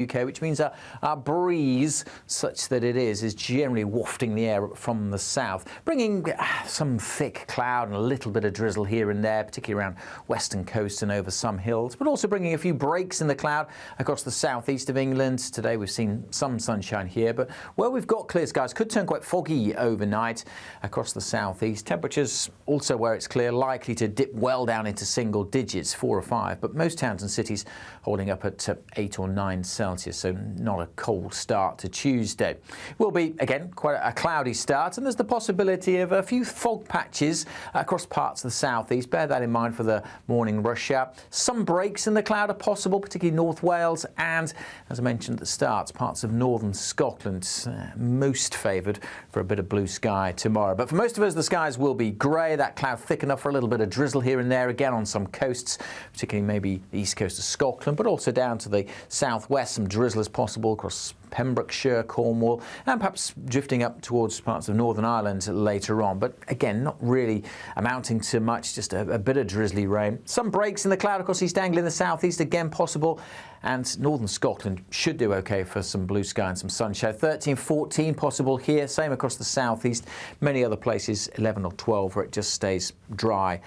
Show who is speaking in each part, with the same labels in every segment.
Speaker 1: UK, which means a breeze, such that it is generally wafting the air from the south, bringing some thick cloud and a little bit of drizzle here and there, particularly around western coast and over some hills, but also bringing a few breaks in the cloud across the southeast of England. Today we've seen some sunshine here, but where we've got clear skies could turn quite foggy overnight across the southeast. Temperatures also where it's clear likely to dip well down into single digits, 4 or 5, but most towns and cities holding up at 8 or 9 Celsius. So not a cold start to Tuesday. Will be, again, quite a cloudy start, and there's the possibility of a few fog patches across parts of the southeast. Bear that in mind for the morning rush hour. Some breaks in the cloud are possible, particularly North Wales and, as I mentioned at the start, parts of northern Scotland, most favoured for a bit of blue sky tomorrow. But for most of us, the skies will be grey, that cloud thick enough for a little bit of drizzle here and there, again on some coasts, particularly maybe the east coast of Scotland, but also down to the southwest. Some drizzle is possible across Pembrokeshire, Cornwall, and perhaps drifting up towards parts of Northern Ireland later on. But again, not really amounting to much, just a bit of drizzly rain. Some breaks in the cloud across East Anglia in the southeast, again possible. And northern Scotland should do okay for some blue sky and some sunshine. 13, 14 possible here, same across the southeast. Many other places, 11 or 12, where it just stays dry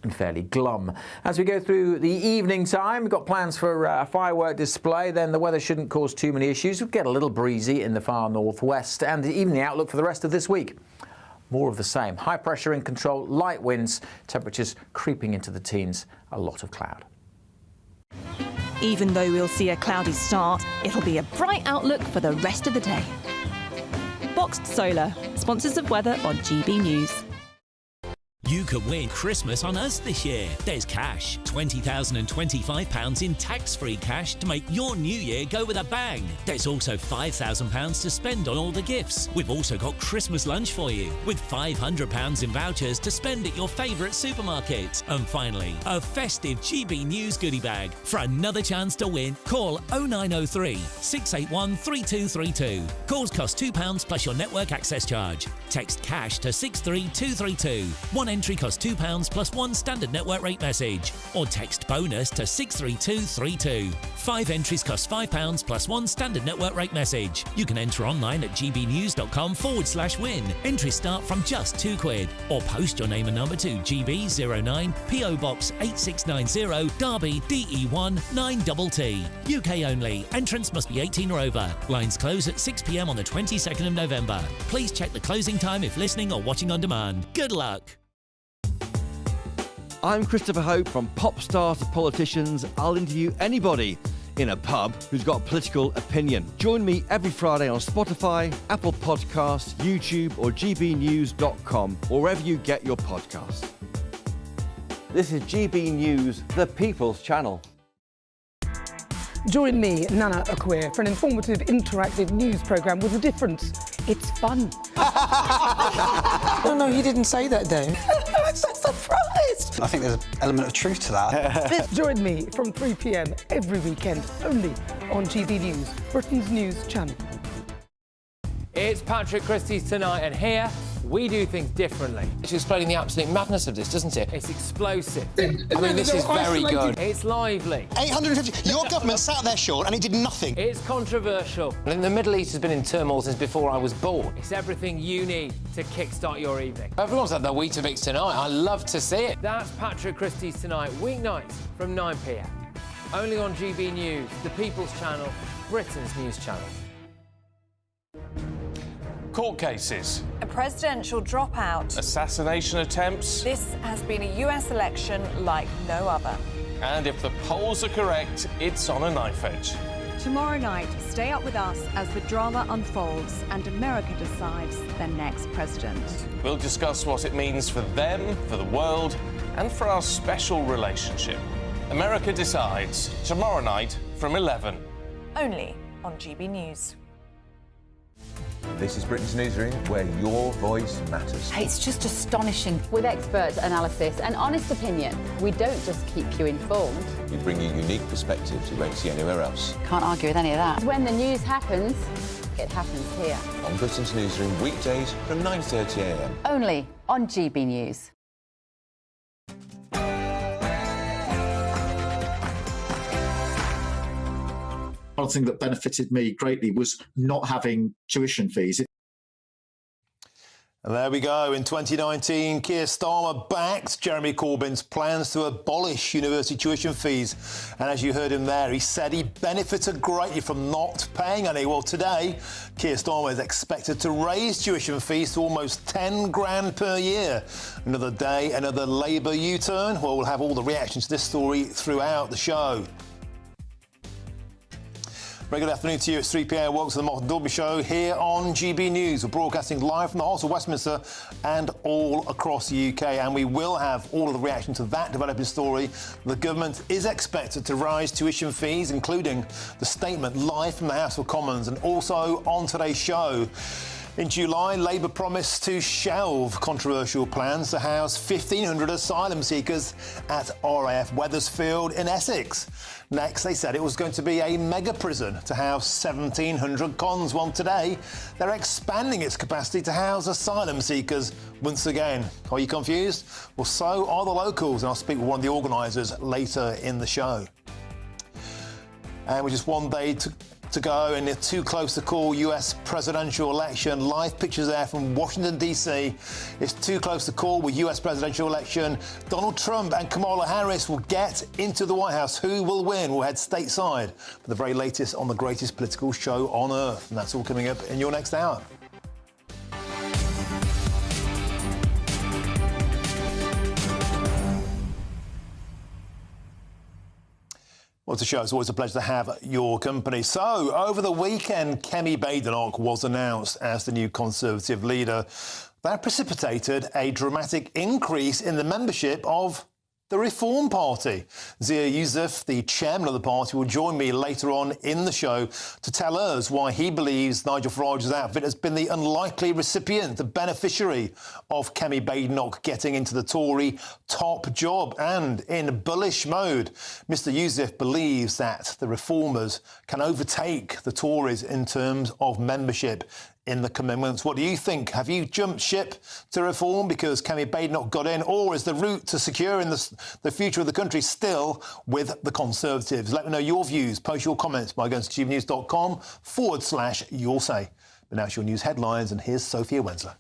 Speaker 1: and fairly glum. As we go through the evening time, we've got plans for a firework display, then the weather shouldn't cause too many issues. We'll get a little breezy in the far northwest, and even the outlook for the rest of this week. More of the same. High pressure in control, light winds, temperatures creeping into the teens, a lot of cloud.
Speaker 2: Even though we'll see a cloudy start, it'll be a bright outlook for the rest of the day. Boxed Solar, sponsors of weather on GB News.
Speaker 3: You could win Christmas on us this year. There's cash, £20,025 in tax-free cash to make your new year go with a bang. There's also £5,000 to spend on all the gifts. We've also got Christmas lunch for you, with £500 in vouchers to spend at your favourite supermarket. And finally, a festive GB News goodie bag. For another chance to win, call 0903 681 3232. Calls cost £2 plus your network access charge. Text cash to 63232. One entry costs £2 plus one standard network rate message, or text bonus to 63232. 5 entries cost £5 plus one standard network rate message. You can enter online at gbnews.com/win. Entries start from just £2, or post your name and number to GB09 PO Box 8690 Derby DE1 9TT. UK only. Entrance must be 18 or over. Lines close at 6 p.m. on the 22nd of November. Please check the closing time if listening or watching on demand. Good luck.
Speaker 4: I'm Christopher Hope. From pop stars to politicians, I'll interview anybody in a pub who's got a political opinion. Join me every Friday on Spotify, Apple Podcasts, YouTube or gbnews.com, or wherever you get your podcasts. This is GB News, the People's Channel.
Speaker 5: Join me, Nana Akweer, for an informative, interactive news programme with a difference. It's fun.
Speaker 6: No, he didn't say that, Dave.
Speaker 5: I'm so surprised.
Speaker 6: I think there's an element of truth to that.
Speaker 5: Join me from 3 p.m. every weekend, only on GB News, Britain's news channel.
Speaker 7: It's Patrick Christie's Tonight, and here we do things differently. It's explaining the absolute madness of this, doesn't it? It's explosive. I mean, this is very good. It's lively.
Speaker 8: 850. Your government sat there, Sean, and it did nothing.
Speaker 7: It's controversial. And the Middle East has been in turmoil since before I was born. It's everything you need to kickstart your evening. Everyone's had their Weetabix tonight. I love to see it. That's Patrick Christie's Tonight, weeknights from 9 p.m. Only on GB News, the People's Channel, Britain's news channel.
Speaker 9: Court cases.
Speaker 10: A presidential dropout.
Speaker 9: Assassination attempts.
Speaker 10: This has been a US election like no other.
Speaker 9: And if the polls are correct, it's on a knife edge.
Speaker 11: Tomorrow night, stay up with us as the drama unfolds and America decides their next president.
Speaker 9: We'll discuss what it means for them, for the world, and for our special relationship. America Decides, tomorrow night from 11.
Speaker 10: Only on GB News.
Speaker 12: This is Britain's Newsroom, where your voice matters.
Speaker 13: It's just astonishing. With expert analysis and honest opinion, we don't just keep you informed.
Speaker 12: We bring you unique perspectives you won't see anywhere else.
Speaker 13: Can't argue with any of that. When the news happens, it happens here.
Speaker 12: On Britain's Newsroom, weekdays from 9:30 a.m.
Speaker 13: Only on GB News.
Speaker 14: One thing that benefited me greatly was not having tuition fees.
Speaker 15: And there we go. In 2019, Keir Starmer backed Jeremy Corbyn's plans to abolish university tuition fees. And as you heard him there, he said he benefited greatly from not paying any. Well, today, Keir Starmer is expected to raise tuition fees to almost 10 grand per year. Another day, another Labour U-turn. Well, we'll have all the reactions to this story throughout the show. Very good afternoon to you. It's 3 p.m. Welcome to the Martin Daubney Show here on GB News. We're broadcasting live from the heart of Westminster and all across the UK. And we will have all of the reaction to that developing story. The government is expected to rise tuition fees, including the statement live from the House of Commons. And also on today's show, in July, Labour promised to shelve controversial plans to house 1,500 asylum seekers at RAF Wethersfield in Essex. Next, they said it was going to be a mega prison to house 1,700 cons. Well, today, they're expanding its capacity to house asylum seekers once again. Are you confused? Well, so are the locals, and I'll speak with one of the organisers later in the show. And we're just one day to go, and they're too close to call US presidential election. Live pictures there from Washington, D.C. It's too close to call with US presidential election. Donald Trump and Kamala Harris will get into the White House. Who will win? We'll head stateside for the very latest on the greatest political show on earth. And that's all coming up in your next hour. Well, it's a show. It's always a pleasure to have your company. So, over the weekend, Kemi Badenoch was announced as the new Conservative leader. That precipitated a dramatic increase in the membership of the Reform Party. Zia Youssef, the chairman of the party, will join me later on in the show to tell us why he believes Nigel Farage's outfit has been the unlikely recipient, the beneficiary of Kemi Badenoch getting into the Tory top job. And in bullish mode, Mr Youssef believes that the Reformers can overtake the Tories in terms of membership in the coming months. What do you think? Have you jumped ship to Reform because Kemi Badenoch got in, or is the route to securing the future of the country still with the Conservatives? Let me know your views. Post your comments by going to gbnews.com/your say. But now it's your news headlines, and here's Sophia Wensler.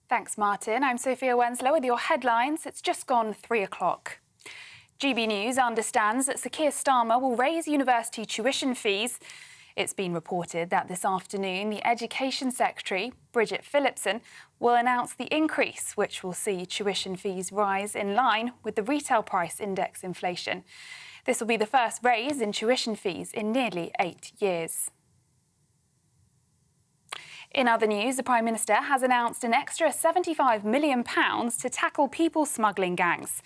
Speaker 16: Thanks, Martin. I'm Sophia Wensler with your headlines. It's just gone 3 o'clock. GB News understands that Sir Keir Starmer will raise university tuition fees. It's been reported that this afternoon the Education Secretary, Bridget Phillipson, will announce the increase, which will see tuition fees rise in line with the retail price index inflation. This will be the first raise in tuition fees in nearly 8 years. In other news, the Prime Minister has announced an extra £75 million to tackle people smuggling gangs.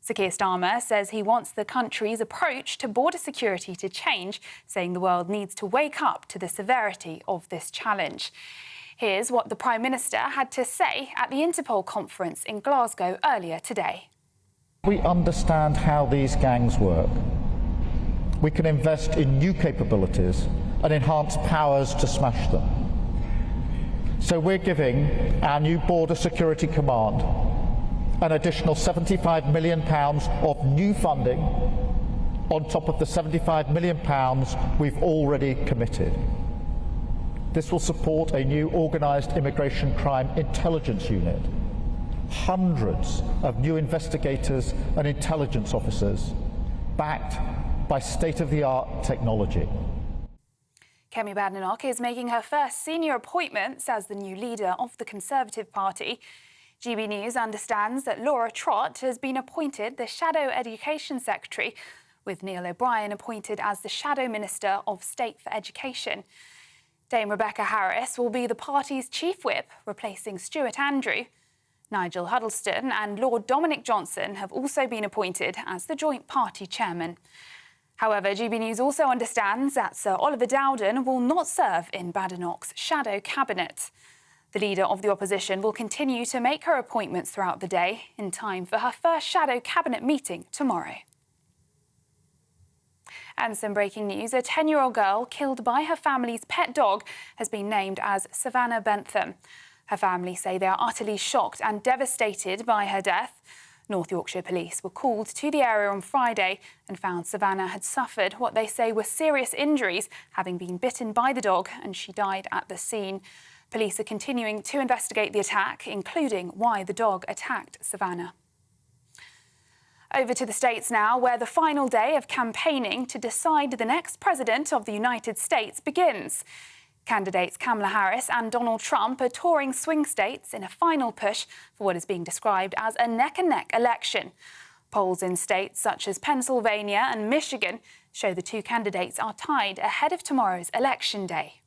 Speaker 16: Sir Keir Starmer says he wants the country's approach to border security to change, saying the world needs to wake up to the severity of this challenge. Here's what the Prime Minister had to say at the Interpol conference in Glasgow earlier today.
Speaker 17: We understand how these gangs work. We can invest in new capabilities and enhance powers to smash them. So we're giving our new Border Security Command an additional £75 million of new funding on top of the £75 million we've already committed. This will support a new organised immigration crime intelligence unit, hundreds of new investigators and intelligence officers, backed by state-of-the-art technology.
Speaker 16: Kemi Badenoch is making her first senior appointments as the new leader of the Conservative Party. GB News understands that Laura Trott has been appointed the Shadow Education Secretary, with Neil O'Brien appointed as the Shadow Minister of State for Education. Dame Rebecca Harris will be the party's Chief Whip, replacing Stuart Andrew. Nigel Huddleston and Lord Dominic Johnson have also been appointed as the joint party chairman. However, GB News also understands that Sir Oliver Dowden will not serve in Badenoch's shadow cabinet. The leader of the opposition will continue to make her appointments throughout the day in time for her first shadow cabinet meeting tomorrow. And some breaking news. A 10-year-old girl killed by her family's pet dog has been named as Savannah Bentham. Her family say they are utterly shocked and devastated by her death. North Yorkshire police were called to the area on Friday and found Savannah had suffered what they say were serious injuries, having been bitten by the dog, and she died at the scene. Police are continuing to investigate the attack, including why the dog attacked Savannah. Over to the States now, where the final day of campaigning to decide the next president of the United States begins. Candidates Kamala Harris and Donald Trump are touring swing states in a final push for what is being described as a neck-and-neck election. Polls in states such as Pennsylvania and Michigan show the two candidates are tied ahead of tomorrow's election day.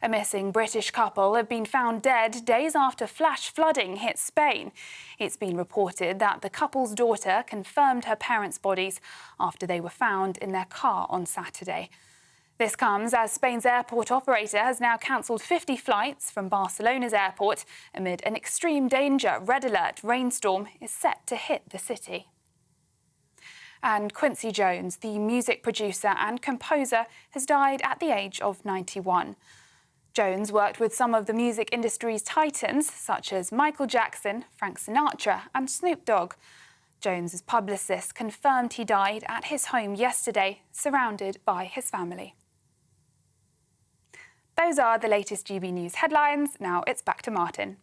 Speaker 16: A missing British couple have been found dead days after flash flooding hit Spain. It's been reported that the couple's daughter confirmed her parents' bodies after they were found in their car on Saturday. This comes as Spain's airport operator has now cancelled 50 flights from Barcelona's airport amid an extreme danger red alert rainstorm is set to hit the city. And Quincy Jones, the music producer and composer, has died at the age of 91. Jones worked with some of the music industry's titans, such as Michael Jackson, Frank Sinatra and Snoop Dogg. Jones's publicist confirmed he died at his home yesterday, surrounded by his family. Those are the latest GB News headlines. Now it's back to Martin.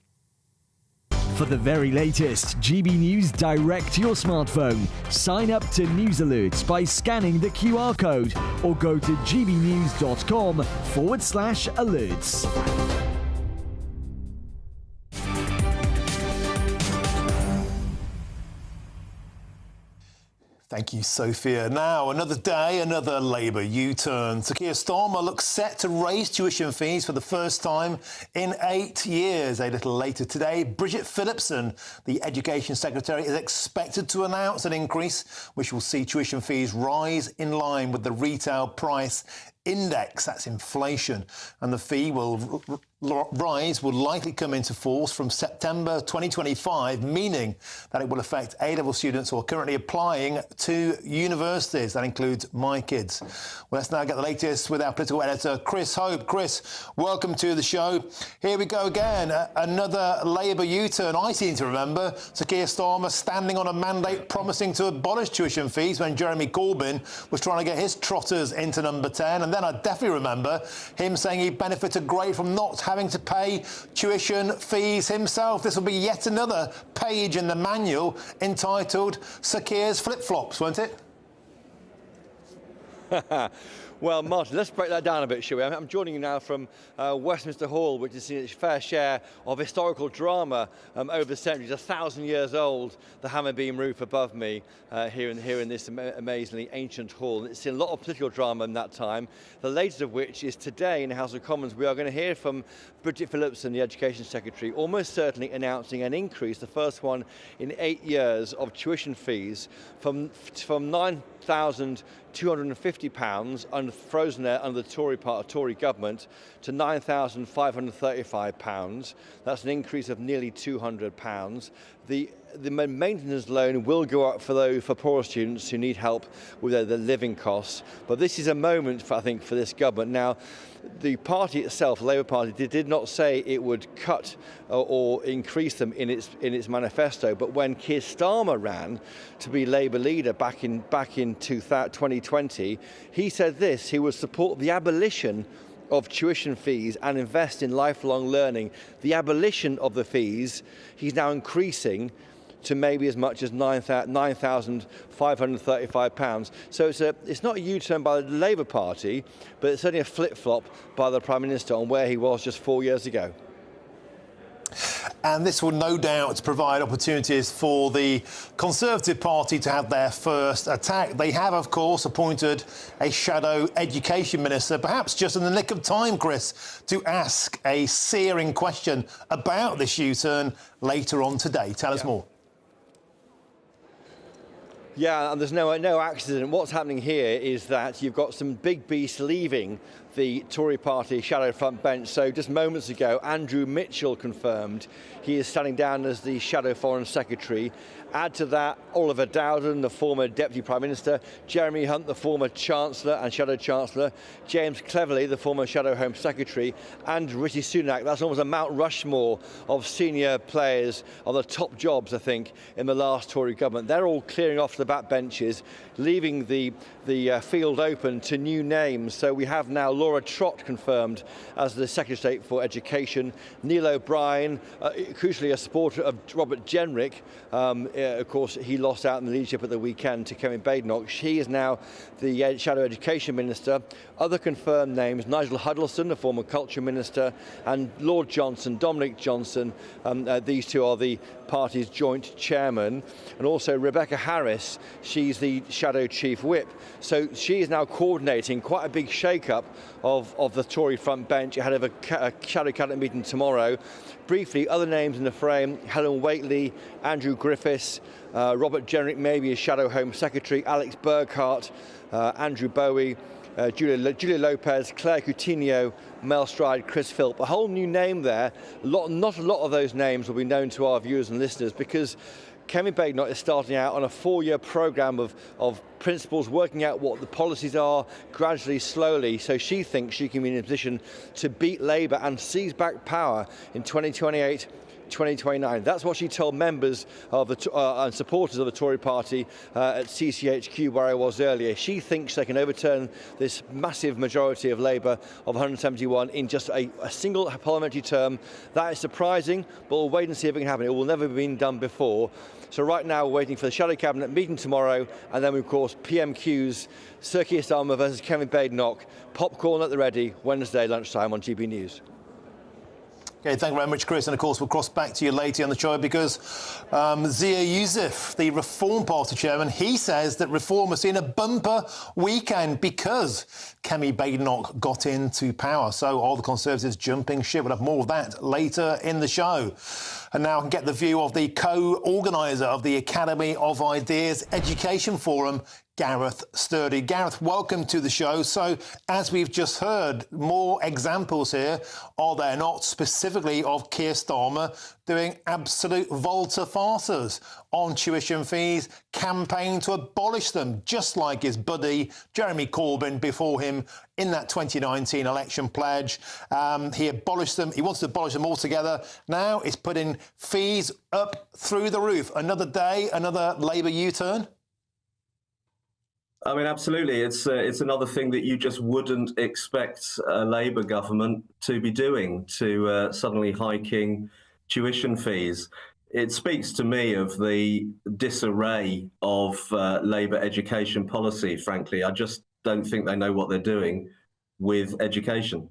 Speaker 18: For the very latest GB News direct to your smartphone, sign up to News Alerts by scanning the QR code or go to gbnews.com/alerts.
Speaker 15: Thank you, Sophia. Now, another day, another Labour U-turn. Sir Keir Starmer looks set to raise tuition fees for the first time in 8 years. A little later today, Bridget Phillipson, the Education Secretary, is expected to announce an increase which will see tuition fees rise in line with the retail price index, that's inflation, and the fee will rise will likely come into force from September 2025, meaning that it will affect A-level students who are currently applying to universities. That includes my kids. Well, let's now get the latest with our political editor, Chris Hope. Chris, welcome to the show. Here we go again, another Labour U-turn. I seem to remember Sir Keir Starmer standing on a mandate promising to abolish tuition fees when Jeremy Corbyn was trying to get his trotters into number 10, and then I definitely remember him saying he benefited great from not having to pay tuition fees himself. This will be yet another page in the manual entitled Sir Keir's Flip-Flops, won't it?
Speaker 4: Well, Martin, let's break that down a bit, shall we? I'm joining you now from Westminster Hall, which has seen its fair share of historical drama over the centuries. 1,000 years old, the hammer beam roof above me here in this amazingly ancient hall. It's seen a lot of political drama in that time, the latest of which is today in the House of Commons. We are going to hear from Bridget Phillipson, the Education Secretary, almost certainly announcing an increase, the first one in 8 years, of tuition fees from £9,250 frozen there under the Tory government to £9,535. That's an increase of nearly £200. The maintenance loan will go up for poorer students who need help with their living costs. But this is a moment, I think, for this government. Now, the party itself, the Labour Party, did not say it would cut or increase them in its manifesto. But when Keir Starmer ran to be Labour leader back in 2020, he said this: he would support the abolition of tuition fees and invest in lifelong learning. The abolition of the fees, he's now increasing to maybe as much as £9,535. So it's not a U-turn by the Labour Party, but it's certainly a flip-flop by the Prime Minister on where he was just 4 years ago.
Speaker 15: And this will no doubt provide opportunities for the Conservative Party to have their first attack. They have, of course, appointed a shadow education minister, perhaps just in the nick of time, Chris, to ask a searing question about this U-turn later on today. Tell us more.
Speaker 4: Yeah, and there's no accident. What's happening here is that you've got some big beasts leaving the Tory party shadow front bench. So just moments ago, Andrew Mitchell confirmed he is standing down as the shadow foreign secretary. Add to that Oliver Dowden, the former Deputy Prime Minister, Jeremy Hunt, the former Chancellor and Shadow Chancellor, James Cleverly, the former Shadow Home Secretary, and Rishi Sunak. That's almost a Mount Rushmore of senior players on the top jobs, I think, in the last Tory government. They're all clearing off the backbenches, leaving the field open to new names. So we have now Laura Trott confirmed as the Secretary of State for Education, Neil O'Brien, crucially a supporter of Robert Jenrick. Of course, he lost out in the leadership at the weekend to Kemi Badenoch. She is now the Shadow Education Minister. Other confirmed names, Nigel Huddleston, the former Culture Minister, and Lord Johnson, Dominic Johnson. These two are the party's joint chairman. And also Rebecca Harris, she's the Shadow Chief Whip. So she is now coordinating quite a big shake-up of the Tory front bench ahead of a Shadow Cabinet meeting tomorrow. Briefly, other names in the frame: Helen Whately, Andrew Griffiths, Robert Jenrick maybe as Shadow Home Secretary, Alex Burghardt, Andrew Bowie, Julia Lopez, Claire Coutinho, Mel Stride, Chris Philp. A whole new name there. Not a lot of those names will be known to our viewers and listeners because Kemi Badenoch is starting out on a 4-year programme of principles, working out what the policies are gradually, slowly, so she thinks she can be in a position to beat Labour and seize back power in 2028. 2029. That's what she told members of the and supporters of the Tory party at CCHQ, where I was earlier. She thinks they can overturn this massive majority of Labour of 171 in just a single parliamentary term. That is surprising, but we'll wait and see if it can happen. It will never have been done before. So right now we're waiting for the Shadow Cabinet meeting tomorrow, and then of course PMQ's Sir Keir Starmer versus Kemi Badenoch. Popcorn at the ready, Wednesday lunchtime on GB News.
Speaker 15: Okay, thank you very much, Chris. And of course, we'll cross back to you later on the show because Zia Youssef, the Reform Party chairman, he says that Reform has seen a bumper weekend because Kemi Badenoch got into power. So are the Conservatives jumping ship? We'll have more of that later in the show. And now I can get the view of the co-organiser of the Academy of Ideas Education Forum, Gareth Sturdy. Gareth, welcome to the show. So, as we've just heard, more examples here, are there not, specifically of Keir Starmer doing absolute volte-farces on tuition fees, campaigning to abolish them, just like his buddy Jeremy Corbyn before him in that 2019 election pledge. He abolished them. He wants to abolish them altogether. Now it's putting fees up through the roof. Another day, another Labour U-turn?
Speaker 19: I mean, absolutely. It's another thing that you just wouldn't expect a Labour government to be doing, to suddenly hiking tuition fees. It speaks to me of the disarray of Labour education policy, frankly. I just don't think they know what they're doing with education.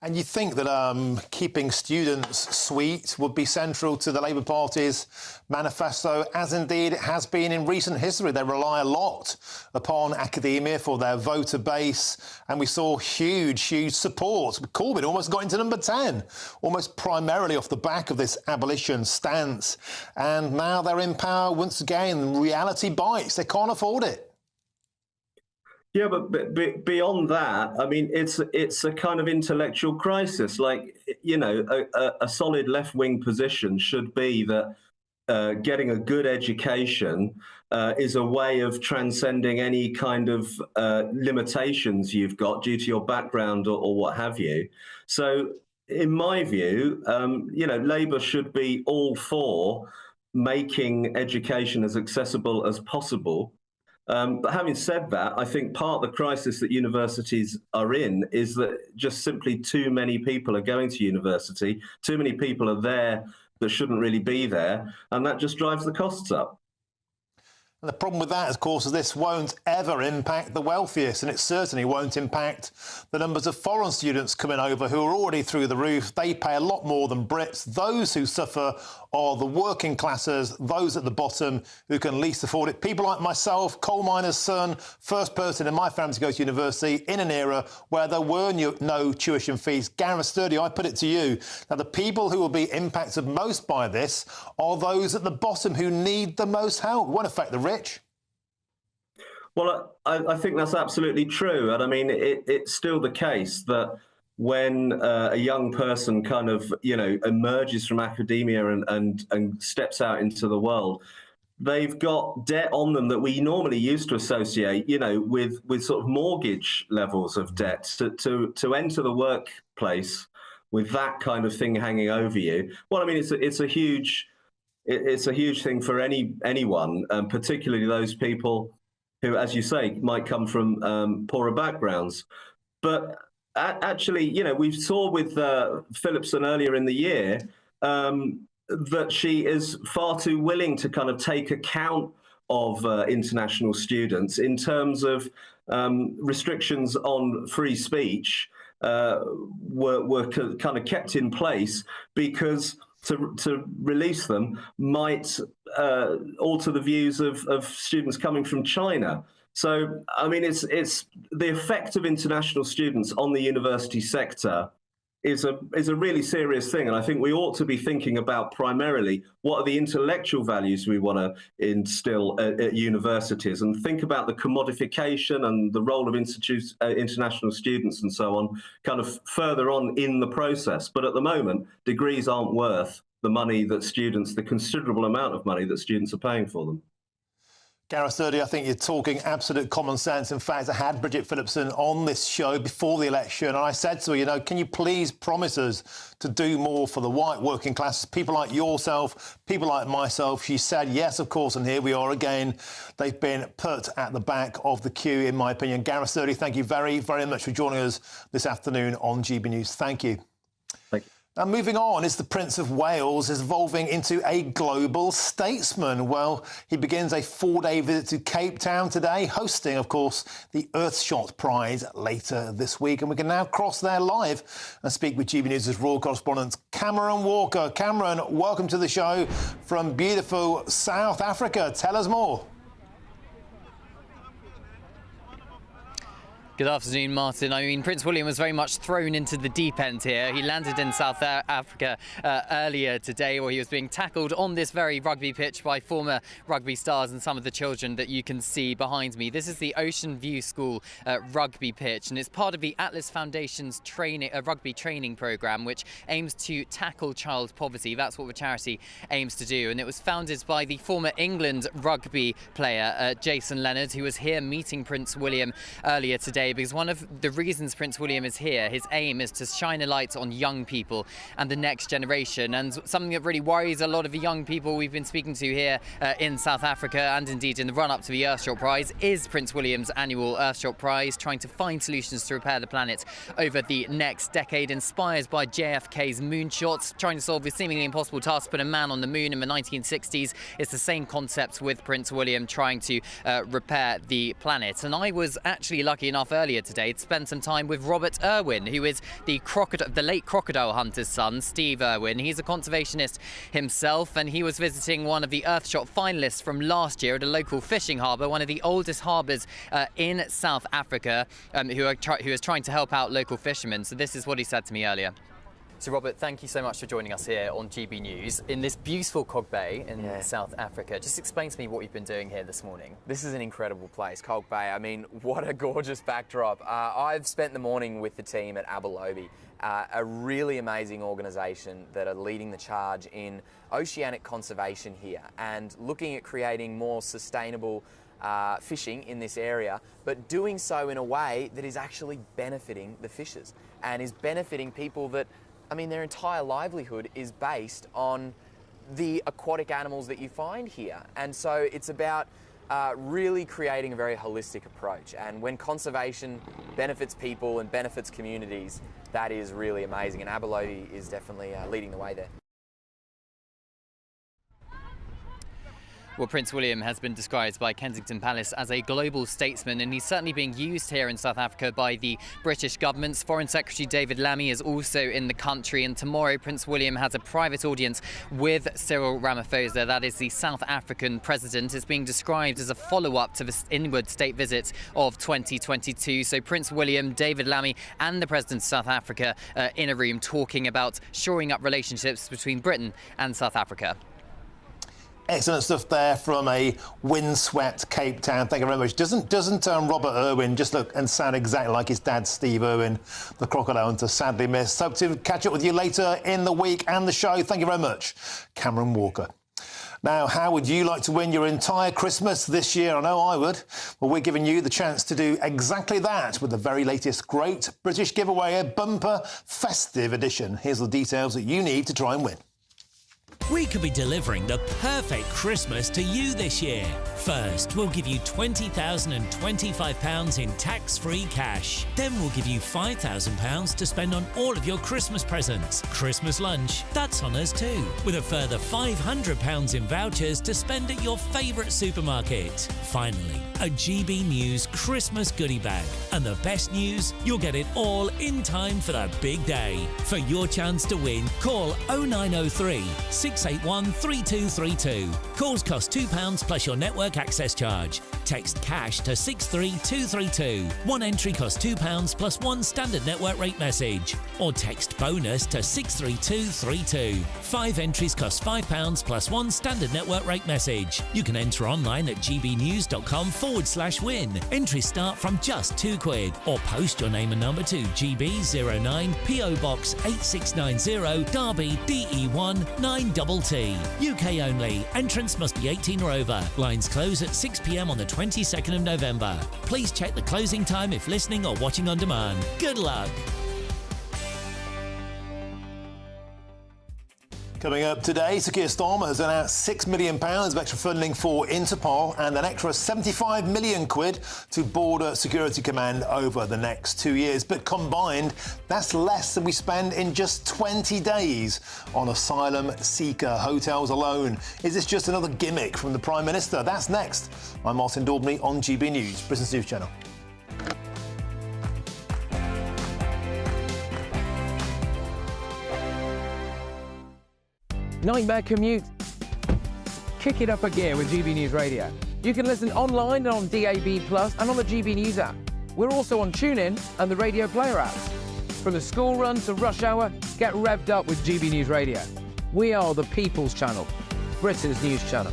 Speaker 15: And you think that keeping students sweet would be central to the Labour Party's manifesto, as indeed it has been in recent history. They rely a lot upon academia for their voter base, and we saw huge support. Corbyn almost got into number 10, almost primarily off the back of this abolition stance. And now they're in power once again. Reality bites. They can't afford it.
Speaker 19: Yeah, but beyond that, I mean, it's a kind of intellectual crisis. Like, you know, a solid left-wing position should be that getting a good education is a way of transcending any kind of limitations you've got due to your background or what have you. So, in my view, you know, Labour should be all for making education as accessible as possible. But having said that, I think part of the crisis that universities are in is that just simply too many people are going to university, too many people are there that shouldn't really be there, and that just drives the costs up.
Speaker 15: And the problem with that, of course, is this won't ever impact the wealthiest, and it certainly won't impact the numbers of foreign students coming over who are already through the roof. They pay a lot more than Brits. Those who suffer are the working classes, those at the bottom who can least afford it. People like myself, coal miner's son, first person in my family to go to university in an era where there were no tuition fees. Gareth Sturdy, I put it to you. Now, the people who will be impacted most by this are those at the bottom who need the most help. It won't affect the rich.
Speaker 19: Well, I think that's absolutely true. And I mean, it's still the case that when a young person kind of, emerges from academia and steps out into the world, they've got debt on them that we normally used to associate, with sort of mortgage levels of debt. To enter the workplace with that kind of thing hanging over you, well, I mean, it's a huge thing for anyone, particularly those people who, as you say, might come from poorer backgrounds. But actually, we saw with Phillipson earlier in the year that she is far too willing to kind of take account of international students in terms of restrictions on free speech were kind of kept in place because to release them might alter the views of students coming from China. So, I mean, it's the effect of international students on the university sector is a really serious thing. And I think we ought to be thinking about primarily what are the intellectual values we want to instill at universities, and think about the commodification and the role of international students and so on, kind of further on in the process. But at the moment, degrees aren't worth the money that the considerable amount of money that students are paying for them.
Speaker 15: Gareth Sturdy, I think you're talking absolute common sense. In fact, I had Bridget Phillipson on this show before the election, and I said to her, can you please promise us to do more for the white working classes, people like yourself, people like myself? She said, yes, of course, and here we are again. They've been put at the back of the queue, in my opinion. Gareth Sturdy, thank you very, very much for joining us this afternoon on GB News. Thank you.
Speaker 19: Thank you.
Speaker 15: Now, moving on, is the Prince of Wales is evolving into a global statesman. Well, he begins a 4-day visit to Cape Town today, hosting, of course, the Earthshot Prize later this week. And we can now cross there live and speak with GB News' royal correspondent Cameron Walker. Cameron, welcome to the show from beautiful South Africa. Tell us more.
Speaker 20: Good afternoon, Martin. I mean, Prince William was very much thrown into the deep end here. He landed in South Africa earlier today, where he was being tackled on this very rugby pitch by former rugby stars and some of the children that you can see behind me. This is the Ocean View School rugby pitch, and it's part of the Atlas Foundation's rugby training programme, which aims to tackle child poverty. That's what the charity aims to do. And it was founded by the former England rugby player, Jason Leonard, who was here meeting Prince William earlier today, because one of the reasons Prince William is here, his aim is to shine a light on young people and the next generation. And something that really worries a lot of the young people we've been speaking to here in South Africa, and indeed in the run-up to the Earthshot Prize, is Prince William's annual Earthshot Prize, trying to find solutions to repair the planet over the next decade, inspired by JFK's moonshots, trying to solve the seemingly impossible task to put a man on the moon in the 1960s. It's the same concept with Prince William, trying to repair the planet. And I was actually lucky enough earlier today to spend some time with Robert Irwin, who is the late crocodile hunter's son, Steve Irwin. He's a conservationist himself, and he was visiting one of the Earthshot finalists from last year at a local fishing harbour, one of the oldest harbours in South Africa, who is trying to help out local fishermen. So this is what he said to me earlier. So Robert, thank you so much for joining us here on GB News in this beautiful Cog Bay in South Africa. Just explain to me what you've been doing here this morning.
Speaker 7: This is an incredible place, Cog Bay. I mean, what a gorgeous backdrop. I've spent the morning with the team at Abelobi, a really amazing organisation that are leading the charge in oceanic conservation here and looking at creating more sustainable fishing in this area, but doing so in a way that is actually benefiting the fishers and is benefiting people that, I mean, their entire livelihood is based on the aquatic animals that you find here. And so it's about really creating a very holistic approach. And when conservation benefits people and benefits communities, that is really amazing. And Abelobi is definitely leading the way there.
Speaker 20: Well, Prince William has been described by Kensington Palace as a global statesman, and he's certainly being used here in South Africa by the British government's Foreign Secretary David Lammy is also in the country, and tomorrow Prince William has a private audience with Cyril Ramaphosa. That is the South African president. It's being described as a follow-up to the inward state visit of 2022. So Prince William, David Lammy and the President of South Africa in a room talking about shoring up relationships between Britain and South Africa.
Speaker 15: Excellent stuff there from a windswept Cape Town. Thank you very much. Doesn't Robert Irwin just look and sound exactly like his dad, Steve Irwin, the crocodile hunter, sadly missed. Hope to catch up with you later in the week and the show. Thank you very much, Cameron Walker. Now, how would you like to win your entire Christmas this year? I know I would. Well, we're giving you the chance to do exactly that with the very latest Great British Giveaway, a bumper festive edition. Here's the details that you need to try and win.
Speaker 3: We could be delivering the perfect Christmas to you this year. First, we'll give you £20,025 in tax-free cash. Then we'll give you £5,000 to spend on all of your Christmas presents. Christmas lunch, that's on us too. With a further £500 in vouchers to spend at your favourite supermarket. Finally, a GB News Christmas goodie bag. And the best news, you'll get it all in time for the big day. For your chance to win, call 0903 681 3232. Calls cost £2 plus your network access charge. Text cash to 63232. One entry costs £2 plus one standard network rate message. Or text bonus to 63232. 5 entries cost £5 plus one standard network rate message. You can enter online at gbnews.com/win. Entries start from just £2 or post your name and number to GB09 PO Box 8690 Derby DE1 9TT. UK only. Entrance must be 18 or over. Lines close at 6 p.m. on the 22nd of November. Please check the closing time if listening or watching on demand. Good luck.
Speaker 15: Coming up today, Sir Keir Starmer has announced £6 million of extra funding for Interpol and an extra £75 million to Border Security Command over the next 2 years. But combined, that's less than we spend in just 20 days on asylum seeker hotels alone. Is this just another gimmick from the Prime Minister? That's next. I'm Martin Daubney on GB News, Britain's news channel.
Speaker 7: Nightmare commute? Kick it up a gear with GB News Radio. You can listen online and on DAB+ and on the GB News app. We're also on TuneIn and the Radio Player app. From the school run to rush hour, get revved up with GB News Radio. We are the People's Channel, Britain's news channel.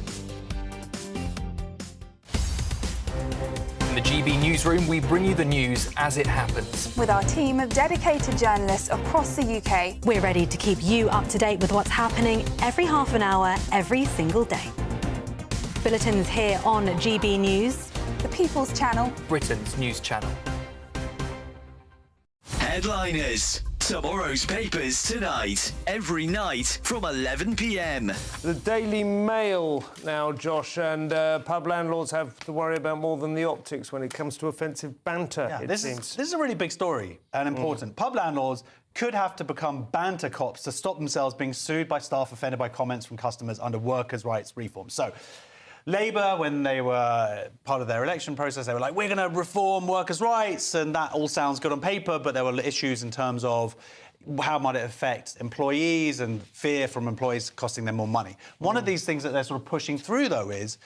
Speaker 21: In the GB Newsroom, we bring you the news as it happens.
Speaker 16: With our team of dedicated journalists across the UK,
Speaker 22: we're ready to keep you up to date with what's happening every half an hour, every single day. Bulletins here on GB News,
Speaker 16: the People's Channel,
Speaker 21: Britain's news channel.
Speaker 18: Headliners. Tomorrow's papers tonight, every night from 11 p.m.
Speaker 7: The Daily Mail now, Josh, and pub landlords have to worry about more than the optics when it comes to offensive banter,
Speaker 23: Yeah,
Speaker 7: it
Speaker 23: this
Speaker 7: seems.
Speaker 23: is a really big story and important. Pub landlords could have to become banter cops to stop themselves being sued by staff offended by comments from customers under workers' rights reform. So, Labour, when they were part of their election process, they were like, we're going to reform workers' rights, and that all sounds good on paper, but there were issues in terms of how might it affect employees and fear from employees costing them more money. One of these things that they're sort of pushing through, though, is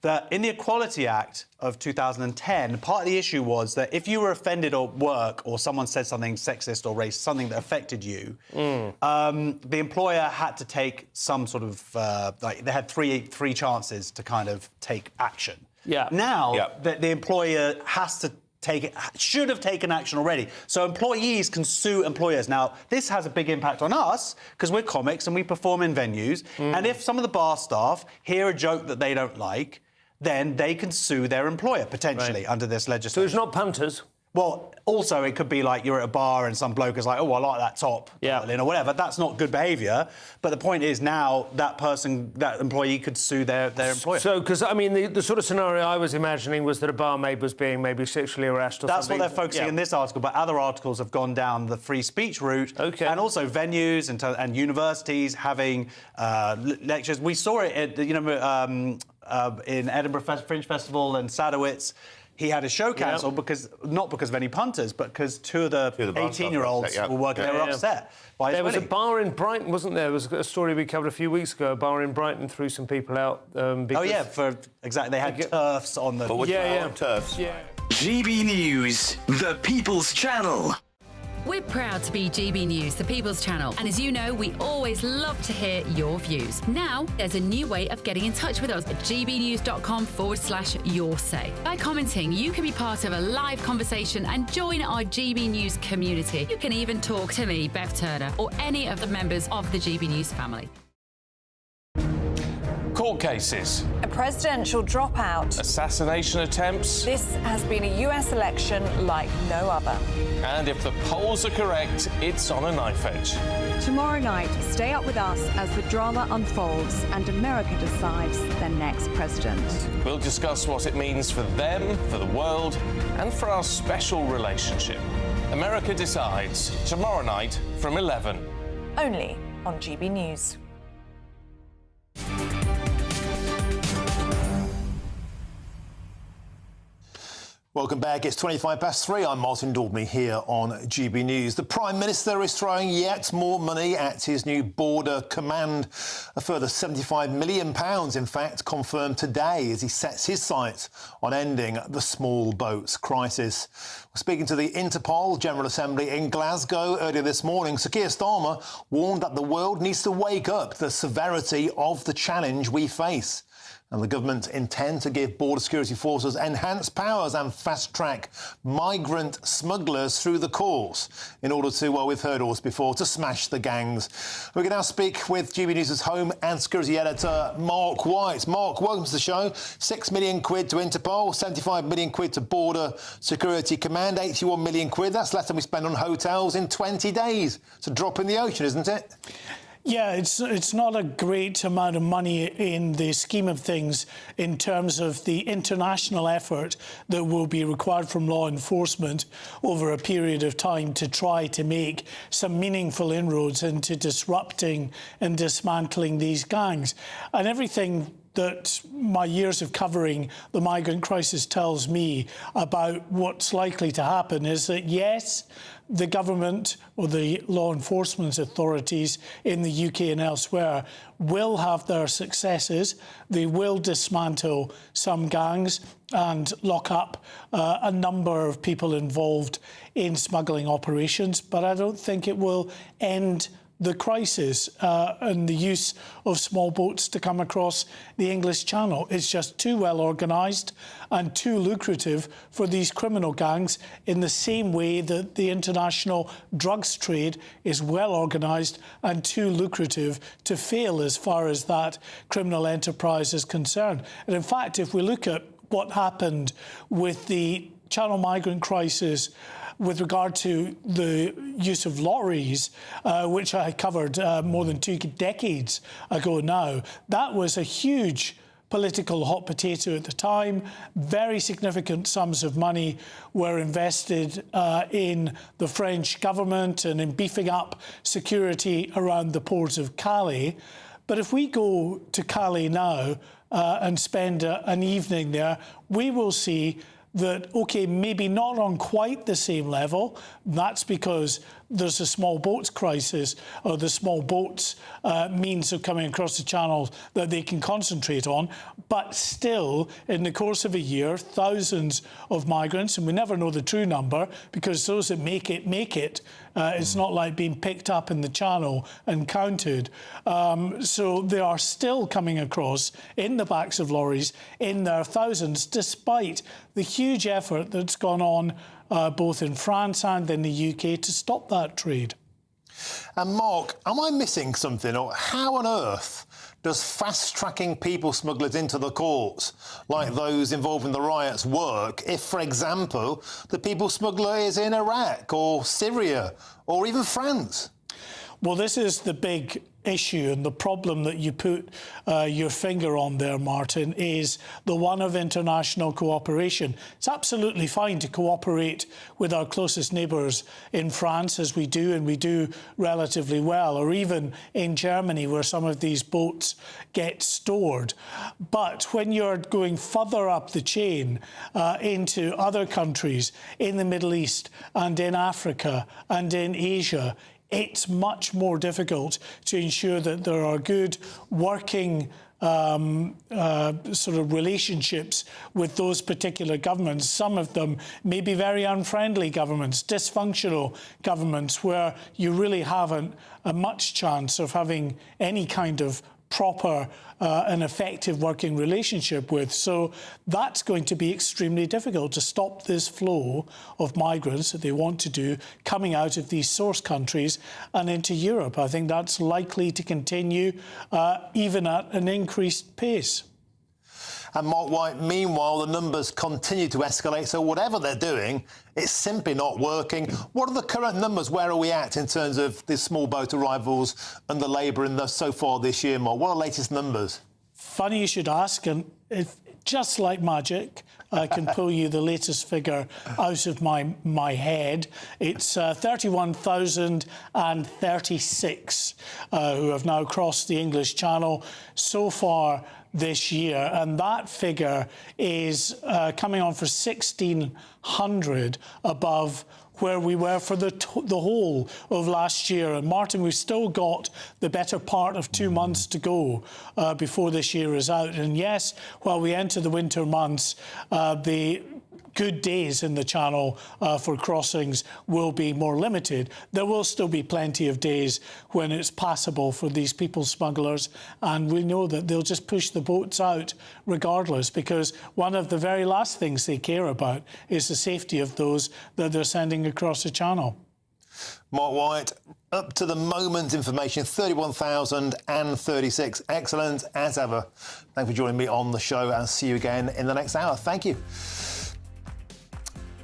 Speaker 23: that in the Equality Act of 2010, part of the issue was that if you were offended at work or someone said something sexist or racist, something that affected you, the employer had to take some sort of, they had three chances to kind of take action.
Speaker 7: Yeah.
Speaker 23: Now, the employer has to should have taken action already. So employees can sue employers. Now, this has a big impact on us because we're comics and we perform in venues. And if some of the bar staff hear a joke that they don't like, then they can sue their employer, potentially, under this legislation.
Speaker 7: So it's not punters?
Speaker 23: Well, also, it could be like you're at a bar and some bloke is like, oh, I like that top, or whatever. That's not good behaviour. But the point is now that employee could sue their employer.
Speaker 7: So, because, I mean, the sort of scenario I was imagining was that a barmaid was being maybe sexually harassed or
Speaker 23: That's
Speaker 7: something.
Speaker 23: what they're focusing in this article, but other articles have gone down the free speech route. Okay. And also venues and universities having lectures. We saw it at, in Edinburgh Fringe Festival and Sadowitz. He had a show cancelled not because of any punters, but because two of the 18-year-olds were working. They were upset by his
Speaker 7: There was a
Speaker 23: wedding.
Speaker 7: bar in Brighton, wasn't there? There was a story we covered a few weeks ago. A bar in Brighton threw some people out. Because
Speaker 23: They had turfs on the...
Speaker 18: Turfs. GB News, the People's Channel.
Speaker 1: We're proud to be GB News, the People's Channel, and as you know, we always love to hear your views. Now, there's a new way of getting in touch with us at gbnews.com/yoursay. By commenting, you can be part of a live conversation and join our GB News community. You can even talk to me, Bev Turner, or any of the members of the GB News family.
Speaker 9: Court cases.
Speaker 10: A presidential dropout.
Speaker 9: Assassination attempts.
Speaker 10: This has been a US election like no other.
Speaker 9: And if the polls are correct, it's on a knife edge.
Speaker 11: Tomorrow night, stay up with us as the drama unfolds and America decides their next president.
Speaker 9: We'll discuss what it means for them, for the world, and for our special relationship. America Decides, tomorrow night from 11.
Speaker 10: Only on GB News.
Speaker 15: Welcome back. It's 3:25. I'm Martin Daubney here on GB News. The Prime Minister is throwing yet more money at his new border command. A further £75 million, in fact, confirmed today as he sets his sights on ending the small boats crisis. We're speaking to the Interpol General Assembly in Glasgow earlier this morning. Sir Keir Starmer warned that the world needs to wake up to the severity of the challenge we face. And the government intend to give border security forces enhanced powers and fast-track migrant smugglers through the courts in order to, well, we've heard all this before, to smash the gangs. We can now speak with GB News' Home and Security Editor, Mark White. Mark, welcome to the show. £6 million to Interpol, £75 million to Border Security Command, £81 million. That's less than we spend on hotels in 20 days. It's a drop in the ocean, isn't it?
Speaker 2: Yeah, it's not a great amount of money in the scheme of things in terms of the international effort that will be required from law enforcement over a period of time to try to make some meaningful inroads into disrupting and dismantling these gangs. And everything that my years of covering the migrant crisis tells me about what's likely to happen is that, yes, the government or the law enforcement authorities in the UK and elsewhere will have their successes. They will dismantle some gangs and lock up a number of people involved in smuggling operations, but I don't think it will end the crisis and the use of small boats to come across the English Channel. It's just too well organised and too lucrative for these criminal gangs, in the same way that the international drugs trade is well organised and too lucrative to fail as far as that criminal enterprise is concerned. And in fact, if we look at what happened with the Channel migrant crisis with regard to the use of lorries, which I covered more than 2 decades ago now, that was a huge political hot potato at the time. Very significant sums of money were invested in the French government and in beefing up security around the port of Calais. But if we go to Calais now and spend an evening there, we will see that, OK, maybe not on quite the same level. That's because there's a small boats crisis, or the small boats means of coming across the channel that they can concentrate on. But still, in the course of a year, thousands of migrants, and we never know the true number because those that make it. It's not like being picked up in the channel and counted. So they are still coming across in the backs of lorries in their thousands, despite the huge effort that's gone on both in France and in the UK to stop that trade.
Speaker 15: And Mark, am I missing something, or how on earth does fast-tracking people smugglers into the courts, like those involved in the riots, work if, for example, the people smuggler is in Iraq or Syria or even France?
Speaker 2: Well, this is the big issue, and the problem that you put your finger on there, Martin, is the one of international cooperation. It's absolutely fine to cooperate with our closest neighbours in France, as we do, and we do relatively well, or even in Germany, where some of these boats get stored. But when you're going further up the chain into other countries in the Middle East and in Africa and in Asia, it's much more difficult to ensure that there are good working sort of relationships with those particular governments. Some of them may be very unfriendly governments, dysfunctional governments, where you really haven't much chance of having any kind of proper and effective working relationship with. So that's going to be extremely difficult to stop this flow of migrants that they want to do coming out of these source countries and into Europe. I think that's likely to continue even at an increased pace.
Speaker 15: And Mark White, meanwhile, the numbers continue to escalate. So whatever they're doing, it's simply not working. What are the current numbers? Where are we at in terms of the small boat arrivals and the labour in so far this year, Mark? What are the latest numbers?
Speaker 2: Funny you should ask, and just like magic, I can pull you the latest figure out of my head. It's 31,036 who have now crossed the English Channel so far this year, and that figure is coming on for 1,600 above where we were for the whole of last year. And Martin, we've still got the better part of 2 months to go before this year is out. And yes, while we enter the winter months, the good days in the Channel for crossings will be more limited. There will still be plenty of days when it's passable for these people smugglers, and we know that they'll just push the boats out regardless, because one of the very last things they care about is the safety of those that they're sending across the Channel.
Speaker 15: Mark White, up to the moment information, 31,036. Excellent as ever. Thanks for joining me on the show, and see you again in the next hour. Thank you.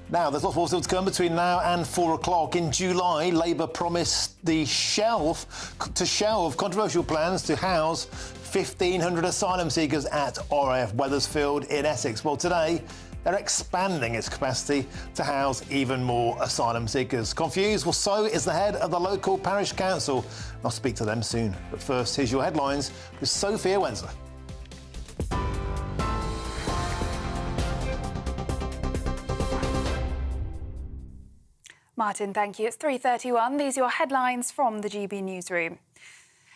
Speaker 15: Now, there's lots more still to come between now and 4 o'clock. In July, Labour promised to shelve controversial plans to house 1,500 asylum seekers at RAF Wethersfield in Essex. Well, today, they're expanding its capacity to house even more asylum seekers. Confused? Well, so is the head of the local parish council. I'll speak to them soon. But first, here's your headlines with Sophia Wenzel.
Speaker 16: Martin, thank you. It's 3:31. These are your headlines from the GB Newsroom.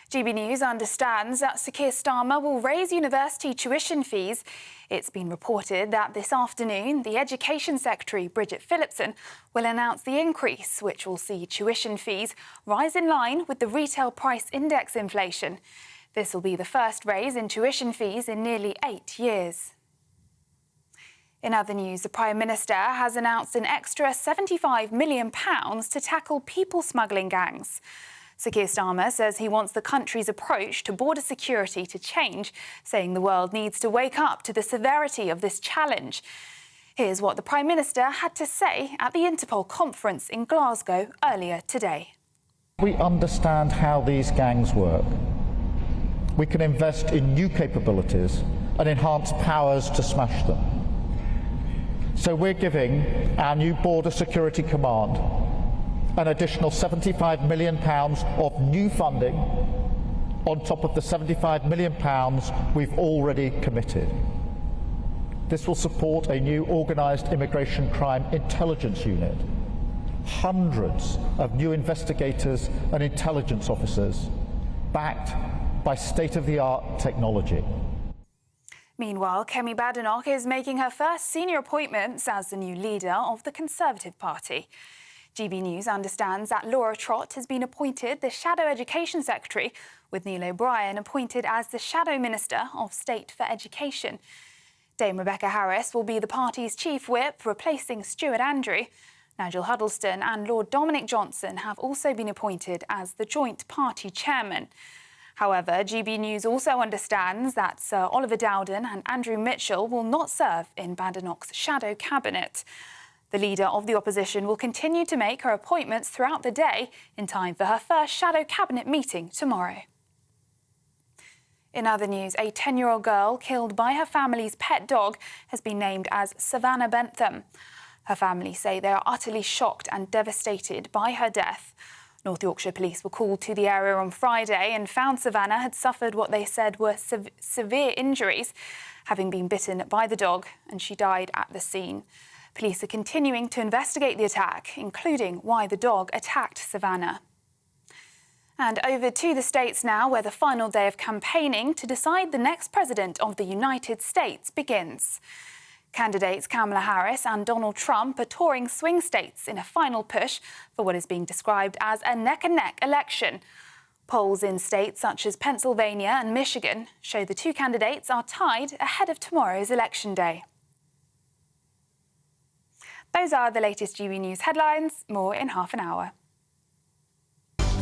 Speaker 16: GB News understands that Sir Keir Starmer will raise university tuition fees. It's been reported that this afternoon, the Education Secretary, Bridget Phillipson, will announce the increase, which will see tuition fees rise in line with the retail price index inflation. This will be the first raise in tuition fees in nearly 8 years. In other news, the Prime Minister has announced an extra £75 million to tackle people smuggling gangs. Sir Keir Starmer says he wants the country's approach to border security to change, saying the world needs to wake up to the severity of this challenge. Here's what the Prime Minister had to say at the Interpol conference in Glasgow earlier today.
Speaker 17: We understand how these gangs work. We can invest in new capabilities and enhance powers to smash them. So we're giving our new Border Security Command an additional £75 million of new funding on top of the £75 million we've already committed. This will support a new organised immigration crime intelligence unit, hundreds of new investigators and intelligence officers, backed by state-of-the-art technology.
Speaker 16: Meanwhile, Kemi Badenoch is making her first senior appointments as the new leader of the Conservative Party. GB News understands that Laura Trott has been appointed the Shadow Education Secretary, with Neil O'Brien appointed as the Shadow Minister of State for Education. Dame Rebecca Harris will be the party's chief whip, replacing Stuart Andrew. Nigel Huddleston and Lord Dominic Johnson have also been appointed as the joint party chairman. However, GB News also understands that Sir Oliver Dowden and Andrew Mitchell will not serve in Badenoch's shadow cabinet. The leader of the opposition will continue to make her appointments throughout the day in time for her first shadow cabinet meeting tomorrow. In other news, a 10-year-old girl killed by her family's pet dog has been named as Savannah Bentham. Her family say they are utterly shocked and devastated by her death. North Yorkshire Police were called to the area on Friday and found Savannah had suffered what they said were severe injuries, having been bitten by the dog, and she died at the scene. Police are continuing to investigate the attack, including why the dog attacked Savannah. And over to the States now, where the final day of campaigning to decide the next president of the United States begins. Candidates Kamala Harris and Donald Trump are touring swing states in a final push for what is being described as a neck-and-neck election. Polls in states such as Pennsylvania and Michigan show the two candidates are tied ahead of tomorrow's election day. Those are the latest GB News headlines. More in half an hour.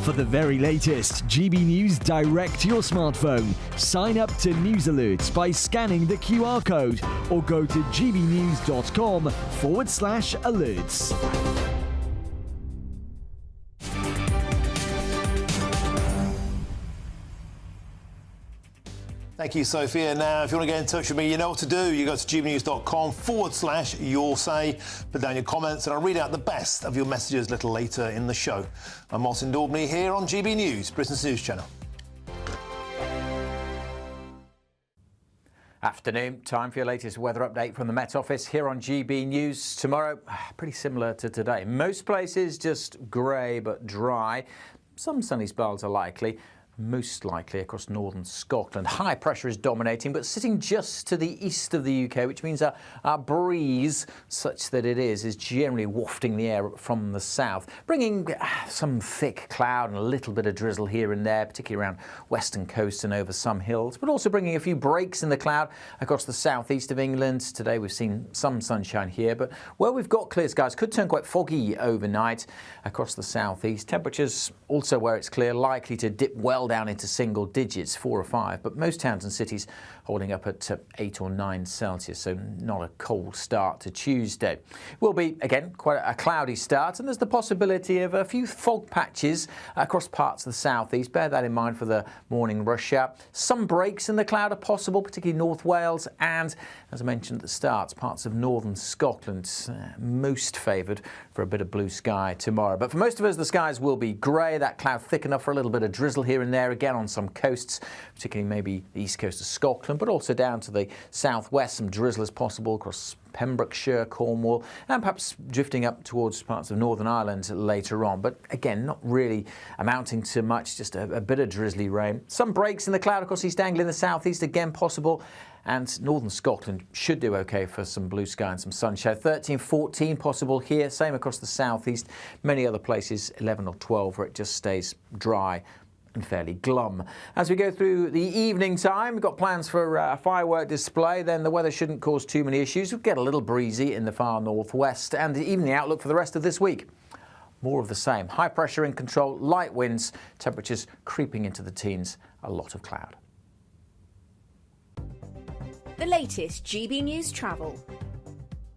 Speaker 18: For the very latest GB News direct to your smartphone, sign up to News Alerts by scanning the QR code or go to gbnews.com/alerts.
Speaker 15: Thank you, Sophia. Now, if you want to get in touch with me, you know what to do. You go to gbnews.com/your say, put down your comments, and I'll read out the best of your messages a little later in the show. I'm Martin Daubney here on GB News, Britain's news channel.
Speaker 5: Afternoon, time for your latest weather update from the Met Office here on GB News. Tomorrow, pretty similar to today. Most places just grey but dry. Some sunny spells are likely. Most likely across northern Scotland. High pressure is dominating, but sitting just to the east of the UK, which means our breeze, such that it is generally wafting the air from the south, bringing some thick cloud and a little bit of drizzle here and there, particularly around western coast and over some hills, but also bringing a few breaks in the cloud across the southeast of England. Today we've seen some sunshine here, but where we've got clear skies could turn quite foggy overnight across the southeast. Temperatures also where it's clear likely to dip well down into single digits, 4 or 5, but most towns and cities holding up at 8 or 9 Celsius, so not a cold start to Tuesday. Will be, again, quite a cloudy start, and there's the possibility of a few fog patches across parts of the southeast. Bear that in mind for the morning rush hour. Some breaks in the cloud are possible, particularly North Wales and, as I mentioned at the start, parts of northern Scotland, most favoured for a bit of blue sky tomorrow. But for most of us, the skies will be grey, that cloud thick enough for a little bit of drizzle here and there, again on some coasts, particularly maybe the east coast of Scotland, but also down to the southwest. Some drizzle is possible across Pembrokeshire, Cornwall, and perhaps drifting up towards parts of Northern Ireland later on. But again, not really amounting to much, just a bit of drizzly rain. Some breaks in the cloud across East Anglia in the southeast, again possible. And northern Scotland should do okay for some blue sky and some sunshine. 13, 14 possible here, same across the southeast. Many other places, 11 or 12, where it just stays dry and fairly glum. As we go through the evening time, we've got plans for a firework display, then the weather shouldn't cause too many issues. We'll get a little breezy in the far northwest, and even the outlook for the rest of this week. More of the same. High pressure in control, light winds, temperatures creeping into the teens, a lot of cloud.
Speaker 6: The latest GB News travel.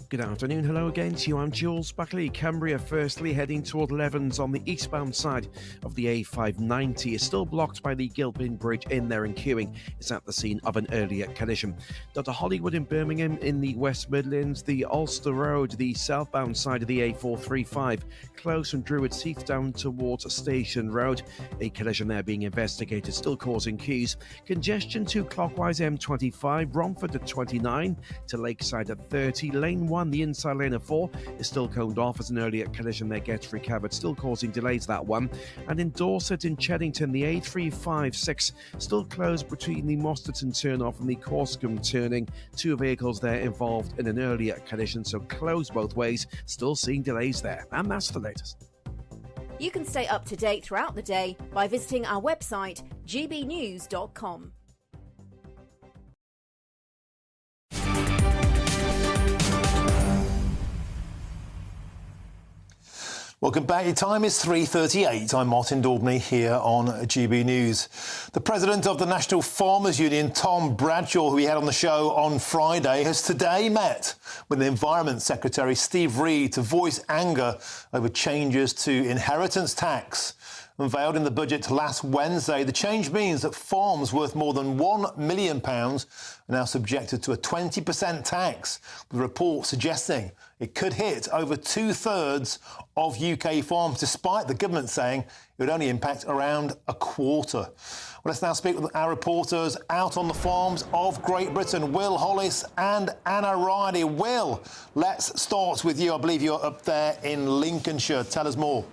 Speaker 8: Good afternoon, hello again to you. I'm Jules Buckley. Cumbria firstly heading toward Levens on the eastbound side of the A590 is still blocked by the Gilpin Bridge in there and queuing. It's at the scene of an earlier collision. Dr. Hollywood in Birmingham in the West Midlands, the Ulster Road, the southbound side of the A435, close from Druids Heath down towards Station Road. A collision there being investigated, still causing queues. Congestion to clockwise M25, Romford at 29 to Lakeside at 30, lane 1. The inside lane of 4 is still coned off as an earlier collision there gets recovered, still causing delays that one. And in Dorset in Cheddington, the A356 still closed between the Mosterton turn-off and the Corscombe turning. 2 vehicles there involved in an earlier collision, so closed both ways, still seeing delays there. And that's the latest.
Speaker 6: You can stay up to date throughout the day by visiting our website, gbnews.com.
Speaker 15: Welcome back. Your time is 3:38. I'm Martin Daubney here on GB News. The president of the National Farmers Union, Tom Bradshaw, who we had on the show on Friday, has today met with the Environment Secretary, Steve Reed, to voice anger over changes to inheritance tax. Unveiled in the budget last Wednesday, the change means that farms worth more than £1 million are now subjected to a 20% tax, with a report suggesting it could hit over 2/3 of UK farms, despite the government saying it would only impact around a quarter. Well, let's now speak with our reporters out on the farms of Great Britain, Will Hollis and Anna Riley. Will, let's start with you. I believe you're up there in Lincolnshire. Tell us more.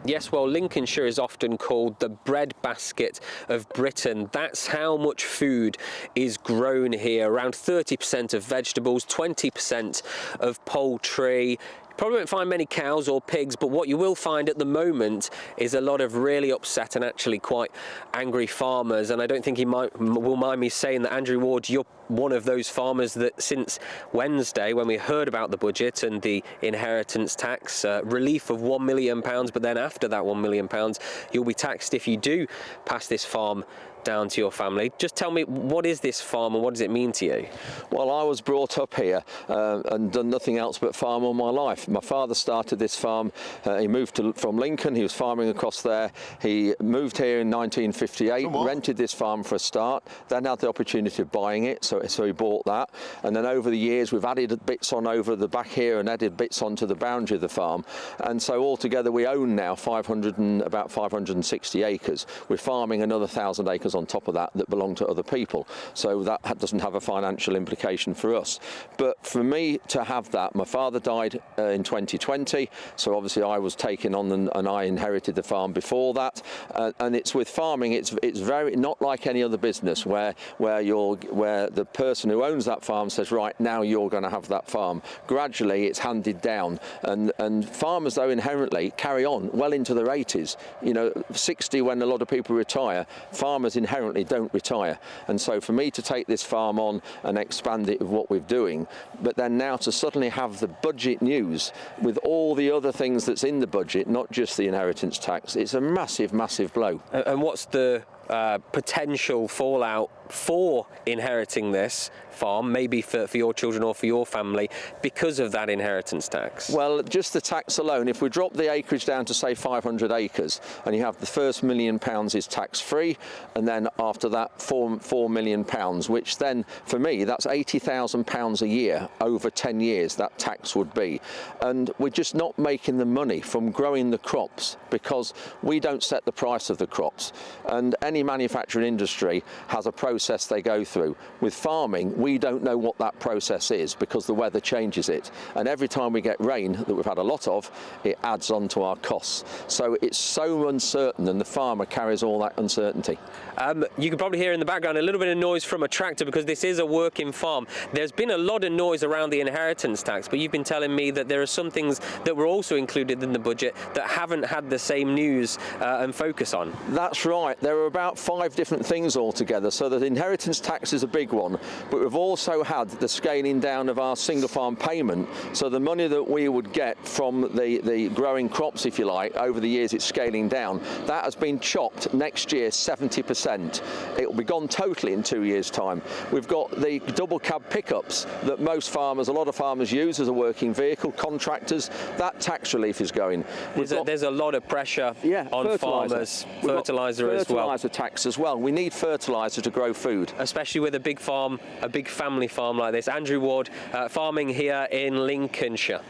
Speaker 12: Yes, well, Lincolnshire is often called the breadbasket of Britain. That's how much food is grown here. Around 30% of vegetables, 20% of poultry. Probably won't find many cows or pigs, but what you will find at the moment is a lot of really upset and actually quite angry farmers. And I don't think he will mind me saying that, Andrew Ward, you're one of those farmers that since Wednesday, when we heard about the budget and the inheritance tax, relief of £1 million, but then after that £1 million, you'll be taxed if you do pass this farm down to your family. Just tell me, what is this farm and what does it mean to you?
Speaker 13: Well, I was brought up here and done nothing else but farm all my life. My father started this farm. He moved from Lincoln. He was farming across there. He moved here in 1958, rented this farm for a start, then had the opportunity of buying it, so he bought that. And then over the years, we've added bits on over the back here and added bits onto the boundary of the farm. And so altogether, we own now about 560 acres. We're farming another 1,000 acres on top of that belong to other people, so that doesn't have a financial implication for us. But for me to have that, my father died in 2020, so obviously I was taken on and I inherited the farm before that. And it's with farming, it's very not like any other business where the person who owns that farm says, right, now you're going to have that farm. Gradually it's handed down, and farmers though inherently carry on well into their 80s. 60 when a lot of people retire, farmers inherently don't retire. And so for me to take this farm on and expand it with what we're doing, but then now to suddenly have the budget news with all the other things that's in the budget, not just the inheritance tax, it's a massive, massive blow.
Speaker 12: And what's the potential fallout for inheriting this farm, maybe for your children or for your family, because of that inheritance tax?
Speaker 13: Well, just the tax alone, if we drop the acreage down to say 500 acres and you have the first £1 million is tax-free, and then after that £4 million, which then for me that's £80,000 a year over 10 years that tax would be. And we're just not making the money from growing the crops because we don't set the price of the crops, and any manufacturing industry has a process they go through. With farming, we don't know what that process is because the weather changes it, and every time we get rain that we've had a lot of, it adds on to our costs. So it's so uncertain, and the farmer carries all that uncertainty.
Speaker 12: You can probably hear in the background a little bit of noise from a tractor because this is a working farm. There's been a lot of noise around the inheritance tax, but you've been telling me that there are some things that were also included in the budget that haven't had the same news and focus on.
Speaker 13: That's right. There are about 5 different things altogether. So the inheritance tax is a big one, but we've also had the scaling down of our single farm payment. So the money that we would get from the growing crops, if you like, over the years it's scaling down. That has been chopped next year 70%. It will be gone totally in 2 years' time. We've got the double cab pickups that a lot of farmers use as a working vehicle, contractors. That tax relief is going.
Speaker 12: There's a lot of pressure on farmers. Fertiliser as well.
Speaker 13: Fertiliser tax as well. We need fertiliser to grow food.
Speaker 12: Especially with a big farm, a big family farm like this. Andrew Ward, farming here in Lincolnshire.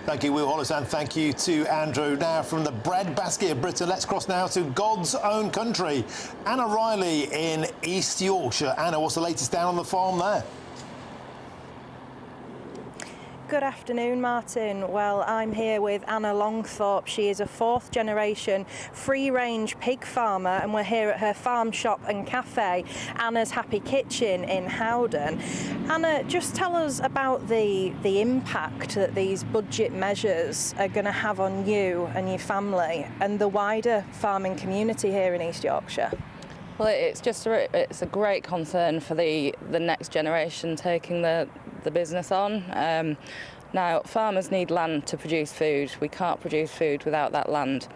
Speaker 15: Thank you, Will Hollis, and thank you to Andrew. Now, from the breadbasket of Britain, let's cross now to God's own country. Anna Riley in East Yorkshire. Anna, what's the latest down on the farm there?
Speaker 14: Good afternoon, Martin. Well, I'm here with Anna Longthorpe. She is a 4th generation free-range pig farmer, and we're here at her farm shop and cafe, Anna's Happy Kitchen in Howden. Anna, just tell us about the impact that these budget measures are going to have on you and your family and the wider farming community here in East Yorkshire.
Speaker 24: Well, it's a great concern for the next generation taking the business on. Now, farmers need land to produce food. We can't produce food without that land.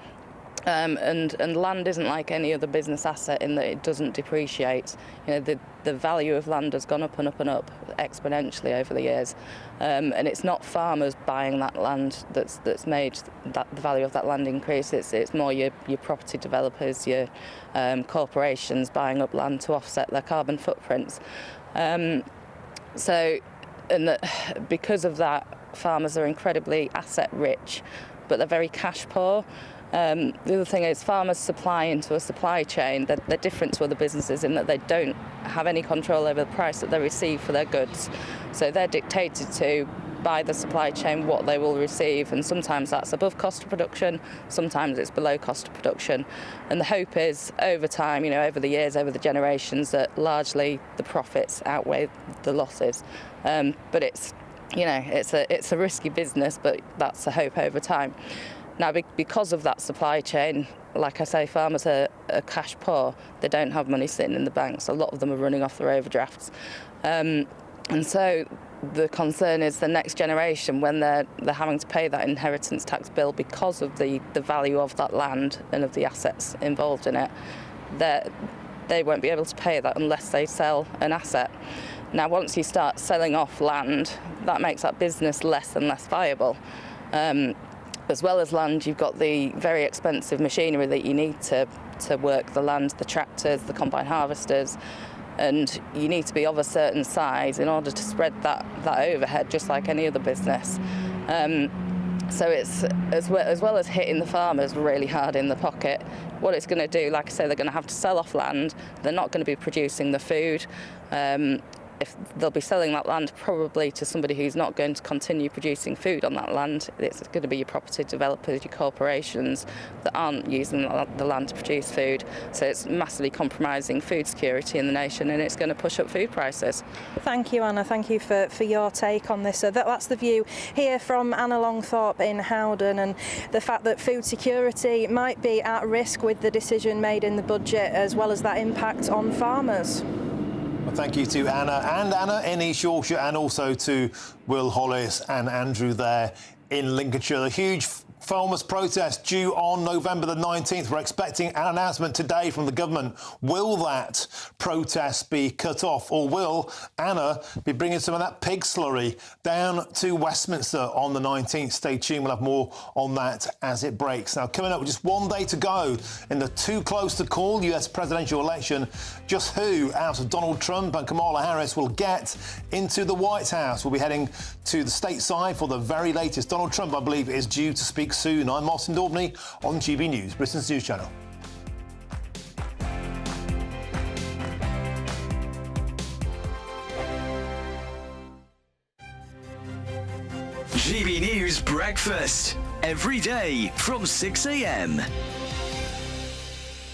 Speaker 24: And land isn't like any other business asset in that it doesn't depreciate. The value of land has gone up and up and up exponentially over the years. And it's not farmers buying that land that's made the value of that land increase. It's more your property developers, your corporations buying up land to offset their carbon footprints. Because of that, farmers are incredibly asset rich, but they're very cash poor. The other thing is farmers supply into a supply chain. They're different to other businesses in that they don't have any control over the price that they receive for their goods. So they're dictated to by the supply chain what they will receive, and sometimes that's above cost of production, sometimes it's below cost of production. And the hope is over time, over the years, over the generations, that largely the profits outweigh the losses. But it's a risky business, but that's the hope over time. Now, because of that supply chain, like I say, farmers are cash poor. They don't have money sitting in the banks. A lot of them are running off their overdrafts. And so the concern is the next generation, when they're having to pay that inheritance tax bill because of the value of that land and of the assets involved in it, they won't be able to pay that unless they sell an asset. Now, once you start selling off land, that makes that business less and less viable. As well as land, you've got the very expensive machinery that you need to work the land, the tractors, the combine harvesters, and you need to be of a certain size in order to spread that overhead, just like any other business. So it's, as well as hitting the farmers really hard in the pocket, what it's going to do, like I say, they're going to have to sell off land. They're not going to be producing the food. If they'll be selling that land probably to somebody who's not going to continue producing food on that land. It's going to be your property developers, your corporations that aren't using the land to produce food. So it's massively compromising food security in the nation, and it's going to push up food prices.
Speaker 14: Thank you, Anna. Thank you for your take on this. So that's the view here from Anna Longthorpe in Howden, and the fact that food security might be at risk with the decision made in the budget, as well as that impact on farmers.
Speaker 15: Well, thank you to Anna in East Yorkshire, and also to Will Hollis and Andrew there in Lincolnshire. The huge farmers' protest due on November the 19th. We're expecting an announcement today from the government. Will that protest be cut off, or will Anna be bringing some of that pig slurry down to Westminster on the 19th? Stay tuned. We'll have more on that as it breaks. Now, coming up with just one day to go in the too close to call US presidential election, just who out of Donald Trump and Kamala Harris will get into the White House? We'll be heading to the stateside for the very latest. Donald Trump, I believe, is due to speak soon. I'm Martin Daubney on GB News, Britain's news channel.
Speaker 18: GB News Breakfast, every day from 6 a.m.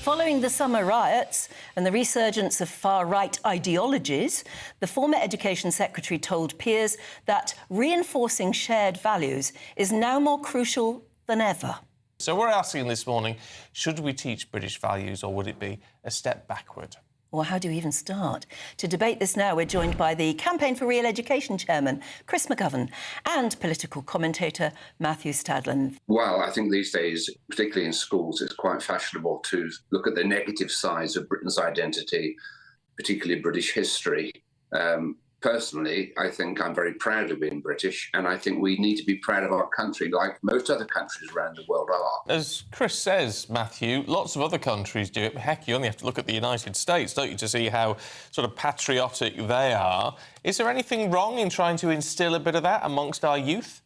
Speaker 3: Following the summer riots and the resurgence of far-right ideologies, the former Education Secretary told peers that reinforcing shared values is now more crucial than ever.
Speaker 9: So we're asking this morning, should we teach British values, or would it be a step backward?
Speaker 3: Or how do you even start? To debate this now, we're joined by the Campaign for Real Education chairman, Chris McGovern, and political commentator Matthew Stadlen.
Speaker 4: Well, I think these days, particularly in schools, it's quite fashionable to look at the negative sides of Britain's identity, particularly British history. Personally, I think I'm very proud of being British, and I think we need to be proud of our country like most other countries around the world are.
Speaker 9: As Chris says, Matthew, lots of other countries do it. Heck, you only have to look at the United States, don't you, to see how sort of patriotic they are. Is there anything wrong in trying to instil a bit of that amongst our youth?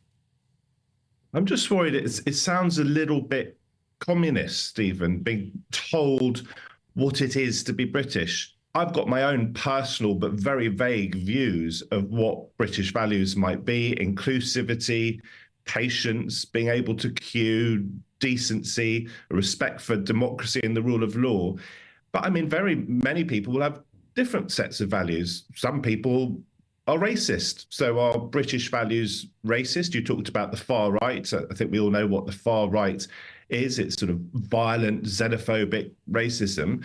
Speaker 19: I'm just worried it sounds a little bit communist, Stephen, being told what it is to be British. I've got my own personal but very vague views of what British values might be: inclusivity, patience, being able to queue, decency, respect for democracy and the rule of law. But I mean, very many people will have different sets of values. Some people are racist. So are British values racist? You talked about the far right. I think we all know what the far right is. It's sort of violent, xenophobic racism.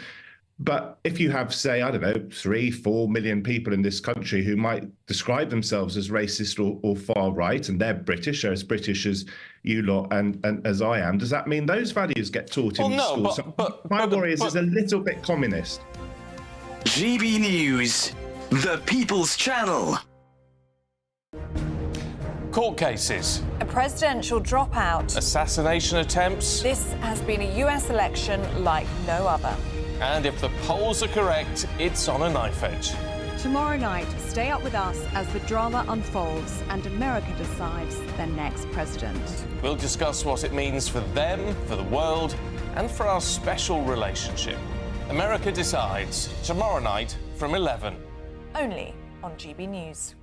Speaker 19: But if you have, say, I don't know, 3-4 million people in this country who might describe themselves as racist or far right, and they're British, or as British as you lot and as I am, does that mean those values get taught in schools? My worry is it's a little bit communist.
Speaker 18: GB News, the People's Channel.
Speaker 9: Court cases.
Speaker 10: A presidential dropout.
Speaker 9: Assassination attempts.
Speaker 10: This has been a US election like no other.
Speaker 9: And if the polls are correct, it's on a knife edge.
Speaker 11: Tomorrow night, stay up with us as the drama unfolds and America decides their next president.
Speaker 9: We'll discuss what it means for them, for the world, and for our special relationship. America Decides, tomorrow night from 11.
Speaker 10: Only on GB News.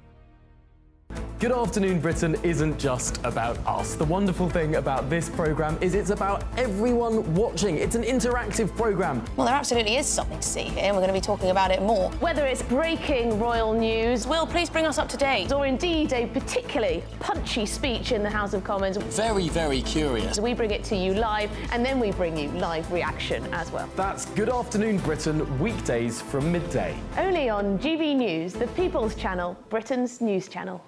Speaker 7: Good Afternoon Britain isn't just about us. The wonderful thing about this programme is it's about everyone watching. It's an interactive programme.
Speaker 20: Well, there absolutely is something to see here, and we're going to be talking about it more.
Speaker 21: Whether it's breaking royal news,
Speaker 20: Will, please bring us up to date.
Speaker 21: or indeed a particularly punchy speech in the House of Commons,
Speaker 22: Very, very curious.
Speaker 21: we bring it to you live, and then we bring you live reaction as well.
Speaker 7: That's Good Afternoon Britain, weekdays from midday.
Speaker 21: Only on GB News, the People's Channel, Britain's news channel.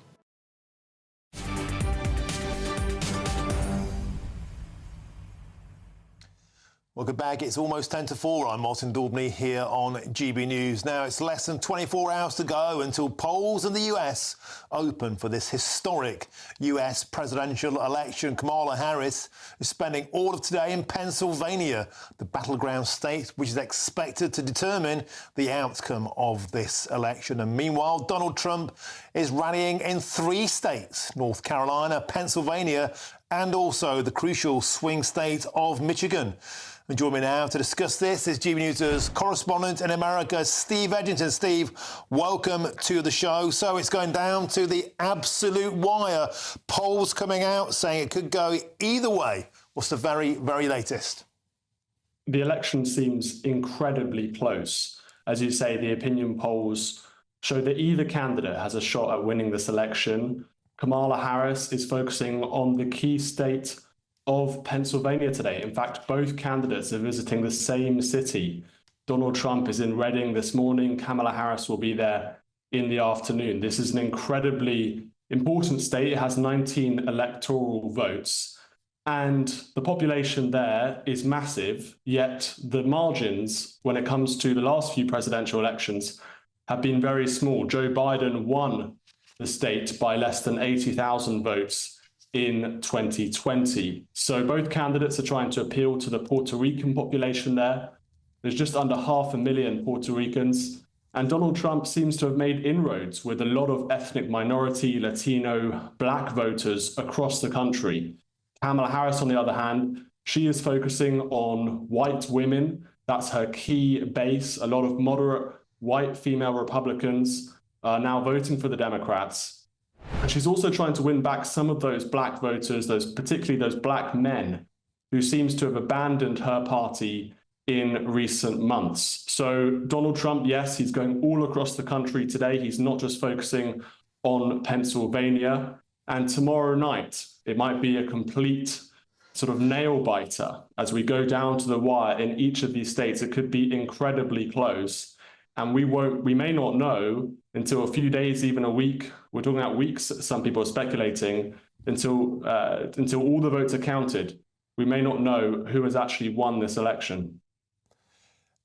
Speaker 15: Welcome back. It's almost 10 to 4. I'm Martin Daubney here on GB News. Now, it's less than 24 hours to go until polls in the US open for this historic US presidential election. Kamala Harris is spending all of today in Pennsylvania, the battleground state which is expected to determine the outcome of this election. And meanwhile, Donald Trump is rallying in 3 states, North Carolina, Pennsylvania, and also the crucial swing state of Michigan. And joining me now to discuss this is GB News' correspondent in America, Steve Edgington. Steve, welcome to the show. So it's going down to the absolute wire. Polls coming out saying it could go either way. What's the very, very latest?
Speaker 25: The election seems incredibly close. As you say, the opinion polls show that either candidate has a shot at winning this election. Kamala Harris is focusing on the key state of Pennsylvania today. In fact, both candidates are visiting the same city. Donald Trump is in Reading this morning. Kamala Harris will be there in the afternoon. This is an incredibly important state. It has 19 electoral votes, and the population there is massive, yet the margins, when it comes to the last few presidential elections, have been very small. Joe Biden won the state by less than 80,000 votes in 2020. So both candidates are trying to appeal to the Puerto Rican population there. There's just under 500,000 Puerto Ricans. And Donald Trump seems to have made inroads with a lot of ethnic minority, Latino, black voters across the country. Kamala Harris, on the other hand, she is focusing on white women. That's her key base. A lot of moderate white female Republicans are now voting for the Democrats. And she's also trying to win back some of those black voters, particularly those black men, who seems to have abandoned her party in recent months. So Donald Trump, yes, he's going all across the country today. He's not just focusing on Pennsylvania. And tomorrow night, it might be a complete sort of nail biter as we go down to the wire in each of these states. It could be incredibly close. And we may not know until a few days, even a week. We're talking about weeks, some people are speculating, until all the votes are counted. We may not know who has actually won this election.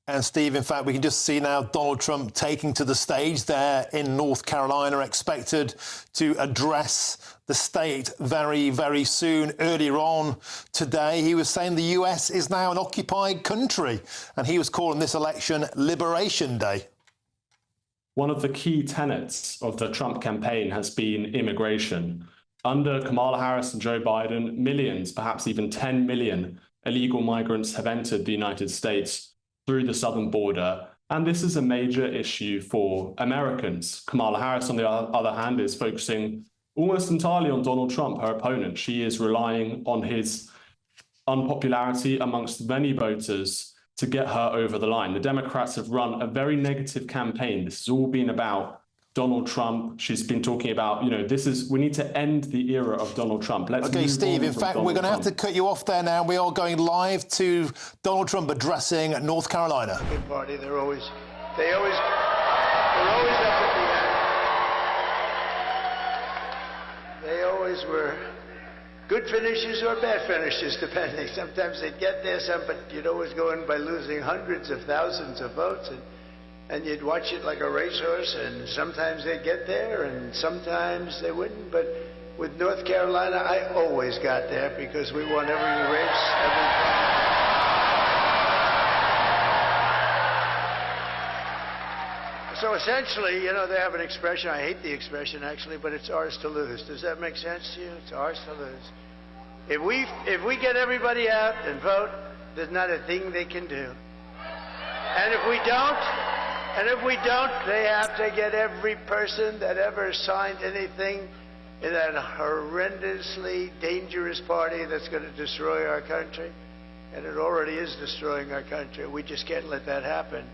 Speaker 15: And Steve, in fact, we can just see now Donald Trump taking to the stage there in North Carolina, expected to address the state very, very soon. Earlier on today, he was saying the US is now an occupied country, and he was calling this election Liberation Day.
Speaker 25: One of the key tenets of the Trump campaign has been immigration. Under Kamala Harris and Joe Biden, millions, perhaps even 10 million illegal migrants have entered the United States through the southern border. And this is a major issue for Americans. Kamala Harris, on the other hand, is focusing almost entirely on Donald Trump, her opponent. She is relying on his unpopularity amongst many voters to get her over the line. The Democrats have run a very negative campaign. This has all been about Donald Trump. She's been talking about, we need to end the era of Donald Trump.
Speaker 15: Okay, Steve, in fact, we're going to have to cut you off there now. We are going live to Donald Trump addressing North Carolina.
Speaker 26: Good party. They're always up at the end. They always were good finishes or bad finishes, depending. Sometimes they'd get there, but you'd always go in by losing hundreds of thousands of votes. And you'd watch it like a racehorse, and sometimes they'd get there, and sometimes they wouldn't. But with North Carolina, I always got there because we won every race, every time. So essentially, they have an expression. I hate the expression, actually, but it's ours to lose. Does that make sense to you? It's ours to lose. If we get everybody out and vote, there's not a thing they can do. And if we don't, they have to get every person that ever signed anything in that horrendously dangerous party that's going to destroy our country. And it already is destroying our country. We just can't let that happen.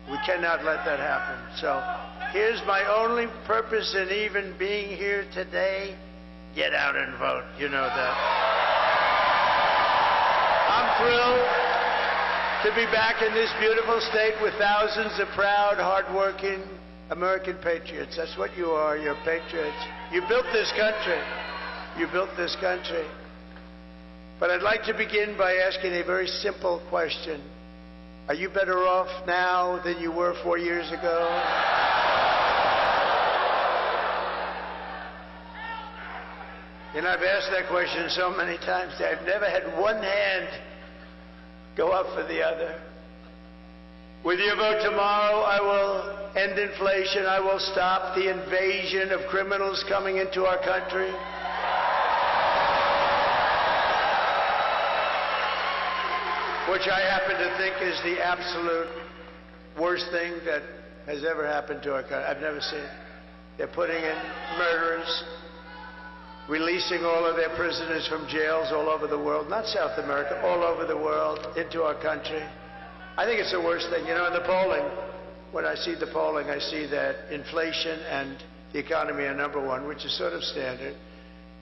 Speaker 26: We cannot let that happen. So here's my only purpose in even being here today. Get out and vote. You know that. I'm thrilled to be back in this beautiful state with thousands of proud, hardworking American patriots. That's what you are. You're patriots. You built this country. You built this country. But I'd like to begin by asking a very simple question. Are you better off now than you were 4 years ago? And I've asked that question so many times. I've never had one hand go up for the other. With your vote tomorrow, I will end inflation. I will stop the invasion of criminals coming into our country. Which I happen to think is the absolute worst thing that has ever happened to our country. I've never seen it. They're putting in murderers, releasing all of their prisoners from jails all over the world, not South America, all over the world, into our country. I think it's the worst thing. You know, in the polling, when I see the polling, I see that inflation and the economy are number one, which is sort of standard.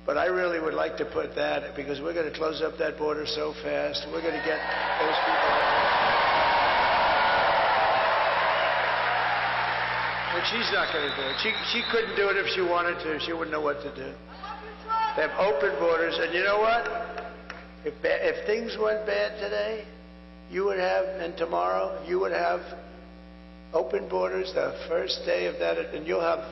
Speaker 26: But I really would like to put that, because we're going to close up that border so fast. We're going to get those people out. And she's not going to do it. She couldn't do it if she wanted to. She wouldn't know what to do. They have open borders. And you know what? If things went bad today, you would have, and tomorrow, you would have open borders the first day of that. And you'll have,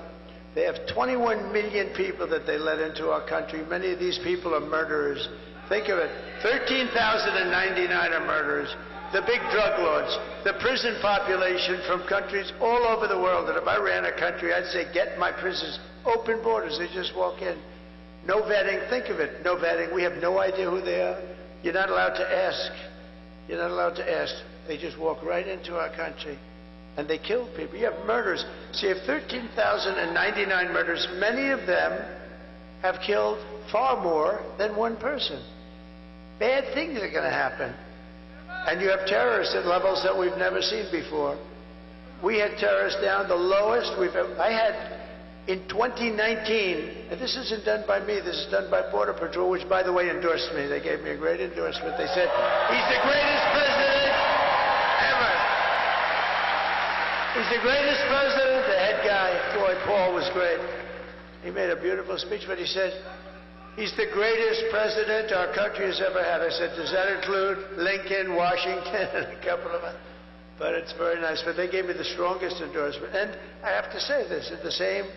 Speaker 26: they have 21 million people that they let into our country. Many of these people are murderers. Think of it. 13,099 are murderers. The big drug lords, the prison population from countries all over the world. And if I ran a country, I'd say, get my prisons. Open borders. They just walk in. No vetting. Think of it. No vetting. We have no idea who they are. You're not allowed to ask. You're not allowed to ask. They just walk right into our country. And they kill people. You have murders. So you have 13,099 murders. Many of them have killed far more than one person. Bad things are going to happen. And you have terrorists at levels that we've never seen before. We had terrorists down the lowest we've ever. I had in 2019, and this isn't done by me, this is done by Border Patrol, which, by the way, endorsed me. They gave me a great endorsement. They said, he's the greatest president ever. He's the greatest president. The head guy, boy, Paul, was great. He made a beautiful speech, but he said, he's the greatest president our country has ever had. I said, does that include Lincoln, Washington, and a couple of them? But it's very nice. But they gave me the strongest endorsement. And I have to say this, in the same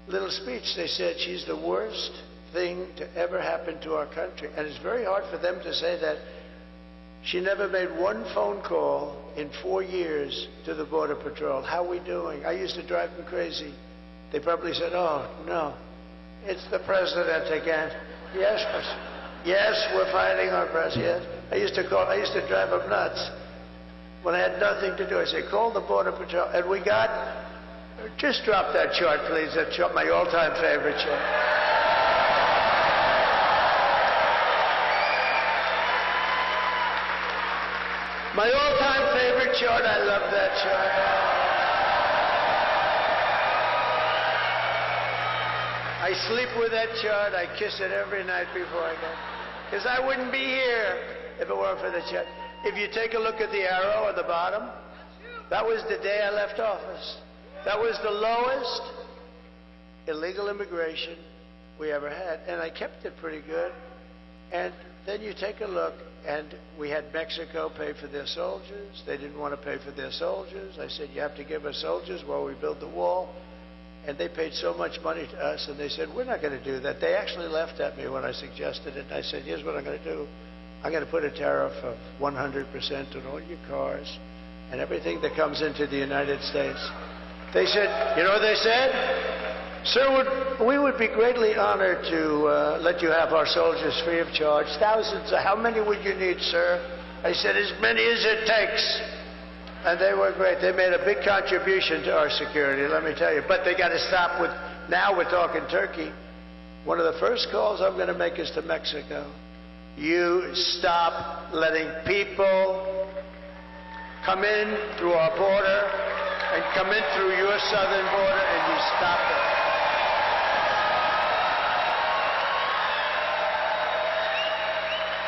Speaker 26: little speech, they said she's the worst thing to ever happen to our country. And it's very hard for them to say that. She never made one phone call in 4 years to the Border Patrol. How are we doing? I used to drive them crazy. They probably said, oh, no, it's the president again. Yes, we're fighting our president. I used to drive them nuts. When I had nothing to do, I said, call the Border Patrol. And we got, just drop that chart, please, that chart, my all-time favorite chart. My all-time favorite chart, I love that chart. I sleep with that chart. I kiss it every night before I go. Because I wouldn't be here if it weren't for the chart. If you take a look at the arrow at the bottom, that was the day I left office. That was the lowest illegal immigration we ever had. And I kept it pretty good. And then you take a look, and we had Mexico pay for their soldiers. They didn't want to pay for their soldiers. I said, you have to give us soldiers while we build the wall. And they paid so much money to us, and they said, we're not going to do that. They actually laughed at me when I suggested it. And I said, here's what I'm going to do. I'm going to put a tariff of 100% on all your cars and everything that comes into the United States. They said, you know what they said? Sir, we would be greatly honored to let you have our soldiers free of charge. Thousands. How many would you need, sir? I said, as many as it takes. And they were great. They made a big contribution to our security, let me tell you. But they got to stop with, now we're talking Turkey. one of the first calls I'm going to make is to Mexico. You stop letting people come in through our border and come in through your southern border, and you stop it.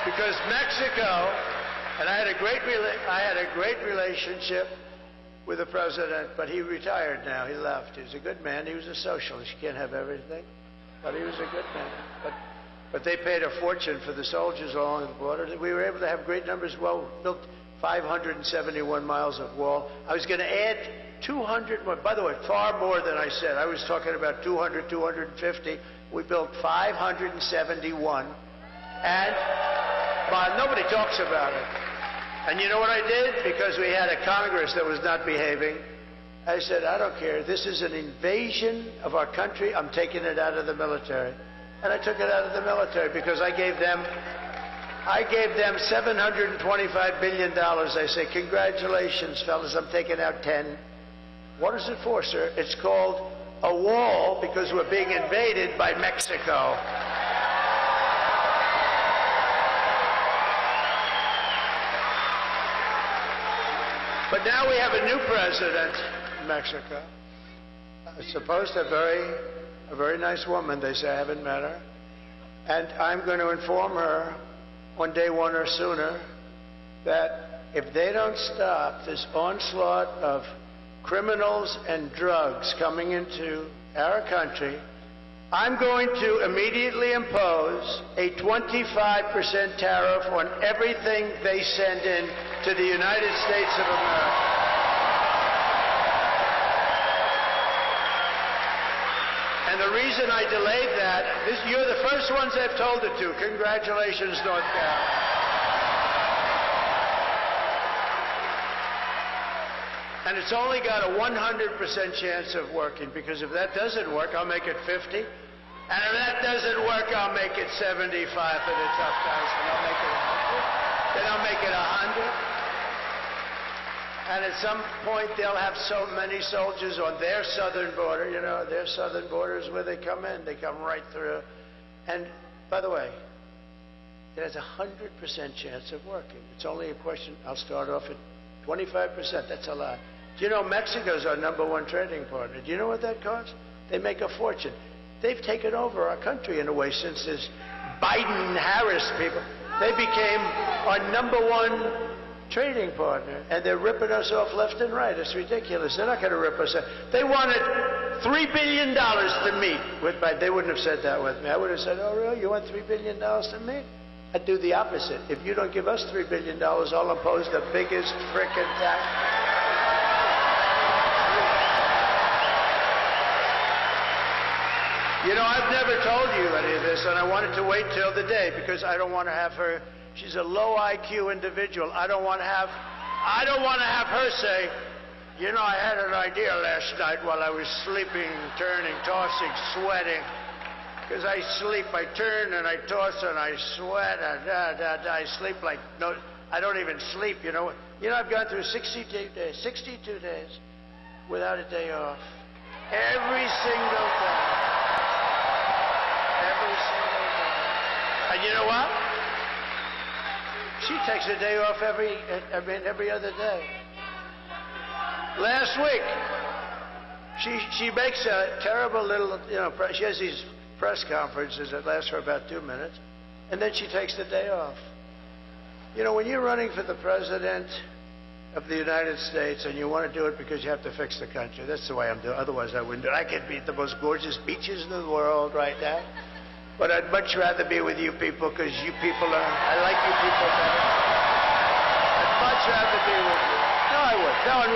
Speaker 26: Because Mexico, and I had a great relationship with the president, but he retired now. He left. He was a good man. He was a socialist. You can't have everything, but he was a good man. But they paid a fortune for the soldiers along the border. We were able to have great numbers. Well, built 571 miles of wall. I was going to add 200 more. By the way, far more than I said. I was talking about 200, 250. We built 571. And nobody talks about it. And you know what I did? Because we had a Congress that was not behaving. I said, I don't care. This is an invasion of our country. I'm taking it out of the military. And I took it out of the military because I gave them $725 billion. I say, congratulations, fellas, I'm taking out 10. What is it for, sir? It's called a wall because we're being invaded by Mexico. But now we have a new president in Mexico. It's supposed to a very nice woman, they say. I haven't met her. And I'm going to inform her on day one or sooner that if they don't stop this onslaught of criminals and drugs coming into our country, I'm going to immediately impose a 25% tariff on everything they send in to the United States of America. And the reason I delayed that, you're the first ones I've told it to. Congratulations, North Carolina. And it's only got a 100% chance of working, because if that doesn't work, I'll make it 50. And if that doesn't work, I'll make it 75 for the tough times. And I'll make it 100. Then I'll make it 100. And at some point, they'll have so many soldiers on their southern border. You know, their southern border is where they come in. They come right through. And by the way, it has a 100% chance of working. It's only a question. I'll start off at 25%. That's a lot. Do you know Mexico's our #1 trading partner? Do you know what that costs? They make a fortune. They've taken over our country in a way since this Biden-Harris people. They became our #1 trading partner, and they're ripping us off left and right. It's ridiculous. They're not going to rip us off. They wanted $3 billion to meet with Biden. They wouldn't have said that with me. I would have said, oh, really? You want $3 billion to meet? I'd do the opposite. If you don't give us $3 billion, I'll impose the biggest frickin' tax. You know, I've never told you any of this, and I wanted to wait till the day because I don't want to have her. She's a low IQ individual. I don't want to have her say, you know, I had an idea last night while I was sleeping, turning, tossing, sweating. Because I sleep, I turn and I toss and I sweat and I sleep like no, I don't even sleep. You know, I've gone through 62 days without a day off, every single day. Every single day. And you know what? She takes a day off every other day. Last week, she makes a terrible little, she has these press conferences that last for about 2 minutes, and then she takes the day off. You know, when you're running for the president of the United States and you want to do it because you have to fix the country, that's the way I'm doing. Otherwise, I wouldn't do it. I could be at the most gorgeous beaches in the world right now. But I'd much rather be with you people because you people I like you people better. I'd much rather be with you. No, I would. No, and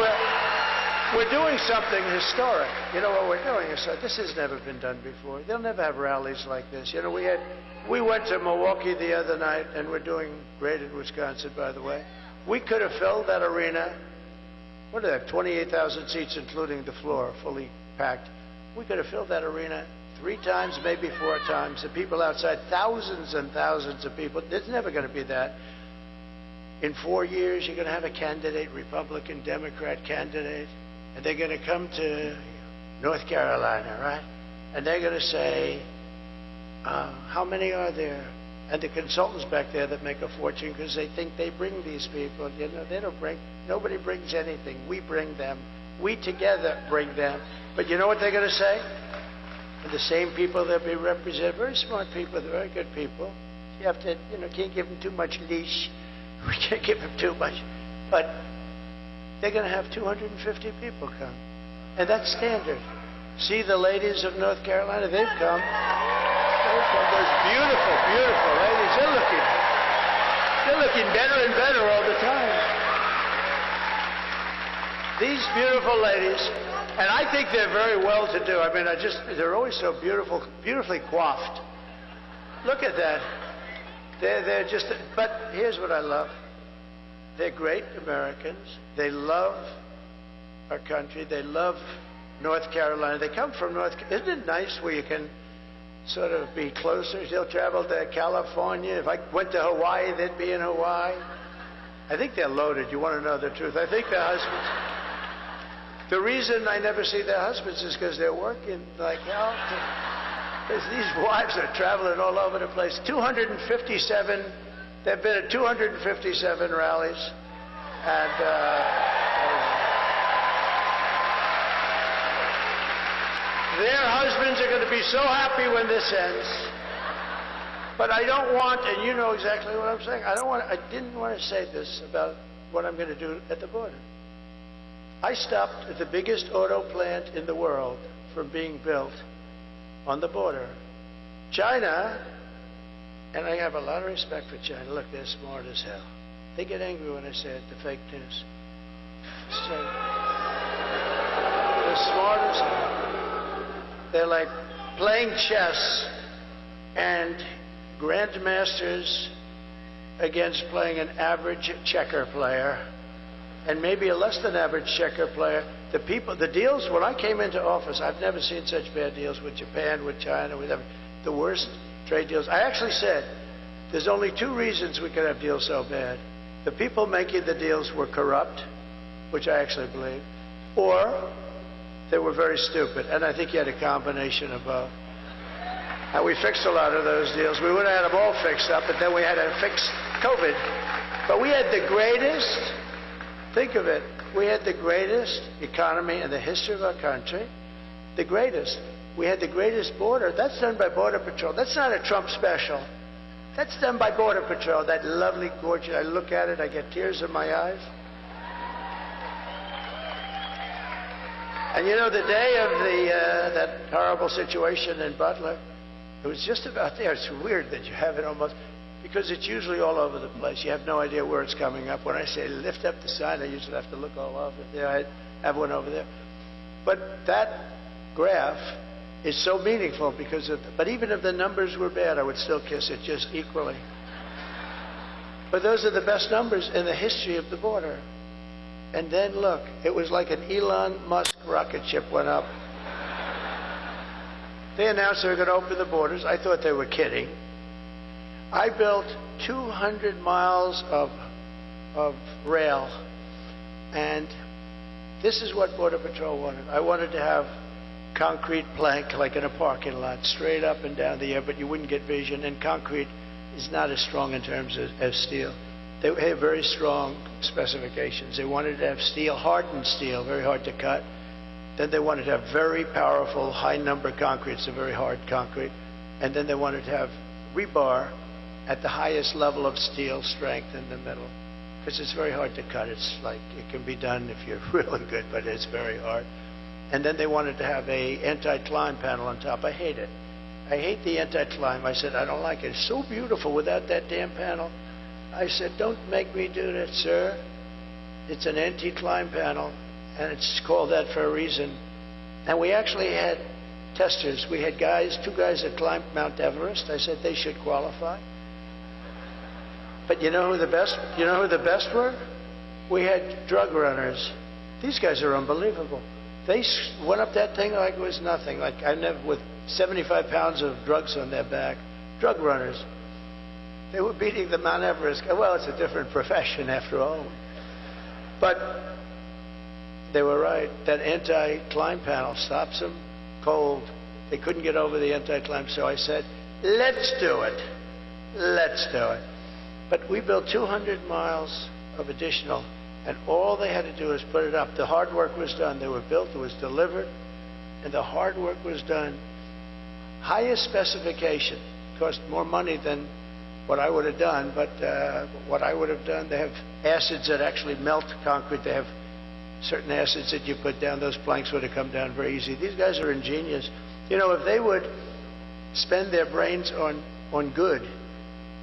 Speaker 26: we're doing something historic. You know what we're doing? This has never been done before. They'll never have rallies like this. You know, we went to Milwaukee the other night, and we're doing great in Wisconsin, by the way. We could have filled that arena. What do they have? 28,000 seats, including the floor, fully packed. We could have filled that arena 3 times, maybe 4 times. The people outside, thousands and thousands of people. It's never going to be that. In 4 years, you're going to have a candidate, Republican, Democrat candidate, and they're going to come to North Carolina, right? And they're going to say, How many are there? And the consultants back there that make a fortune because they think they bring these people. You know, they don't bring, nobody brings anything. We bring them. We together bring them. But you know what they're going to say? And the same people that we represent, very smart people, they're very good people. You have to, you know, can't give them too much leash. We can't give them too much. But they're going to have 250 people come. And that's standard. See the ladies of North Carolina, they've come. Those beautiful, beautiful ladies, they're looking better and better all the time. These beautiful ladies, and I think they're very well to do. I mean, they're always so beautiful, beautifully coiffed. Look at that. They're just, but here's what I love. They're great Americans. They love our country. They love North Carolina. They come from North Carolina. Isn't it nice where you can sort of be closer? They'll travel to California. If I went to Hawaii, they'd be in Hawaii. I think they're loaded. You want to know the truth? I think their husbands. The reason I never see their husbands is because they're working like hell. Because these wives are traveling all over the place. 257. They've been at 257 rallies, and their husbands are going to be so happy when this ends. But I don't want, and you know exactly what I'm saying, I didn't want to say this about what I'm going to do at the border. I stopped at the biggest auto plant in the world from being built on the border. China, and I have a lot of respect for China. Look, they're smart as hell. They get angry when I say it, the fake news. So, they're smart as hell. They're like playing chess and grandmasters against playing an average checker player and maybe a less than average checker player. The deals, when I came into office, I've never seen such bad deals with Japan, with China, with the worst trade deals. I actually said, there's only two reasons we could have deals so bad. The people making the deals were corrupt, which I actually believe, or they were very stupid. And I think you had a combination of both. And we fixed a lot of those deals. We would have had them all fixed up, but then we had to fix COVID. But we had the greatest, think of it, we had the greatest economy in the history of our country. The greatest. We had the greatest border. That's done by Border Patrol. That's not a Trump special. That's done by Border Patrol. That lovely, gorgeous, I look at it, I get tears in my eyes. And you know, the day of that horrible situation in Butler, it was just about there. It's weird that you have it almost, because it's usually all over the place. You have no idea where it's coming up. When I say lift up the sign, I usually have to look all over there. I have one over there. But that graph is so meaningful because but even if the numbers were bad, I would still kiss it just equally. But those are the best numbers in the history of the border. And then look, it was like an Elon Musk rocket ship went up. They announced they were going to open the borders. I thought they were kidding. I built 200 miles of rail, and this is what Border Patrol wanted. I wanted to have concrete plank like in a parking lot, straight up and down the air, but you wouldn't get vision, and concrete is not as strong in terms of steel. They had very strong specifications. They wanted to have steel, hardened steel, very hard to cut. Then they wanted to have very powerful, high-number concrete, so very hard concrete. And then they wanted to have rebar at the highest level of steel strength in the middle, because it's very hard to cut. It's like, it can be done if you're really good, but it's very hard. And then they wanted to have a anti-climb panel on top. I hate it. I hate the anti-climb. I said, I don't like it. It's so beautiful without that damn panel. I said, don't make me do that, sir. It's an anti-climb panel, and it's called that for a reason. And we actually had testers. We had two guys that climbed Mount Everest. I said they should qualify. But you know who the best were? We had drug runners. These guys are unbelievable. They went up that thing like it was nothing. Like I never, with 75 pounds of drugs on their back. Drug runners. They were beating the Mount Everest. Well, it's a different profession after all. But they were right. That anti-climb panel stops them cold. They couldn't get over the anti-climb. So I said, let's do it. Let's do it. But we built 200 miles of additional, and all they had to do was put it up. The hard work was done. They were built, it was delivered, and the hard work was done. Highest specification. Cost more money than what I would have done, but what I would have done, they have acids that actually melt concrete. They have certain acids that you put down. Those planks would have come down very easy. These guys are ingenious. You know, if they would spend their brains on good,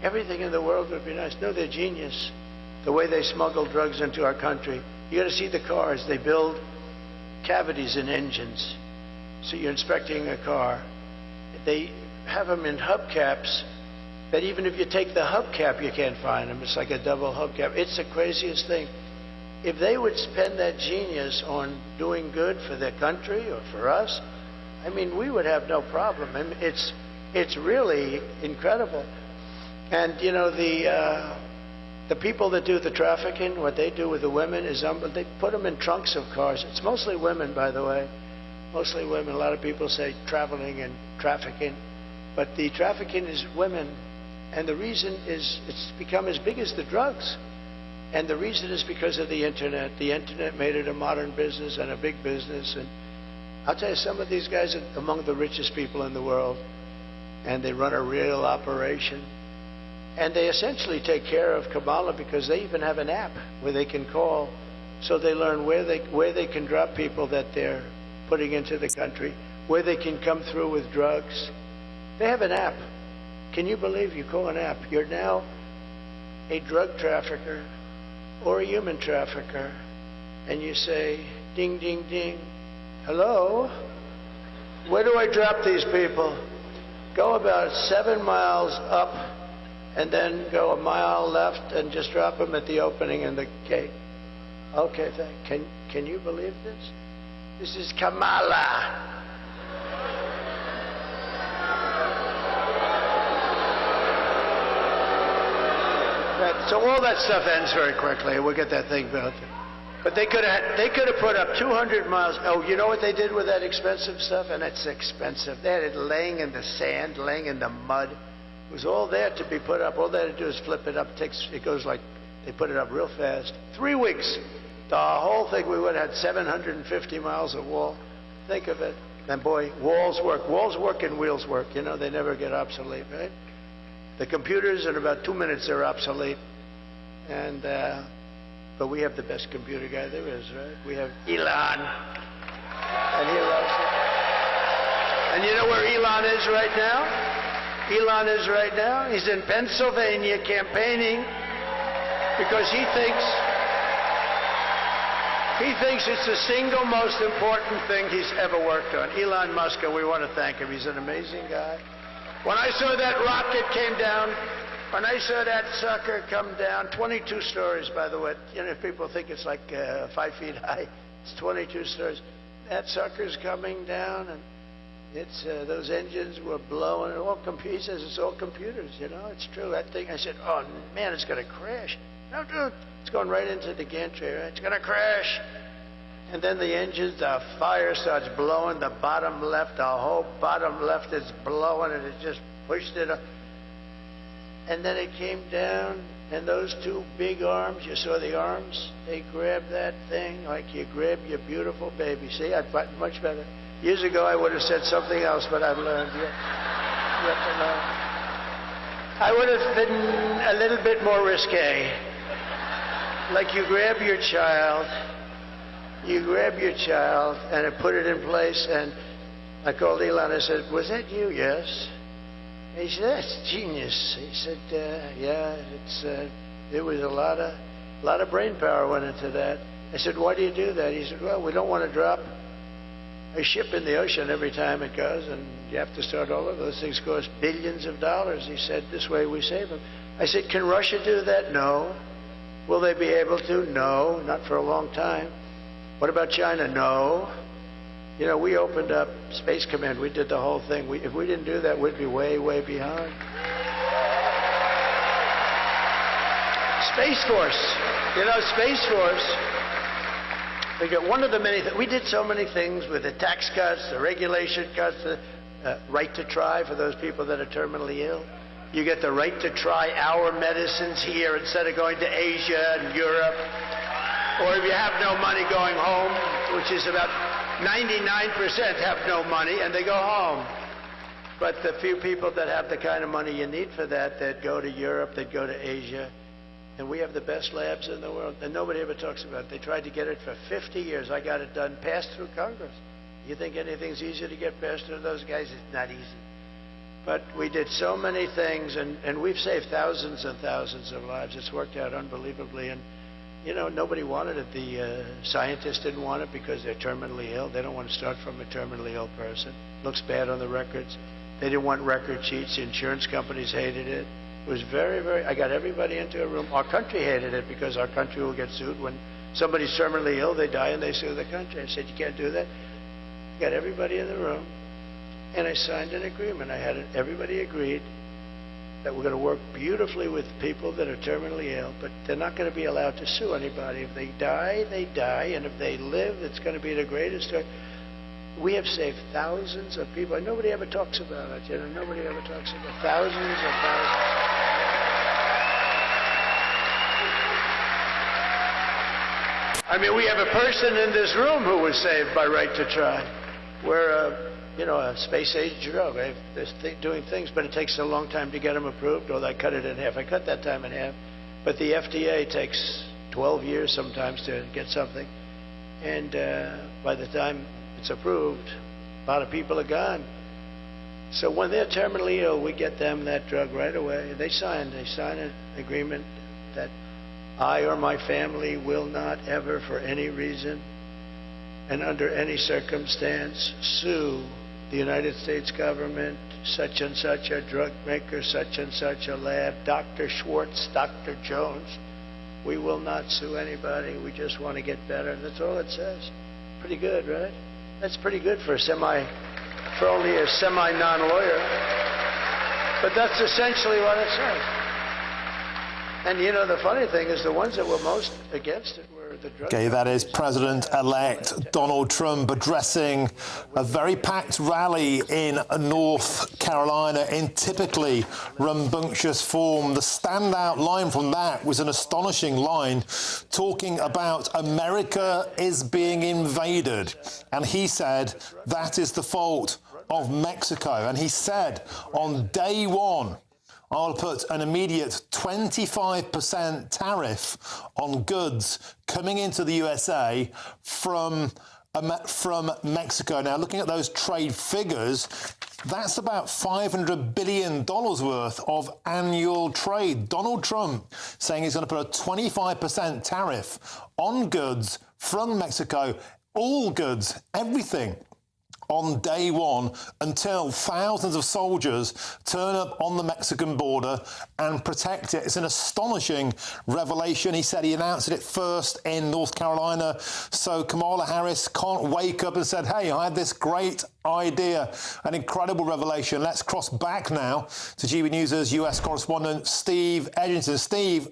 Speaker 26: everything in the world would be nice. No, they're genius. The way they smuggle drugs into our country. You got to see the cars. They build cavities in engines. So you're inspecting a car. They have them in hubcaps that even if you take the hubcap, you can't find them. It's like a double hubcap. It's the craziest thing. If they would spend that genius on doing good for their country or for us, I mean, we would have no problem. I mean, it's really incredible. And, you know, the people that do the trafficking, what they do with the women is they put them in trunks of cars. It's mostly women, by the way. Mostly women. A lot of people say traveling and trafficking. But the trafficking is women. And the reason is it's become as big as the drugs. And the reason is because of the Internet. The Internet made it a modern business and a big business. And I'll tell you, some of these guys are among the richest people in the world. And they run a real operation. And they essentially take care of Kamala because they even have an app where they can call. So they learn where they can drop people that they're putting into the country, where they can come through with drugs. They have an app. Can you believe you call an app? You're now a drug trafficker or a human trafficker, and you say, ding, ding, ding, hello? Where do I drop these people? Go about 7 miles up, and then go a mile left and just drop them at the opening in the gate. Okay, can you believe this? This is Kamala. So all that stuff ends very quickly. We'll get that thing built. But they could have put up 200 miles. Oh, you know what they did with that expensive stuff? And it's expensive. They had it laying in the sand, laying in the mud. It was all there to be put up. All they had to do is flip it up. It goes like, they put it up real fast. 3 weeks. The whole thing, we would have had 750 miles of wall. Think of it. And boy, walls work. Walls work and wheels work. You know, they never get obsolete, right? The computers, in about 2 minutes, they're obsolete. And, but we have the best computer guy there is, right? We have Elon. And he loves it. And you know where Elon is right now? Elon is right now. He's in Pennsylvania campaigning because he thinks it's the single most important thing he's ever worked on. Elon Musk, we want to thank him. He's an amazing guy. When I saw that rocket came down, when I saw that sucker come down, 22 stories, by the way. You know, people think it's like 5 feet high. It's 22 stories. That sucker's coming down, and it's those engines were blowing. He says it's all computers. You know, it's true. That thing. I said, oh man, it's going to crash. No, dude, it's going right into the gantry. Right? It's going to crash. And then the engines, the fire starts blowing. The bottom left, the whole bottom left is blowing, and it just pushed it up. And then it came down, and those two big arms, you saw the arms? They grabbed that thing like you grab your beautiful baby. See, I'd gotten much better. Years ago, I would have said something else, but I've learned. You have to learn. I would have been a little bit more risque. Like you grab your child, and put it in place, and I called Elon. I said, was that you? Yes. He said, that's genius. He said, yeah, there was a lot of brain power went into that. I said, why do you do that? He said, well, we don't want to drop a ship in the ocean every time it goes, and you have to start all over. Those things cost billions of dollars. He said, this way we save them. I said, can Russia do that? No. Will they be able to? No, not for a long time. What about China? No. You know, we opened up Space Command. We did the whole thing. If we didn't do that, we'd be way, way behind. Space Force. You know, Space Force. We got one of the many things. We did so many things with the tax cuts, the regulation cuts. right to try for those people that are terminally ill. You get the right to try our medicines here instead of going to Asia and Europe. Or if you have no money, going home, which is about 99% have no money and they go home. But the few people that have the kind of money you need for that, they'd go to Europe, they'd go to Asia. And we have the best labs in the world, and nobody ever talks about it. They tried to get it for 50 years. I got it done, passed through Congress. You think anything's easier to get passed through those guys? It's not easy. But we did so many things, and we've saved thousands and thousands of lives. It's worked out unbelievably. And, you know, nobody wanted it. The scientists didn't want it because they're terminally ill. They don't want to start from a terminally ill person. Looks bad on the records. They didn't want record sheets. The insurance companies hated it. It was very, I got everybody into a room. Our country hated it because our country will get sued. When somebody's terminally ill, they die and they sue the country. I said, you can't do that. I got everybody in the room, and I signed an agreement. Everybody agreed that we're going to work beautifully with people that are terminally ill, but they're not going to be allowed to sue anybody. If they die, they die, and if they live, it's going to be the greatest story. We have saved thousands of people, and nobody ever talks about it. You know, nobody ever talks about it. Thousands and thousands. I mean, we have a person in this room who was saved by right to try. We're a space-age drug. They're doing things, but it takes a long time to get them approved, or I cut it in half. I cut that time in half. But the FDA takes 12 years sometimes to get something. And by the time it's approved, a lot of people are gone. So when they're terminally ill, we get them that drug right away. They sign an agreement that I or my family will not ever, for any reason and under any circumstance, sue the United States government, such and such a drug maker, such and such a lab, Dr. Schwartz, Dr. Jones. We will not sue anybody. We just want to get better. That's all it says. Pretty good, right? That's pretty good for only a semi-non-lawyer. But that's essentially what it says. And you know, the funny thing is the ones that were most against it were the drug.
Speaker 15: Okay, that is President-elect Donald Trump addressing a very packed rally in North Carolina in typically rambunctious form. The standout line from that was an astonishing line talking about America is being invaded. And he said that is the fault of Mexico. And he said on day one, I'll put an immediate 25% tariff on goods coming into the USA from Mexico. Now, looking at those trade figures, that's about $500 billion worth of annual trade. Donald Trump saying he's going to put a 25% tariff on goods from Mexico, all goods, everything, on day one until thousands of soldiers turn up on the Mexican border and protect it. It's an astonishing revelation. He said he announced it first in North Carolina, so Kamala Harris can't wake up and said, hey, I had this great idea. An incredible revelation. Let's cross back now to GBNews' US correspondent Steve Edgington. Steve,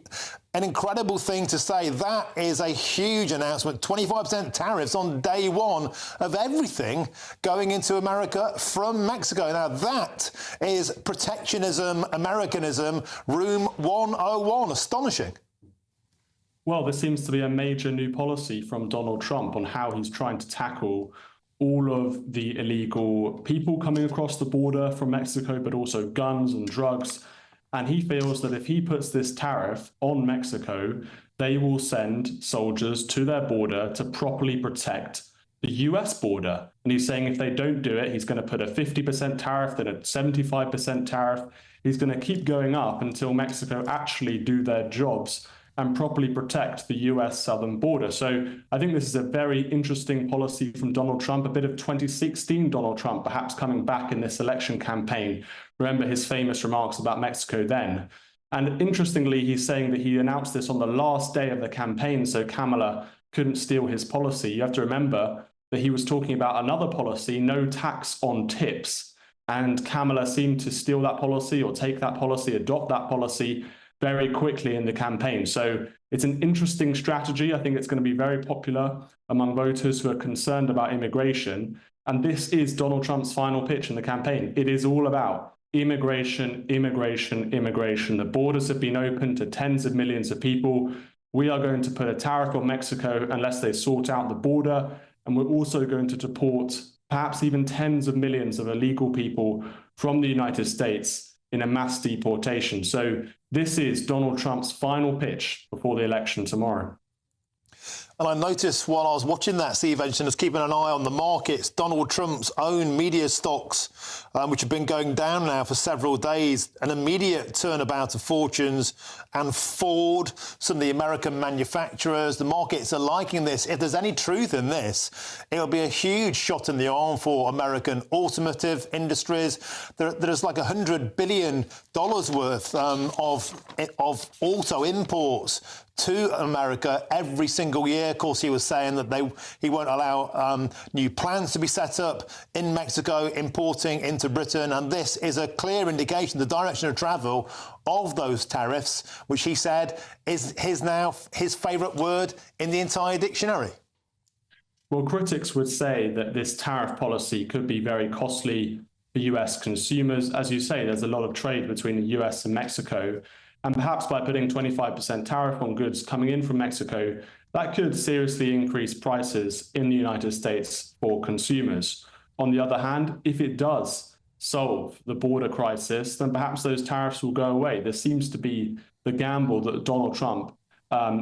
Speaker 15: an incredible thing to say. That is a huge announcement. 25% tariffs on day one of everything going into America from Mexico. Now, that is protectionism, Americanism, room 101. Astonishing.
Speaker 25: Well, this seems to be a major new policy from Donald Trump on how he's trying to tackle all of the illegal people coming across the border from Mexico, but also guns and drugs. And he feels that if he puts this tariff on Mexico, they will send soldiers to their border to properly protect the US border. And he's saying if they don't do it, he's going to put a 50% tariff, then a 75% tariff. He's going to keep going up until Mexico actually do their jobs and properly protect the US southern border. So I think this is a very interesting policy from Donald Trump, a bit of 2016 Donald Trump, perhaps coming back in this election campaign. Remember his famous remarks about Mexico then. And interestingly, he's saying that he announced this on the last day of the campaign, so Kamala couldn't steal his policy. You have to remember that he was talking about another policy, no tax on tips. And Kamala seemed to steal that policy or take that policy, adopt that policy very quickly in the campaign. So it's an interesting strategy. I think it's going to be very popular among voters who are concerned about immigration. And this is Donald Trump's final pitch in the campaign. It is all about immigration, immigration, immigration. The borders have been opened to tens of millions of people. We are going to put a tariff on Mexico unless they sort out the border. And we're also going to deport perhaps even tens of millions of illegal people from the United States in a mass deportation. So this is Donald Trump's final pitch before the election tomorrow.
Speaker 15: And I noticed while I was watching that, Steve Edgerton, was keeping an eye on the markets, Donald Trump's own media stocks, which have been going down now for several days, an immediate turnabout of fortunes, and Ford, some of the American manufacturers, the markets are liking this. If there's any truth in this, it'll be a huge shot in the arm for American automotive industries. There's like $100 billion worth of auto imports to America every single year. Of course, he was saying that he won't allow new plants to be set up in Mexico, importing into Britain. And this is a clear indication, the direction of travel of those tariffs, which he said is his favourite word in the entire dictionary.
Speaker 25: Well, critics would say that this tariff policy could be very costly for US consumers. As you say, there's a lot of trade between the US and Mexico. And perhaps by putting 25% tariff on goods coming in from Mexico, that could seriously increase prices in the United States for consumers. On the other hand, if it does solve the border crisis, then perhaps those tariffs will go away. There seems to be the gamble that Donald Trump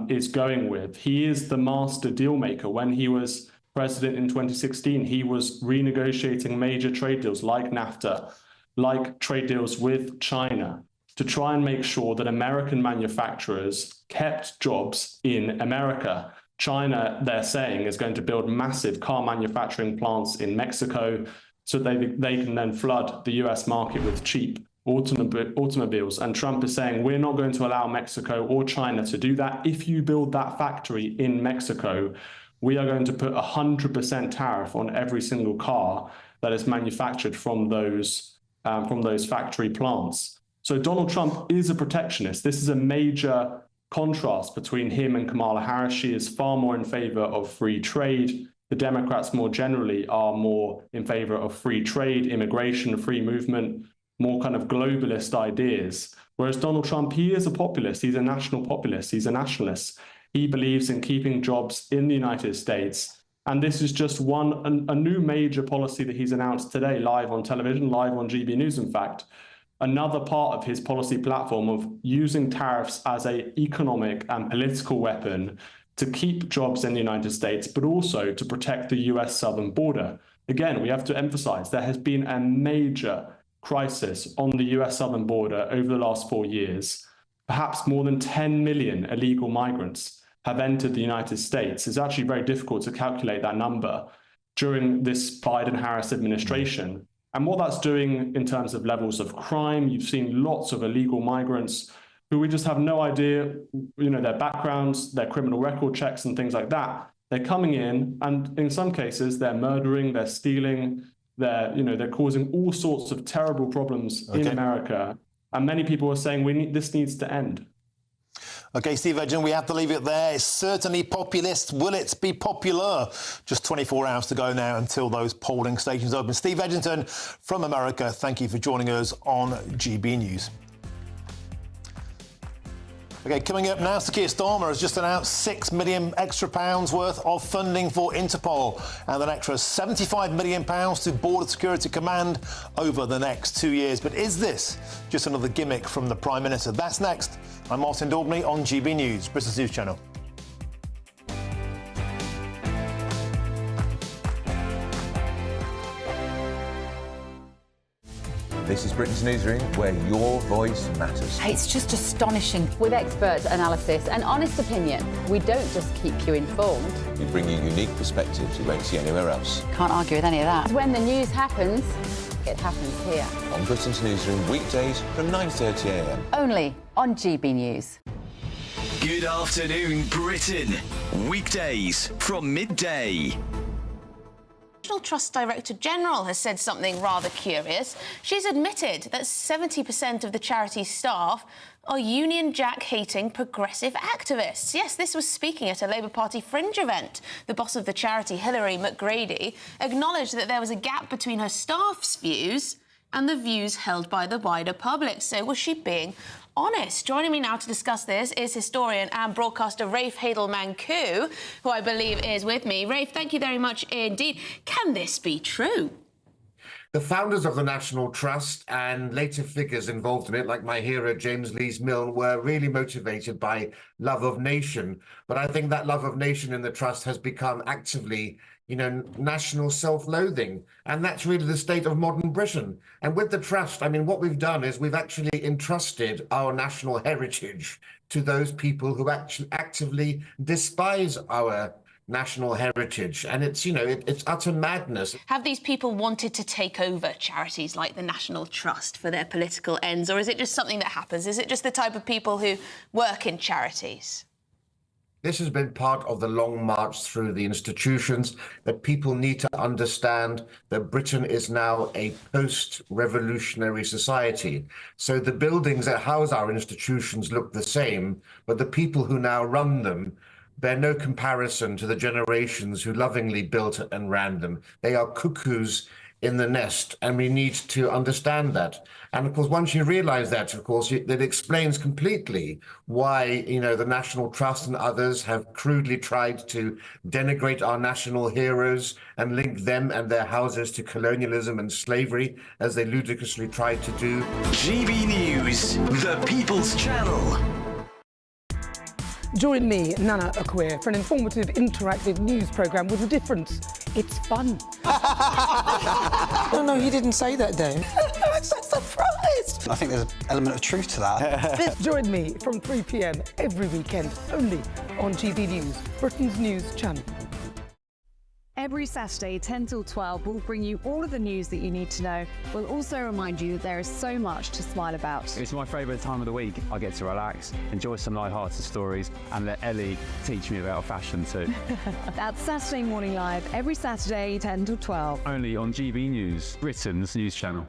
Speaker 25: is going with. He is the master deal maker. When he was president in 2016, he was renegotiating major trade deals like NAFTA, like trade deals with China, to try and make sure that American manufacturers kept jobs in America. China, they're saying, is going to build massive car manufacturing plants in Mexico so they can then flood the US market with cheap automobiles. And Trump is saying, we're not going to allow Mexico or China to do that. If you build that factory in Mexico, we are going to put 100% tariff on every single car that is manufactured from those factory plants. So Donald Trump is a protectionist. This is a major contrast between him and Kamala Harris. She is far more in favor of free trade. The Democrats more generally are more in favor of free trade, immigration, free movement, more kind of globalist ideas. Whereas Donald Trump, he is a populist. He's a national populist. He's a nationalist. He believes in keeping jobs in the United States. And this is just a new major policy that he's announced today, live on television, live on GBNews, in fact. Another part of his policy platform of using tariffs as an economic and political weapon to keep jobs in the United States, but also to protect the US southern border. Again, we have to emphasize there has been a major crisis on the US southern border over the last 4 years. Perhaps more than 10 million illegal migrants have entered the United States. It's actually very difficult to calculate that number during this Biden-Harris administration. And what that's doing in terms of levels of crime, you've seen lots of illegal migrants who we just have no idea, their backgrounds, their criminal record checks and things like that. They're coming in and in some cases they're murdering, they're stealing, they're causing all sorts of terrible problems in America. And many people are saying this needs to end.
Speaker 15: OK, Steve Edgerton, we have to leave it there. It's certainly populist. Will it be popular? Just 24 hours to go now until those polling stations open. Steve Edgerton from America, thank you for joining us on GB News. OK, coming up now, Sir Keir Starmer has just announced £6 million extra worth of funding for Interpol and an extra £75 million to Border Security Command over the next 2 years. But is this just another gimmick from the Prime Minister? That's next. I'm Martin Daubney on GB News, Britain's News Channel.
Speaker 1: This is Britain's Newsroom, where your voice matters.
Speaker 2: It's just astonishing. With expert analysis and honest opinion, we don't just keep you informed.
Speaker 1: We bring you unique perspectives you won't see anywhere else.
Speaker 2: Can't argue with any of that. When the news happens, it happens here.
Speaker 1: On Britain's Newsroom, weekdays from 9:30 a.m.
Speaker 2: Only on GB News.
Speaker 18: Good afternoon, Britain. Weekdays from midday.
Speaker 20: National Trust Director General has said something rather curious. She's admitted that 70% of the charity's staff are Union Jack-hating progressive activists. Yes, this was speaking at a Labour Party fringe event. The boss of the charity, Hilary McGrady, acknowledged that there was a gap between her staff's views and the views held by the wider public. So was she being honest? Joining me now to discuss this is historian and broadcaster Rafe Hadel-Mankoo, who I believe is with me. Rafe, thank you very much indeed. Can this be true?
Speaker 5: The founders of the National Trust and later figures involved in it, like my hero James Lees-Milne, were really motivated by love of nation. But I think that love of nation in the Trust has become actively, national self-loathing. And that's really the state of modern Britain. And with the Trust, I mean, what we've done is we've actually entrusted our national heritage to those people who actually actively despise our national heritage. And it's, it's utter madness.
Speaker 20: Have these people wanted to take over charities like the National Trust for their political ends, or is it just something that happens? Is it just the type of people who work in charities?
Speaker 5: This has been part of the long march through the institutions, that people need to understand that Britain is now a post-revolutionary society. So the buildings that house our institutions look the same, but the people who now run them bear no comparison to the generations who lovingly built and ran them. They are cuckoos in the nest, and we need to understand that. And of course, once you realize that, of course, that explains completely why, the National Trust and others have crudely tried to denigrate our national heroes and link them and their houses to colonialism and slavery, as they ludicrously tried to do.
Speaker 18: GB News, the People's Channel.
Speaker 8: Join me, Nana Akweer, for an informative, interactive news programme with a difference. It's fun.
Speaker 16: No, he didn't say that, Dave.
Speaker 8: I'm so surprised.
Speaker 16: I think there's an element of truth to that.
Speaker 8: Join me from 3 p.m. every weekend, only on GB News, Britain's news channel.
Speaker 11: Every Saturday, 10 till 12, we'll bring you all of the news that you need to know. We'll also remind you that there is so much to smile about.
Speaker 17: It's my favourite time of the week. I get to relax, enjoy some light-hearted stories, and let Ellie teach me about fashion too.
Speaker 11: That's Saturday Morning Live, every Saturday, 10 till 12.
Speaker 17: Only on GB News, Britain's news channel.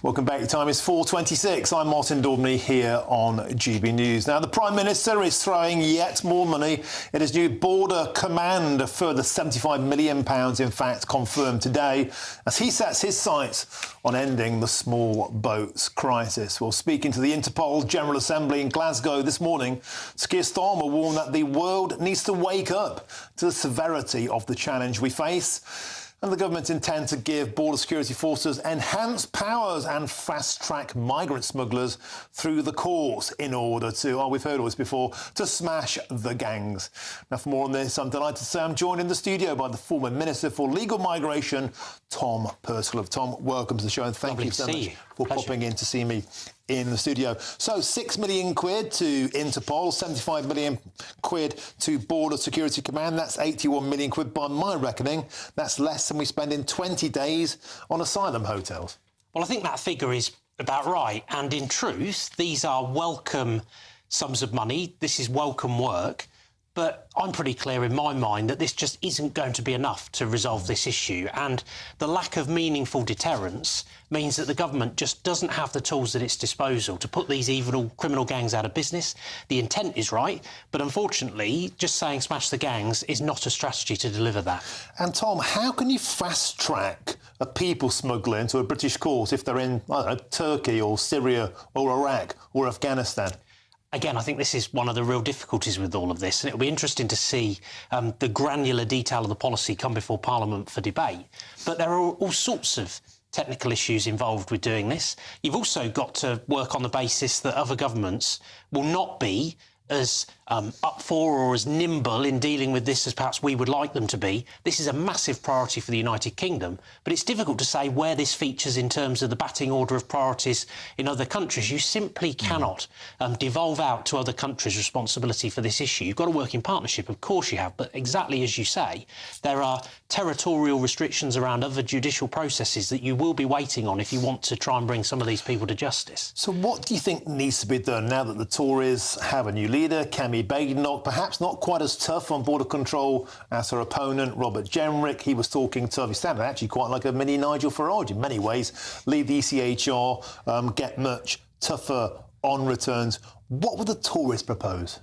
Speaker 15: Welcome back. Your time is 4:26. I'm Martin Daubney here on GB News. Now, the Prime Minister is throwing yet more money at his new border command. A further £75 million, in fact, confirmed today, as he sets his sights on ending the small boats crisis. Well, speaking to the Interpol General Assembly in Glasgow this morning, Keir Starmer warned that the world needs to wake up to the severity of the challenge we face. And the government intend to give border security forces enhanced powers and fast-track migrant smugglers through the courts in order to, we've heard all this before, to smash the gangs. Now, for more on this, I'm delighted to say I'm joined in the studio by the former Minister for Legal Migration, Tom Percival. Tom, welcome to the show, and thank you so much for popping in to see me in the studio. So £6 million to Interpol, 75 million quid to Border Security Command. That's 81 million quid by my reckoning. That's less than we spend in 20 days on asylum hotels.
Speaker 22: Well, I think that figure is about right. And in truth, these are welcome sums of money. This is welcome work. But I'm pretty clear in my mind that this just isn't going to be enough to resolve this issue. And the lack of meaningful deterrence means that the government just doesn't have the tools at its disposal to put these evil criminal gangs out of business. The intent is right, but unfortunately, just saying smash the gangs is not a strategy to deliver that.
Speaker 15: And Tom, how can you fast-track a people smuggler into a British court if they're in, I don't know, Turkey or Syria or Iraq or Afghanistan?
Speaker 22: Again, I think this is one of the real difficulties with all of this, and it'll be interesting to see the granular detail of the policy come before Parliament for debate. But there are all sorts of technical issues involved with doing this. You've also got to work on the basis that other governments will not be as up for or as nimble in dealing with this as perhaps we would like them to be. This is a massive priority for the United Kingdom, but it's difficult to say where this features in terms of the batting order of priorities in other countries. You simply cannot devolve out to other countries responsibility for this issue. You've got to work in partnership, of course you have, but exactly as you say, there are territorial restrictions around other judicial processes that you will be waiting on if you want to try and bring some of these people to justice.
Speaker 15: So what do you think needs to be done now that the Tories have a new leader, Kemi Badenoch, perhaps not quite as tough on border control as her opponent, Robert Jenrick? He was talking tough. He sounded actually quite like a mini Nigel Farage in many ways. Leave the ECHR, get much tougher on returns. What would the Tories propose?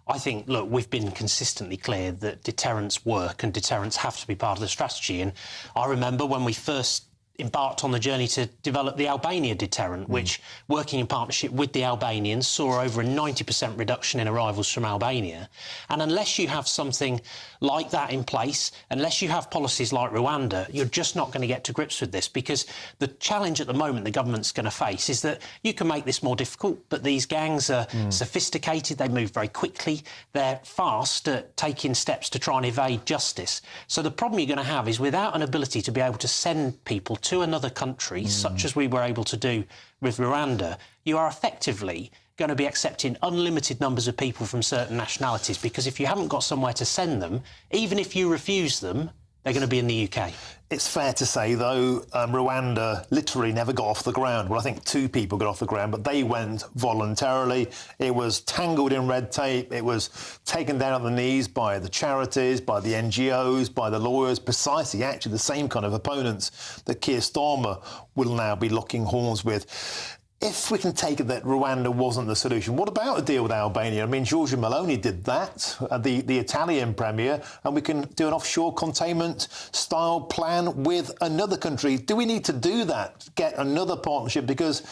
Speaker 22: I think, look, we've been consistently clear that deterrents work and deterrents have to be part of the strategy. And I remember when we first embarked on the journey to develop the Albania deterrent, which, working in partnership with the Albanians, saw over a 90% reduction in arrivals from Albania. And unless you have something like that in place, unless you have policies like Rwanda, you're just not going to get to grips with this, because the challenge at the moment the government's going to face is that you can make this more difficult, but these gangs are sophisticated, they move very quickly, they're fast at taking steps to try and evade justice. So the problem you're going to have is, without an ability to be able to send people to another country, such as we were able to do with Rwanda, you are effectively going to be accepting unlimited numbers of people from certain nationalities, because if you haven't got somewhere to send them, even if you refuse them, they're going to be in the UK.
Speaker 15: It's fair to say, though, Rwanda literally never got off the ground. Well, I think 2 people got off the ground, but they went voluntarily. It was tangled in red tape. It was taken down on the knees by the charities, by the NGOs, by the lawyers, precisely, actually, the same kind of opponents that Keir Starmer will now be locking horns with. If we can take it that Rwanda wasn't the solution, what about a deal with Albania? I mean, Giorgia Meloni did that, the Italian premier, and we can do an offshore containment-style plan with another country. Do we need to do that, get another partnership? Because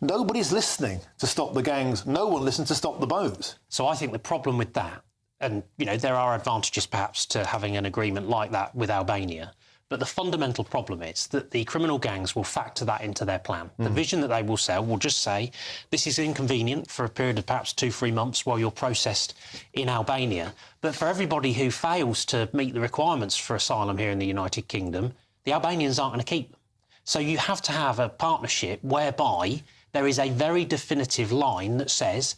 Speaker 15: nobody's listening to stop the gangs. No one listens to stop the boats.
Speaker 22: So I think the problem with that, and, you know, there are advantages perhaps to having an agreement like that with Albania, but the fundamental problem is that the criminal gangs will factor that into their plan. The vision that they will sell will just say, this is inconvenient for a period of perhaps 2-3 months while you're processed in Albania. But for everybody who fails to meet the requirements for asylum here in the United Kingdom, the Albanians aren't going to keep them. So you have to have a partnership whereby there is a very definitive line that says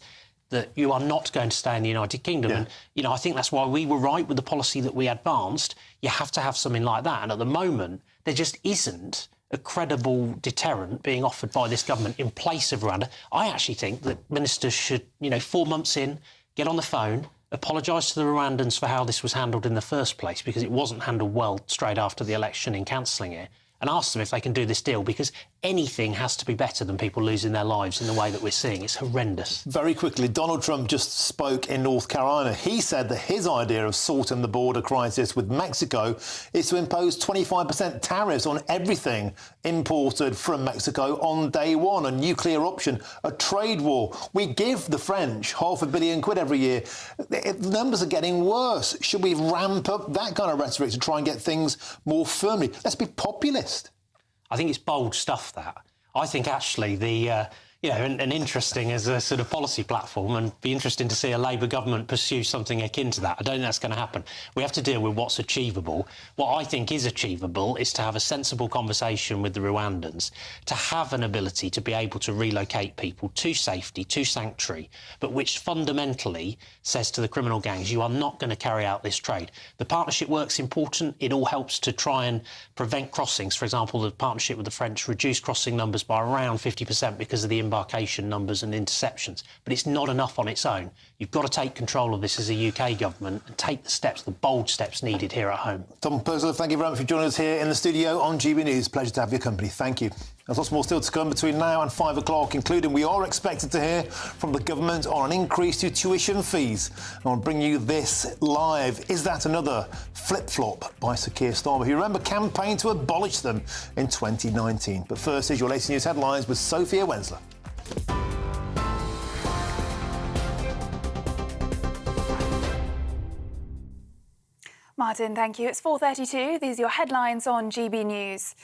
Speaker 22: that you are not going to stay in the United Kingdom. And, you know, I think that's why we were right with the policy that we advanced. You have to have something like that. And at the moment, there just isn't a credible deterrent being offered by this government in place of Rwanda. I actually think that ministers should, you know, 4 months in, get on the phone, apologise to the Rwandans for how this was handled in the first place, because it wasn't handled well straight after the election in cancelling it, and ask them if they can do this deal, because anything has to be better than people losing their lives in the way that we're seeing. It's horrendous.
Speaker 15: Very quickly, Donald Trump just spoke in North Carolina. He said that his idea of sorting the border crisis with Mexico is to impose 25% tariffs on everything imported from Mexico on day one, a nuclear option, a trade war. We give the French £500 million every year. The numbers are getting worse. Should we ramp up that kind of rhetoric to try and get things more firmly? Let's be populist.
Speaker 22: I think it's bold stuff, that. I think actually the, you know, and interesting as a sort of policy platform, and be interesting to see a Labour government pursue something akin to that. I don't think that's going to happen. We have to deal with what's achievable. What I think is achievable is to have a sensible conversation with the Rwandans, to have an ability to be able to relocate people to safety, to sanctuary, but which fundamentally says to the criminal gangs, you are not going to carry out this trade. The partnership work's important. It all helps to try and prevent crossings. For example, the partnership with the French reduced crossing numbers by around 50% because of the embarkation numbers and interceptions. But it's not enough on its own. You've got to take control of this as a UK government and take the steps, the bold steps needed here at home.
Speaker 15: Tom Purslow, thank you very much for joining us here in the studio on GB News. Pleasure to have your company. Thank you. There's lots more still to come between now and 5 o'clock, including we are expected to hear from the government on an increase to tuition fees. I'll bring you this live. Is that another flip-flop by Sir Keir Starmer, who, remember, campaigned to abolish them in 2019? But first is your latest news headlines with Sophia Wensler.
Speaker 6: Martin, thank you. It's 4:32. These are your headlines on GB News.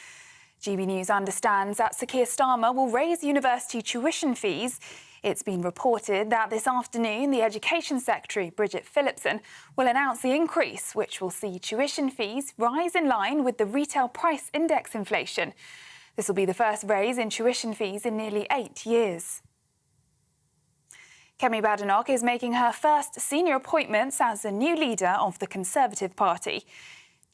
Speaker 6: GB News understands that Sir Keir Starmer will raise university tuition fees It's been reported that this afternoon the Education Secretary, Bridget Phillipson, will announce the increase, which will see tuition fees rise in line with the retail price index inflation. This will be the first raise in tuition fees in nearly 8 years. Kemi Badenoch is making her first senior appointments as the new leader of the Conservative Party.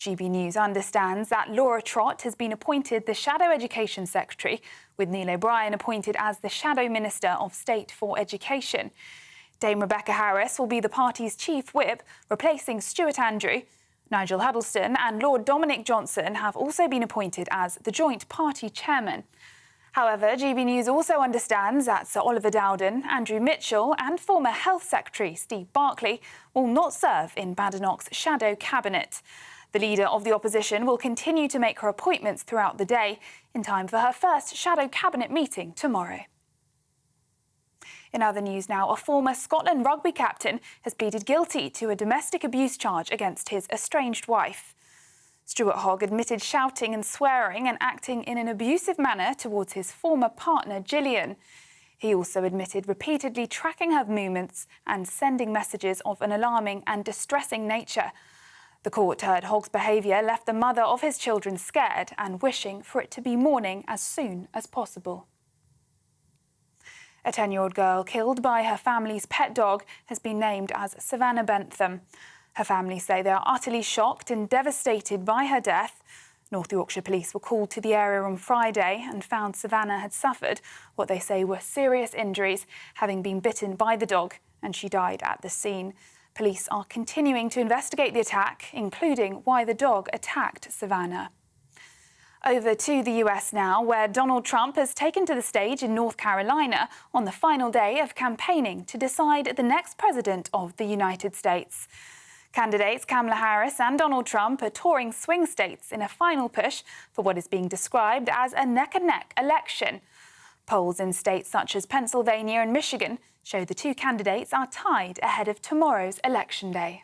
Speaker 6: GB News understands that Laura Trott has been appointed the Shadow Education Secretary, with Neil O'Brien appointed as the Shadow Minister of State for Education. Dame Rebecca Harris will be the party's chief whip, replacing Stuart Andrew. Nigel Huddleston and Lord Dominic Johnson have also been appointed as the joint party chairman. However, GB News also understands that Sir Oliver Dowden, Andrew Mitchell and former Health Secretary Steve Barclay will not serve in Badenoch's shadow cabinet. The leader of the opposition will continue to make her appointments throughout the day in time for her first shadow cabinet meeting tomorrow. In other news now, a former Scotland rugby captain has pleaded guilty to a domestic abuse charge against his estranged wife. Stuart Hogg admitted shouting and swearing and acting in an abusive manner towards his former partner, Gillian. He also admitted repeatedly tracking her movements and sending messages of an alarming and distressing nature. The court heard Hogg's behaviour left the mother of his children scared and wishing for it to be morning as soon as possible. A 10-year-old girl killed by her family's pet dog has been named as Savannah Bentham. Her family say they are utterly shocked and devastated by her death. North Yorkshire Police were called to the area on Friday and found Savannah had suffered what they say were serious injuries, having been bitten by the dog, and she died at the scene. Police are continuing to investigate the attack, including why the dog attacked Savannah. Over to the US now, where Donald Trump has taken to the stage in North Carolina on the final day of campaigning to decide the next president of the United States. Candidates Kamala Harris and Donald Trump are touring swing states in a final push for what is being described as a neck-and-neck election. Polls in states such as Pennsylvania and Michigan show the two candidates are tied ahead of tomorrow's election day.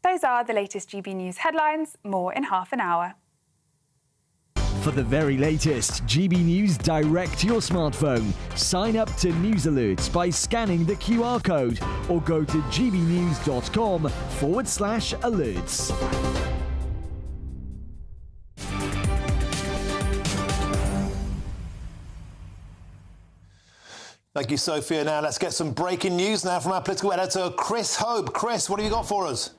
Speaker 6: Those are the latest GB News headlines. More in half an hour.
Speaker 18: For the very latest GB News direct to your smartphone, sign up to News Alerts by scanning the QR code or go to gbnews.com/alerts.
Speaker 15: Thank you, Sophia. Now let's get some breaking news now from our political editor, Chris Hope. Chris, what have you got for us?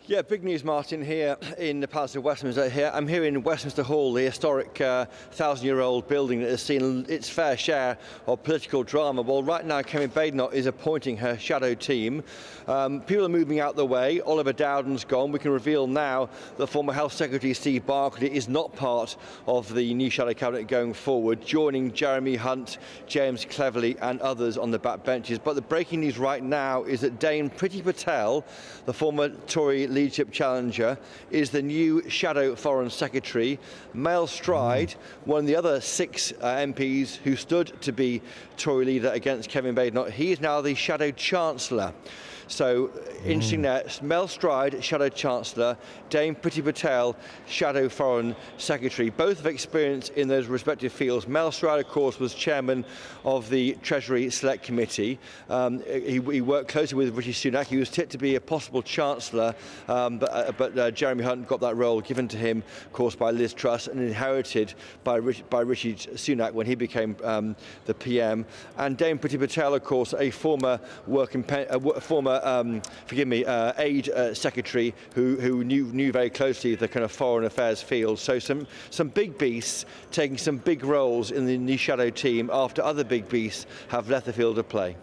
Speaker 3: Yeah, big news, Martin, here in the Palace of Westminster. I'm here in Westminster Hall, the historic 1,000-year-old building that has seen its fair share of political drama. Well, right now, Kemi Badenoch is appointing her shadow team. People are moving out the way. Oliver Dowden's gone. We can reveal now that former Health Secretary Steve Barclay is not part of the new shadow cabinet going forward, joining Jeremy Hunt, James Cleverly and others on the backbenches. But the breaking news right now is that Dame Priti Patel, the former Tory leadership challenger, is the new shadow foreign secretary. Mel Stride, one of the other 6 MPs who stood to be Tory leader against Kemi Badenoch, he is now the shadow chancellor. So, interesting there, Mel Stride, Shadow Chancellor, Dame Priti Patel, Shadow Foreign Secretary. Both have experience in those respective fields. Mel Stride, of course, was chairman of the Treasury Select Committee. He worked closely with Rishi Sunak. He was tipped to be a possible Chancellor, but Jeremy Hunt got that role given to him, of course, by Liz Truss and inherited by Rishi Sunak when he became the PM. And Dame Priti Patel, of course, a former aid secretary who knew very closely the kind of foreign affairs field. So some big beasts taking some big roles in the new shadow team after other big beasts have left the field of play.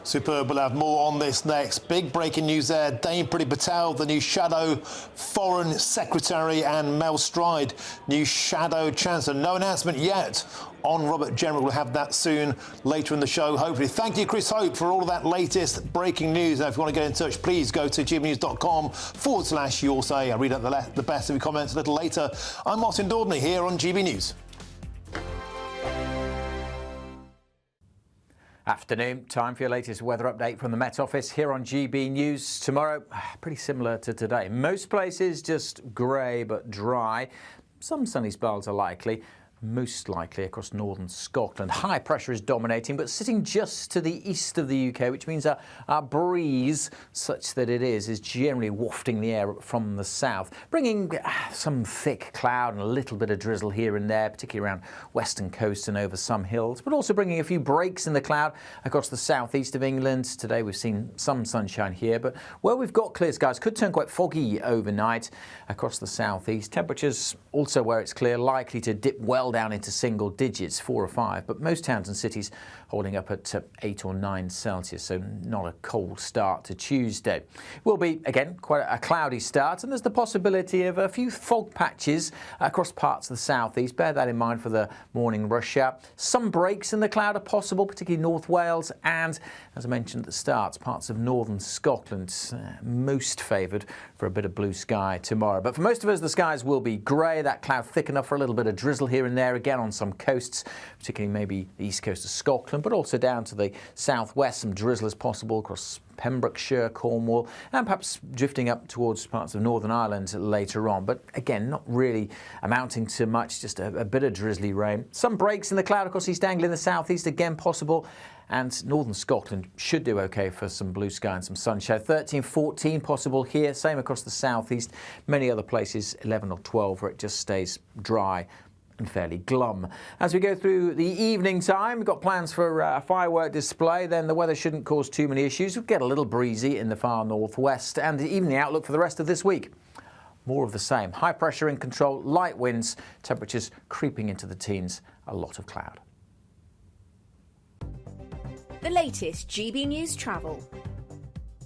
Speaker 15: Superb. We'll have more on this next. Big breaking news there. Dame Priti Patel, the new shadow foreign secretary, and Mel Stride, new shadow chancellor. No announcement yet on Robert General. We'll have that soon later in the show, hopefully. Thank you, Chris Hope, for all of that latest breaking news. Now, if you want to get in touch, please go to gbnews.com/your say. I'll read out the best of your comments a little later. I'm Martin Daubney here on GB News.
Speaker 12: Afternoon, time for your latest weather update from the Met Office here on GB News. Tomorrow, pretty similar to today. Most places just grey but dry. Some sunny spells are likely. most likely across northern Scotland. High pressure is dominating, but sitting just to the east of the UK, which means our breeze, such that it is generally wafting the air from the south, bringing some thick cloud and a little bit of drizzle here and there, particularly around western coast and over some hills, but also bringing a few breaks in the cloud across the southeast of England. Today we've seen some sunshine here, but where we've got clear skies could turn quite foggy overnight across the southeast. Temperatures also where it's clear likely to dip well down into single digits, 4 or 5, but most towns and cities holding up at 8 or 9 Celsius, so not a cold start to Tuesday. Will be, again, quite a cloudy start, and there's the possibility of a few fog patches across parts of the southeast. Bear that in mind for the morning rush hour. Some breaks in the cloud are possible, particularly North Wales and, as I mentioned at the start, parts of northern Scotland, most favoured for a bit of blue sky tomorrow. But for most of us, the skies will be grey, that cloud thick enough for a little bit of drizzle here and there, again on some coasts, particularly maybe the east coast of Scotland, but also down to the southwest. Some drizzle is possible across Pembrokeshire, Cornwall, and perhaps drifting up towards parts of Northern Ireland later on. But again, not really amounting to much, just a bit of drizzly rain. Some breaks in the cloud across East Anglia in the southeast, again possible. And northern Scotland should do okay for some blue sky and some sunshine. 13, 14 possible here, same across the southeast. Many other places, 11 or 12, where it just stays dry and fairly glum. As we go through the evening time, we've got plans for a firework display. Then the weather shouldn't cause too many issues. We'll get a little breezy in the far northwest, and even the outlook for the rest of this week. More of the same. High pressure in control, light winds, temperatures creeping into the teens, a lot of cloud.
Speaker 4: The latest GB News travel.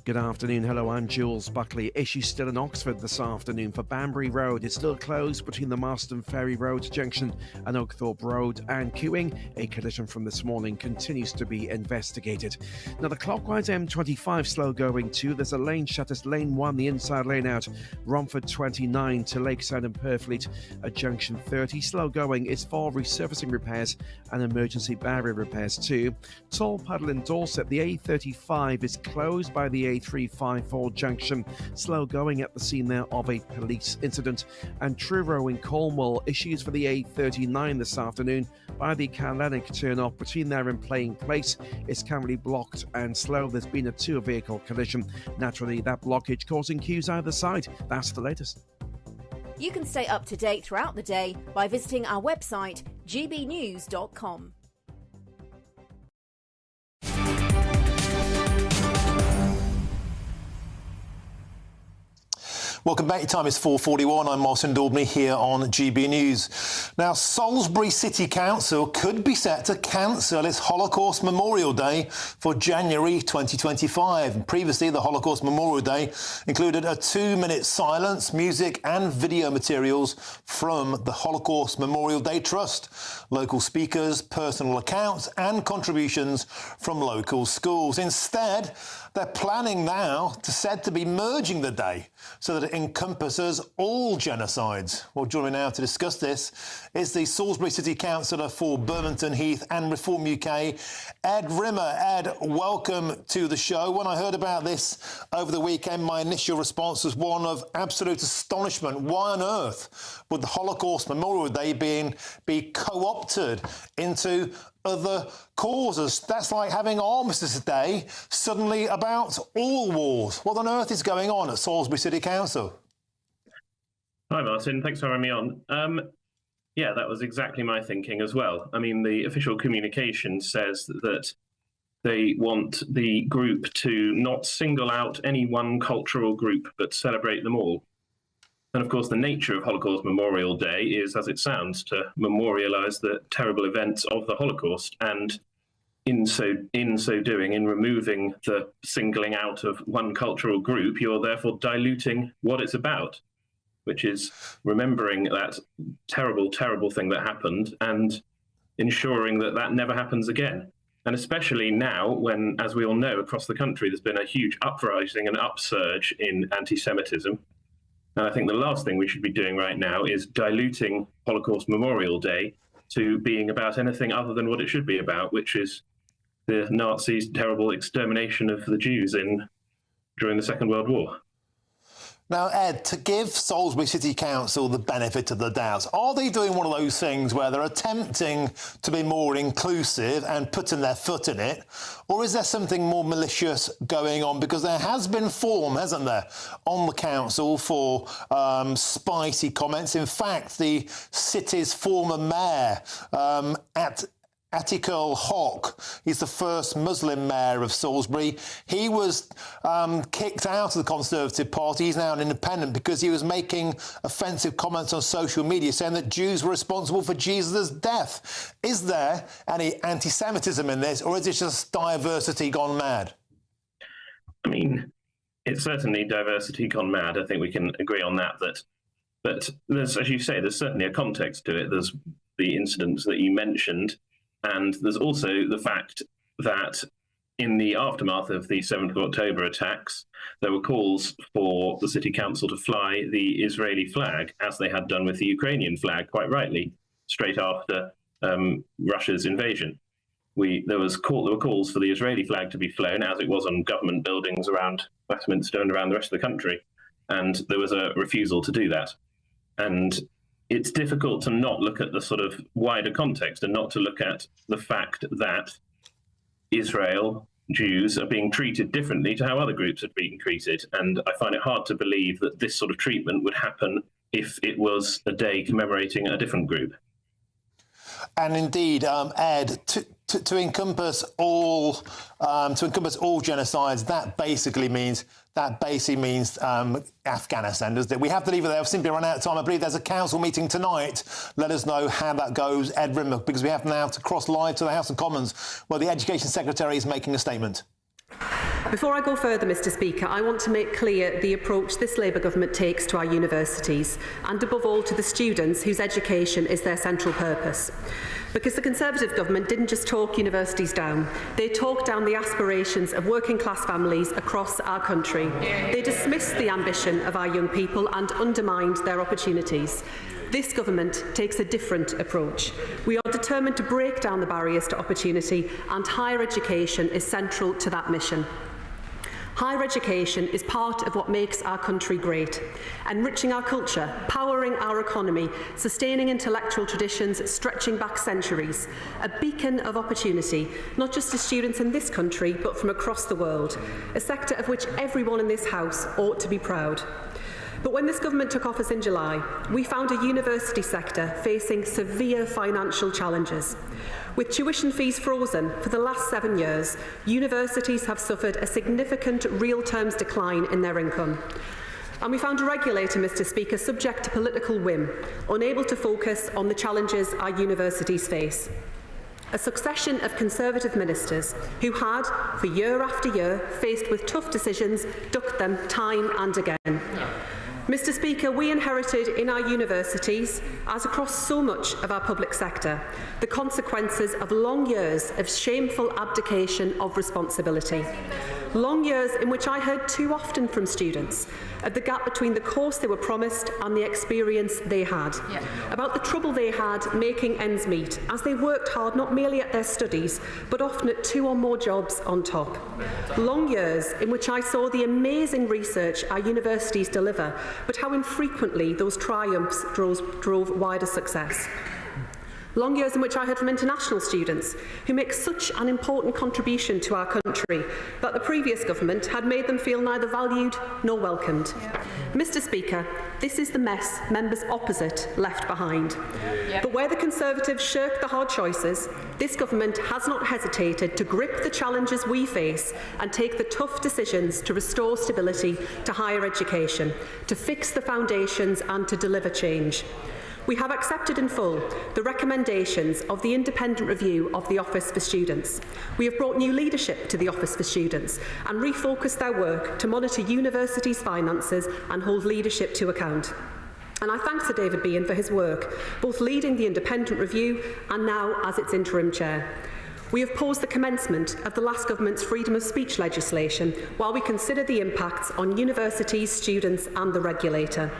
Speaker 13: Good afternoon. Hello, I'm Jules Buckley. Issues still in Oxford this afternoon for Banbury Road. It's still closed between the Marston Ferry Road junction and Oakthorpe Road, and queuing. A collision from this morning continues to be investigated. Now, the clockwise M25 slow going too. There's a lane shut. It's lane 1, the inside lane out. Romford 29 to Lakeside and Purfleet at junction 30. Slow going is for resurfacing repairs and emergency barrier repairs too. Tall Puddle in Dorset. The A35 is closed by the A354 junction. Slow going at the scene there of a police incident. And Truro in Cornwall, issues for the A39 this afternoon by the Carlenic turn-off between there and Playing Place. It's currently blocked and slow. There's been a 2-vehicle collision. Naturally, that blockage causing queues either side. That's the latest.
Speaker 4: You can stay up to date throughout the day by visiting our website, gbnews.com.
Speaker 15: Welcome back. Your time is 4:41. I'm Martin Daubney here on GB News. Now, Salisbury City Council could be set to cancel its Holocaust Memorial Day for January 2025. And previously, the Holocaust Memorial Day included a 2-minute silence, music and video materials from the Holocaust Memorial Day Trust, local speakers, personal accounts and contributions from local schools. Instead, they're planning now to be merging the day so that it encompasses all genocides. Well, joining me now to discuss this is the Salisbury City Councillor for Bermondsey Heath and Reform UK, Ed Rimmer. Ed, welcome to the show. When I heard about this over the weekend, my initial response was one of absolute astonishment. Why on earth would the Holocaust Memorial Day be co-opted into other causes? That's like having Armistice Day suddenly about all wars. What on earth is going on at Salisbury City Council?
Speaker 14: Hi, Martin. Thanks for having me on. Yeah, that was exactly my thinking as well. I mean, the official communication says that they want the group to not single out any one cultural group, but celebrate them all. And of course, the nature of Holocaust Memorial Day is, as it sounds, to memorialise the terrible events of the Holocaust. And in so doing, in removing the singling out of one cultural group, you're therefore diluting what it's about, which is remembering that terrible, terrible thing that happened and ensuring that that never happens again. And especially now when, as we all know, across the country, there's been a huge uprising and upsurge in anti-Semitism. And I think the last thing we should be doing right now is diluting Holocaust Memorial Day to being about anything other than what it should be about, which is the Nazis' terrible extermination of the Jews during the Second World War.
Speaker 15: Now, Ed, to give Salisbury City Council the benefit of the doubt, are they doing one of those things where they're attempting to be more inclusive and putting their foot in it, or is there something more malicious going on? Because there has been form, hasn't there, on the council for spicy comments. In fact, the city's former mayor, Atikul Haq, he's the first Muslim mayor of Salisbury. He was kicked out of the Conservative Party. He's now an independent because he was making offensive comments on social media saying that Jews were responsible for Jesus' death. Is there any anti-Semitism in this, or is it just diversity gone mad?
Speaker 14: I mean, it's certainly diversity gone mad. I think we can agree on that. But there's, as you say, there's certainly a context to it. There's the incidents that you mentioned. And there's also the fact that in the aftermath of the 7th of October attacks, there were calls for the city council to fly the Israeli flag, as they had done with the Ukrainian flag, quite rightly, straight after Russia's invasion. There were calls for the Israeli flag to be flown, as it was on government buildings around Westminster and around the rest of the country. And there was a refusal to do that. And it's difficult to not look at the sort of wider context and not to look at the fact that Israel, Jews, are being treated differently to how other groups are being treated. And I find it hard to believe that this sort of treatment would happen if it was a day commemorating a different group.
Speaker 15: And indeed, Ed, to encompass all genocides, that basically means Afghanistan, doesn't it? We have to leave it there. I've simply run out of time. I believe there's a council meeting tonight. Let us know how that goes, Ed Rimlock, because we have now to cross live to the House of Commons, where the Education Secretary is making a statement.
Speaker 7: Before I go further, Mr Speaker, I want to make clear the approach this Labour government takes to our universities, and above all to the students whose education is their central purpose. Because the Conservative government didn't just talk universities down, they talked down the aspirations of working class families across our country. They dismissed the ambition of our young people and undermined their opportunities. This government takes a different approach. We are determined to break down the barriers to opportunity, and higher education is central to that mission. Higher education is part of what makes our country great, enriching our culture, powering our economy, sustaining intellectual traditions stretching back centuries, a beacon of opportunity, not just to students in this country, but from across the world, a sector of which everyone in this House ought to be proud. But when this government took office in July, we found a university sector facing severe financial challenges. With tuition fees frozen for the last 7 years, universities have suffered a significant real terms decline in their income. And we found a regulator, Mr Speaker, subject to political whim, unable to focus on the challenges our universities face. A succession of Conservative ministers who had, for year after year, faced with tough decisions, ducked them time and again. Mr Speaker, we inherited in our universities, as across so much of our public sector, the consequences of long years of shameful abdication of responsibility. Long years in which I heard too often from students of the gap between the course they were promised and the experience they had, about the trouble they had making ends meet as they worked hard not merely at their studies, but often at 2 or more jobs on top. Long years in which I saw the amazing research our universities deliver, but how infrequently those triumphs drove wider success. Long years in which I heard from international students who make such an important contribution to our country that the previous government had made them feel neither valued nor welcomed. Mr Speaker, this is the mess members opposite left behind. But where the Conservatives shirk the hard choices, this government has not hesitated to grip the challenges we face and take the tough decisions to restore stability to higher education, to fix the foundations and to deliver change. We have accepted in full the recommendations of the independent review of the Office for Students. We have brought new leadership to the Office for Students and refocused their work to monitor universities' finances and hold leadership to account. And I thank Sir David Behan for his work, both leading the independent review and now as its interim chair. We have paused the commencement of the last government's freedom of speech legislation while we consider the impacts on universities, students and the regulator.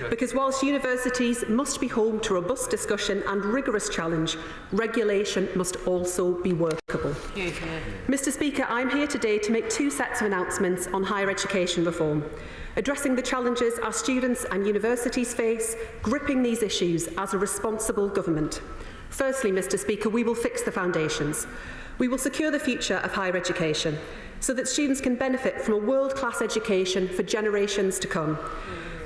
Speaker 7: Because whilst universities must be home to robust discussion and rigorous challenge, regulation must also be workable. Mr Speaker, I am here today to make two sets of announcements on higher education reform, addressing the challenges our students and universities face, gripping these issues as a responsible government. Firstly, Mr Speaker, we will fix the foundations. We will secure the future of higher education so that students can benefit from a world-class education for generations to come.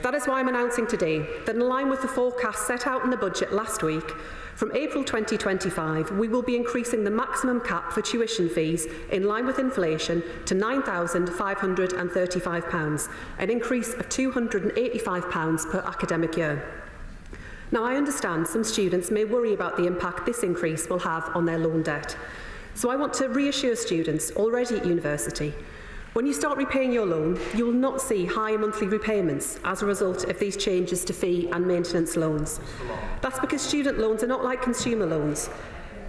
Speaker 7: That is why I'm announcing today that in line with the forecast set out in the budget last week, from April 2025, we will be increasing the maximum cap for tuition fees in line with inflation to £9,535, an increase of £285 per academic year. Now, I understand some students may worry about the impact this increase will have on their loan debt. So I want to reassure students already at university, when you start repaying your loan, you will not see high monthly repayments as a result of these changes to fee and maintenance loans. That's because student loans are not like consumer loans.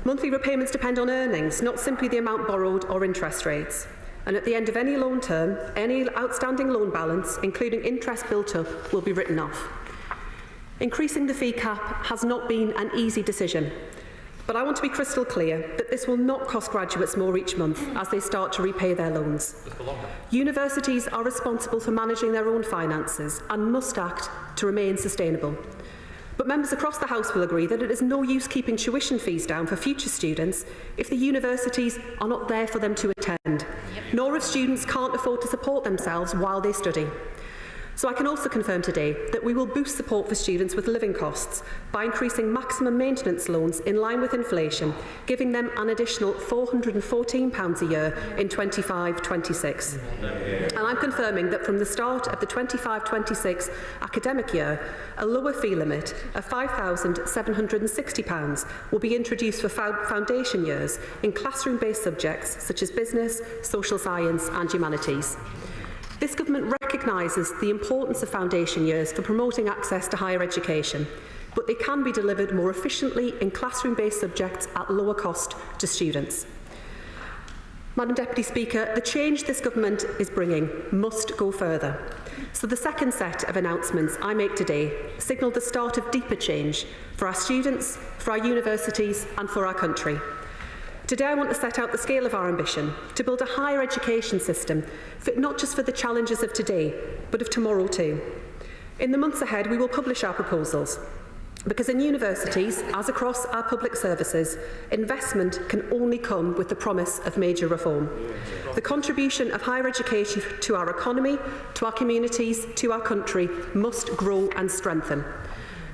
Speaker 7: Monthly repayments depend on earnings, not simply the amount borrowed or interest rates. And at the end of any loan term, any outstanding loan balance, including interest built up, will be written off. Increasing the fee cap has not been an easy decision, but I want to be crystal clear that this will not cost graduates more each month as they start to repay their loans. Universities are responsible for managing their own finances and must act to remain sustainable. But members across the House will agree that it is no use keeping tuition fees down for future students if the universities are not there for them to attend, nor if students can't afford to support themselves while they study. So I can also confirm today that we will boost support for students with living costs by increasing maximum maintenance loans in line with inflation, giving them an additional £414 a year in 25-26. And I'm confirming that from the start of the 25-26 academic year, a lower fee limit of £5,760 will be introduced for foundation years in classroom-based subjects such as business, social science and humanities. This government recognises the importance of foundation years for promoting access to higher education, but they can be delivered more efficiently in classroom-based subjects at lower cost to students. Madam Deputy Speaker, the change this government is bringing must go further. So the second set of announcements I make today signal the start of deeper change for our students, for our universities and for our country. Today I want to set out the scale of our ambition to build a higher education system fit not just for the challenges of today, but of tomorrow too. In the months ahead, we will publish our proposals, because in universities, as across our public services, investment can only come with the promise of major reform. The contribution of higher education to our economy, to our communities, to our country must grow and strengthen.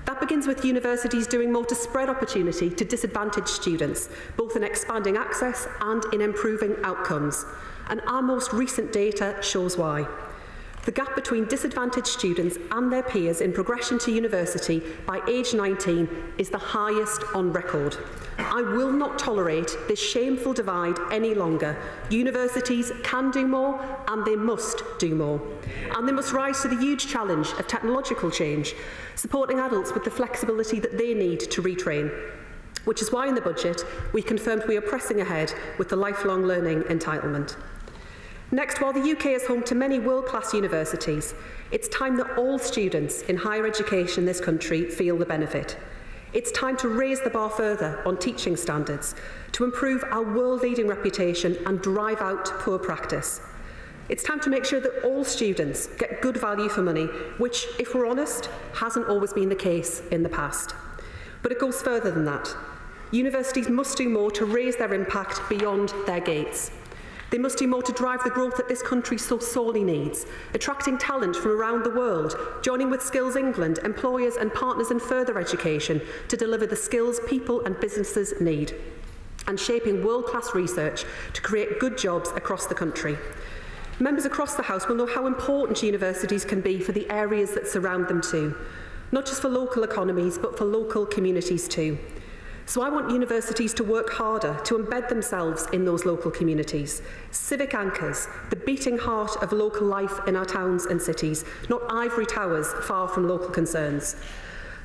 Speaker 7: That begins with universities doing more to spread opportunity to disadvantaged students, both in expanding access and in improving outcomes. And our most recent data shows why. The gap between disadvantaged students and their peers in progression to university by age 19 is the highest on record. I will not tolerate this shameful divide any longer. Universities can do more and they must do more. And they must rise to the huge challenge of technological change, supporting adults with the flexibility that they need to retrain. Which is why in the budget we confirmed we are pressing ahead with the lifelong learning entitlement. Next, while the UK is home to many world-class universities, it's time that all students in higher education in this country feel the benefit. It's time to raise the bar further on teaching standards, to improve our world-leading reputation and drive out poor practice. It's time to make sure that all students get good value for money, which, if we're honest, hasn't always been the case in the past. But it goes further than that. Universities must do more to raise their impact beyond their gates. They must do more to drive the growth that this country so sorely needs, attracting talent from around the world, joining with Skills England, employers and partners in further education to deliver the skills people and businesses need, and shaping world-class research to create good jobs across the country. Members across the House will know how important universities can be for the areas that surround them too, not just for local economies, but for local communities too. So I want universities to work harder to embed themselves in those local communities. Civic anchors, the beating heart of local life in our towns and cities, not ivory towers far from local concerns.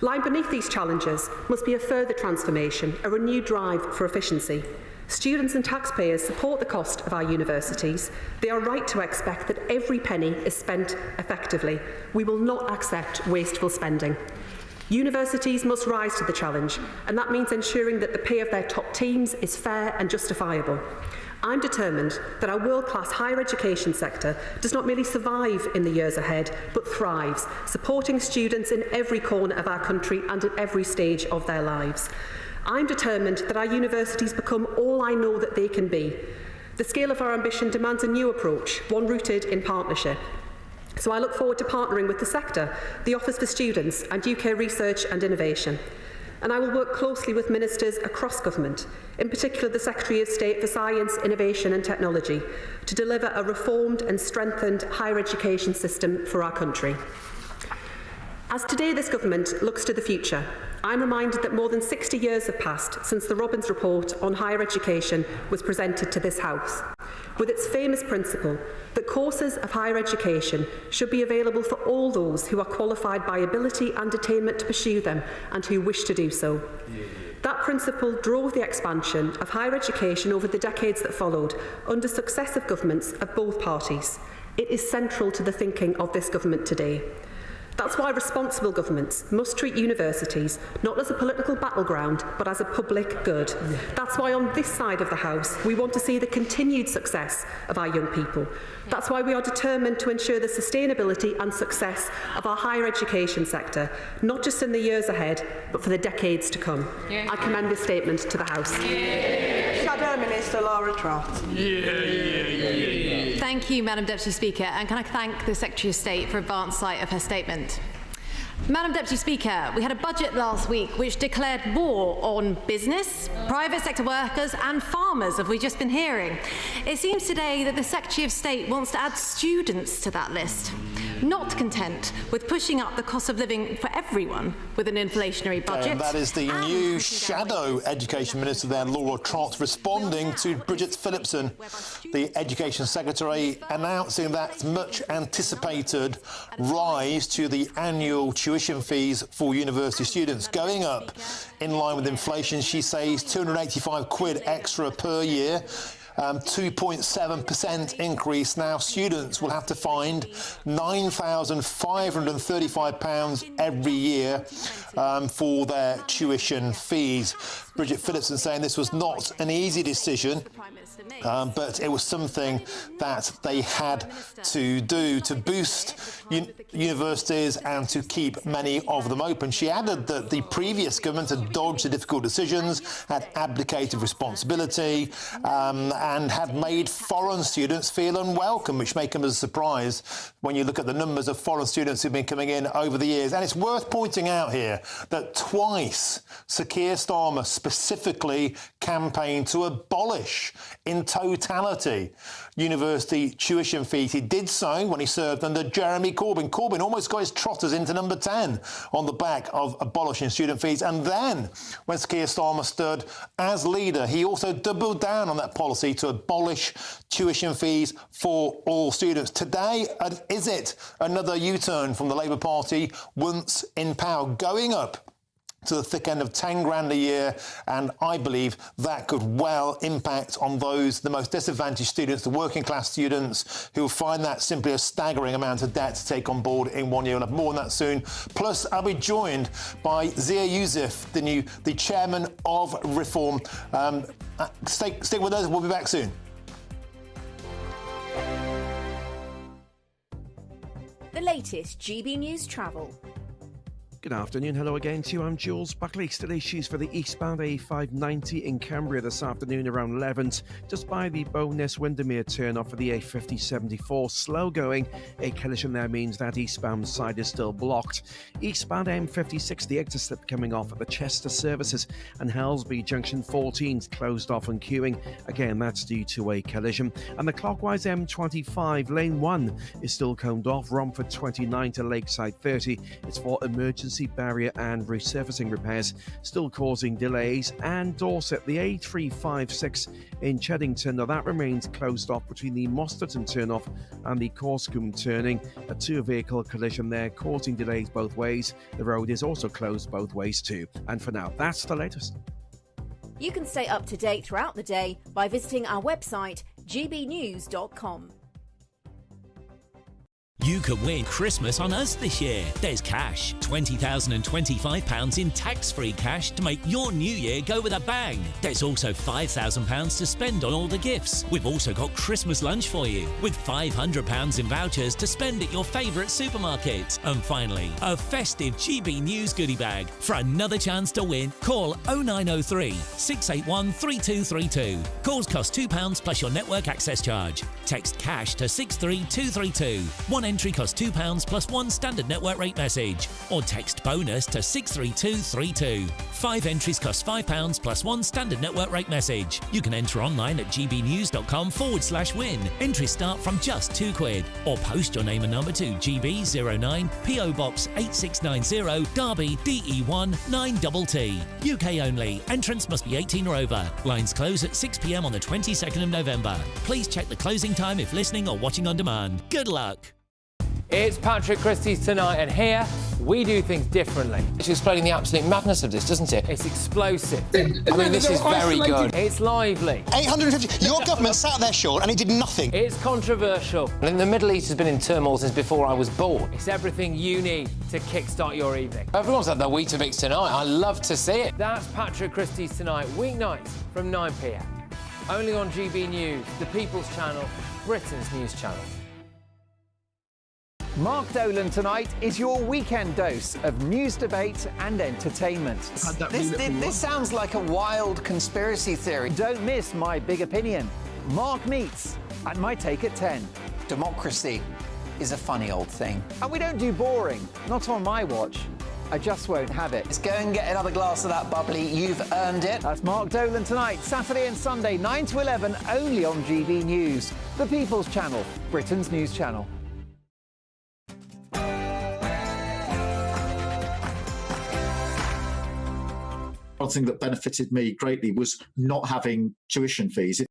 Speaker 7: Lying beneath these challenges must be a further transformation, a renewed drive for efficiency. Students and taxpayers support the cost of our universities. They are right to expect that every penny is spent effectively. We will not accept wasteful spending. Universities must rise to the challenge, and that means ensuring that the pay of their top teams is fair and justifiable. I'm determined that our world-class higher education sector does not merely survive in the years ahead, but thrives, supporting students in every corner of our country and at every stage of their lives. I'm determined that our universities become all I know that they can be. The scale of our ambition demands a new approach, one rooted in partnership. So I look forward to partnering with the sector, the Office for Students and UK Research and Innovation. And I will work closely with ministers across government, in particular the Secretary of State for Science, Innovation and Technology, to deliver a reformed and strengthened higher education system for our country. As today this government looks to the future, I'm reminded that more than 60 years have passed since the Robbins Report on higher education was presented to this House, with its famous principle that courses of higher education should be available for all those who are qualified by ability and attainment to pursue them and who wish to do so. That principle drove the expansion of higher education over the decades that followed under successive governments of both parties. It is central to the thinking of this government today. That's why responsible governments must treat universities not as a political battleground, but as a public good. That's why on this side of the House, we want to see the continued success of our young people. That's why we are determined to ensure the sustainability and success of our higher education sector, not just in the years ahead, but for the decades to come. I commend this statement to the House.
Speaker 9: Shadow Minister Laura Trott.
Speaker 10: Thank you, Madam Deputy Speaker, and can I thank the Secretary of State for advance sight of her statement. Madam Deputy Speaker, we had a budget last week which declared war on business, private sector workers and farmers, as we've just been hearing. It seems today that the Secretary of State wants to add students to that list. Not content with pushing up the cost of living for everyone with an inflationary budget.
Speaker 15: And that is the new Shadow Education Minister there, Laura Trott, responding to Bridget Phillipson, the Education Secretary, announcing that much anticipated rise to the annual tuition fees for university students, going up in line with inflation. She says £285 extra per year. 2.7% increase. Now students will have to find £9,535 every year for their tuition fees. Bridget Phillipson saying this was not an easy decision, but it was something that they had to do to boost universities and to keep many of them open. She added that the previous government had dodged the difficult decisions, had abdicated responsibility, and had made foreign students feel unwelcome, which may come as a surprise when you look at the numbers of foreign students who've been coming in over the years. And it's worth pointing out here that twice Sir Keir Starmer specifically campaigned to abolish in totality university tuition fees. He did so when he served under Jeremy Corbyn. Corbyn almost got his trotters into number 10 on the back of abolishing student fees. And then when Sir Keir Starmer stood as leader, he also doubled down on that policy to abolish tuition fees for all students. Today, is it another U-turn from the Labour Party once in power, going up to the thick end of 10 grand a year, and I believe that could well impact on those, the most disadvantaged students, the working class students, who will find that simply a staggering amount of debt to take on board in 1 year. We'll have more on that soon. Plus, I'll be joined by Zia Yousaf, the chairman of Reform. Stick with us, we'll be back soon.
Speaker 4: The latest GB News travel.
Speaker 13: Good afternoon, hello again to you. I'm Jules Buckley. Still issues for the eastbound A590 in Cumbria this afternoon around Levant, just by the Bowness Windermere turn-off for the A5074. Slow going. A collision there means that eastbound side is still blocked. Eastbound M56, the exit slip coming off at the Chester Services and Helsby Junction 14 closed off and queuing. Again, that's due to a collision. And the clockwise M25 lane 1 is still combed off. Romford 29 to Lakeside 30. It's for emergency barrier and resurfacing repairs, still causing delays. And Dorset, the A356 in Cheddington, now that remains closed off between the Mosterton turn-off and the Corscombe turning. A two-vehicle collision there causing delays both ways. The road is also closed both ways too. And for now, that's the latest.
Speaker 4: You can stay up to date throughout the day by visiting our website, gbnews.com.
Speaker 19: You could win Christmas on us this year. There's cash, £20,025 in tax-free cash to make your new year go with a bang. There's also £5,000 to spend on all the gifts. We've also got Christmas lunch for you, with £500 in vouchers to spend at your favourite supermarket. And finally, a festive GB News goodie bag. For another chance to win, call 0903 681 3232. Calls cost £2 plus your network access charge. Text cash to 63232. One entry costs £2 plus one standard network rate message, or text bonus to 63232. 5 entries cost £5 plus one standard network rate message. You can enter online at gbnews.com/win. Entries start from just £2, or post your name and number to GB09 PO Box 8690 Derby DE1 9TT. UK only. Entrance must be 18 or over. Lines close at 6 p.m. on the 22nd of November. Please check the closing time if listening or watching on demand. Good luck.
Speaker 21: It's Patrick Christie's Tonight, and here we do things differently.
Speaker 23: It's explaining the absolute madness of this, doesn't it?
Speaker 21: It's explosive.
Speaker 23: I mean, this is very good.
Speaker 21: It's lively.
Speaker 24: 850. Your government sat there, Sean, and it did nothing.
Speaker 21: It's controversial.
Speaker 23: And the Middle East has been in turmoil since before I was born.
Speaker 21: It's everything you need to kickstart your evening.
Speaker 23: Everyone's had their Weetabix tonight. I love to see it.
Speaker 21: That's Patrick Christie's Tonight, weeknights from 9 p.m. Only on GB News, the People's Channel, Britain's news channel.
Speaker 25: Mark Dolan Tonight is your weekend dose of news, debate and entertainment.
Speaker 16: This sounds like a wild conspiracy theory.
Speaker 25: Don't miss My Big Opinion, Mark Meets, and My Take at 10.
Speaker 16: Democracy is a funny old thing.
Speaker 25: And we don't do boring, not on my watch. I just won't have it.
Speaker 16: Let's go and get another glass of that bubbly. You've earned it.
Speaker 25: That's Mark Dolan Tonight, Saturday and Sunday, 9 to 11, only on GB News, the People's Channel, Britain's news channel.
Speaker 26: One thing that benefited me greatly was not having tuition fees.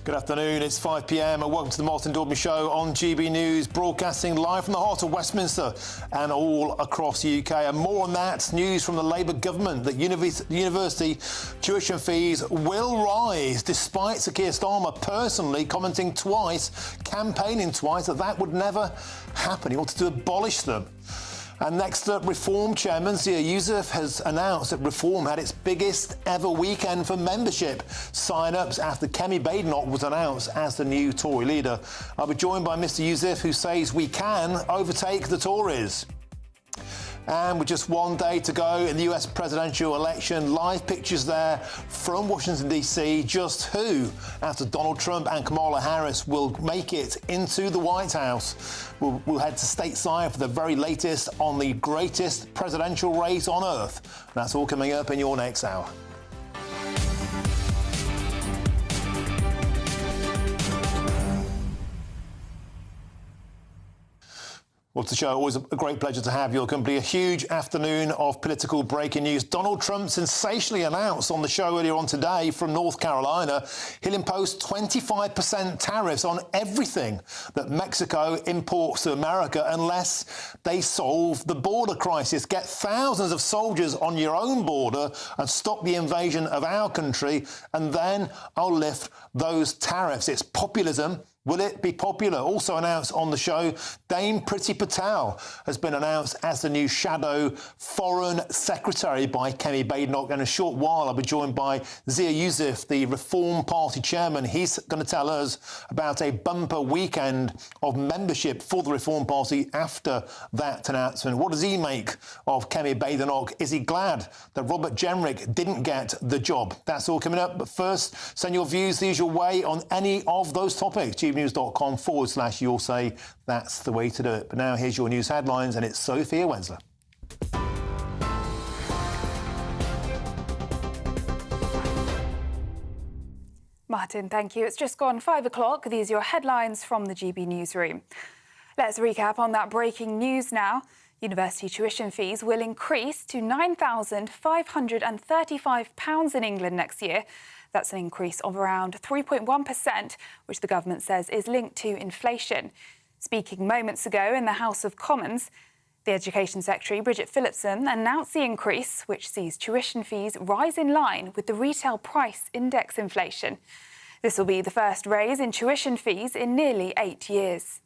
Speaker 15: Good afternoon, it's 5 p.m. and welcome to the Martin Daubney Show on GB News, broadcasting live from the heart of Westminster and all across the UK. And more on that, news from the Labour government that university tuition fees will rise, despite Sir Keir Starmer personally commenting twice, campaigning twice, that would never happen. He wanted to abolish them. And next up, Reform Chairman Zia Youssef has announced that Reform had its biggest ever weekend for membership sign-ups after Kemi Badenoch was announced as the new Tory leader. I'll be joined by Mr Youssef, who says we can overtake the Tories. And with just one day to go in the US presidential election, live pictures there from Washington, D.C. Just who, after Donald Trump and Kamala Harris, will make it into the White House. We'll head to stateside for the very latest on the greatest presidential race on earth. That's all coming up in your next hour. Well, to show, always a great pleasure to have your company. A huge afternoon of political breaking news. Donald Trump sensationally announced on the show earlier on today from North Carolina he'll impose 25% tariffs on everything that Mexico imports to America unless they solve the border crisis. Get thousands of soldiers on your own border and stop the invasion of our country, and then I'll lift those tariffs. It's populism. Will it be popular? Also announced on the show, Dame Priti Patel has been announced as the new shadow foreign secretary by Kemi Badenoch. In a short while, I'll be joined by Zia Youssef, the Reform Party chairman. He's going to tell us about a bumper weekend of membership for the Reform Party after that announcement. What does he make of Kemi Badenoch? Is he glad that Robert Jenrick didn't get the job? That's all coming up. But first, send your views the usual way on any of those topics. gbnews.com/you'll say that's the way to do it. But now here's your news headlines, and it's Sophia Wensler.
Speaker 6: Martin, thank you. It's just gone 5 o'clock. These are your headlines from the GB Newsroom. Let's recap on that breaking news now. University tuition fees will increase to £9,535 in England next year. That's an increase of around 3.1%, which the government says is linked to inflation. Speaking moments ago in the House of Commons, The Education Secretary, Bridget Phillipson, announced the increase, which sees tuition fees rise in line with the retail price index inflation. This will be the first raise in tuition fees in nearly 8 years.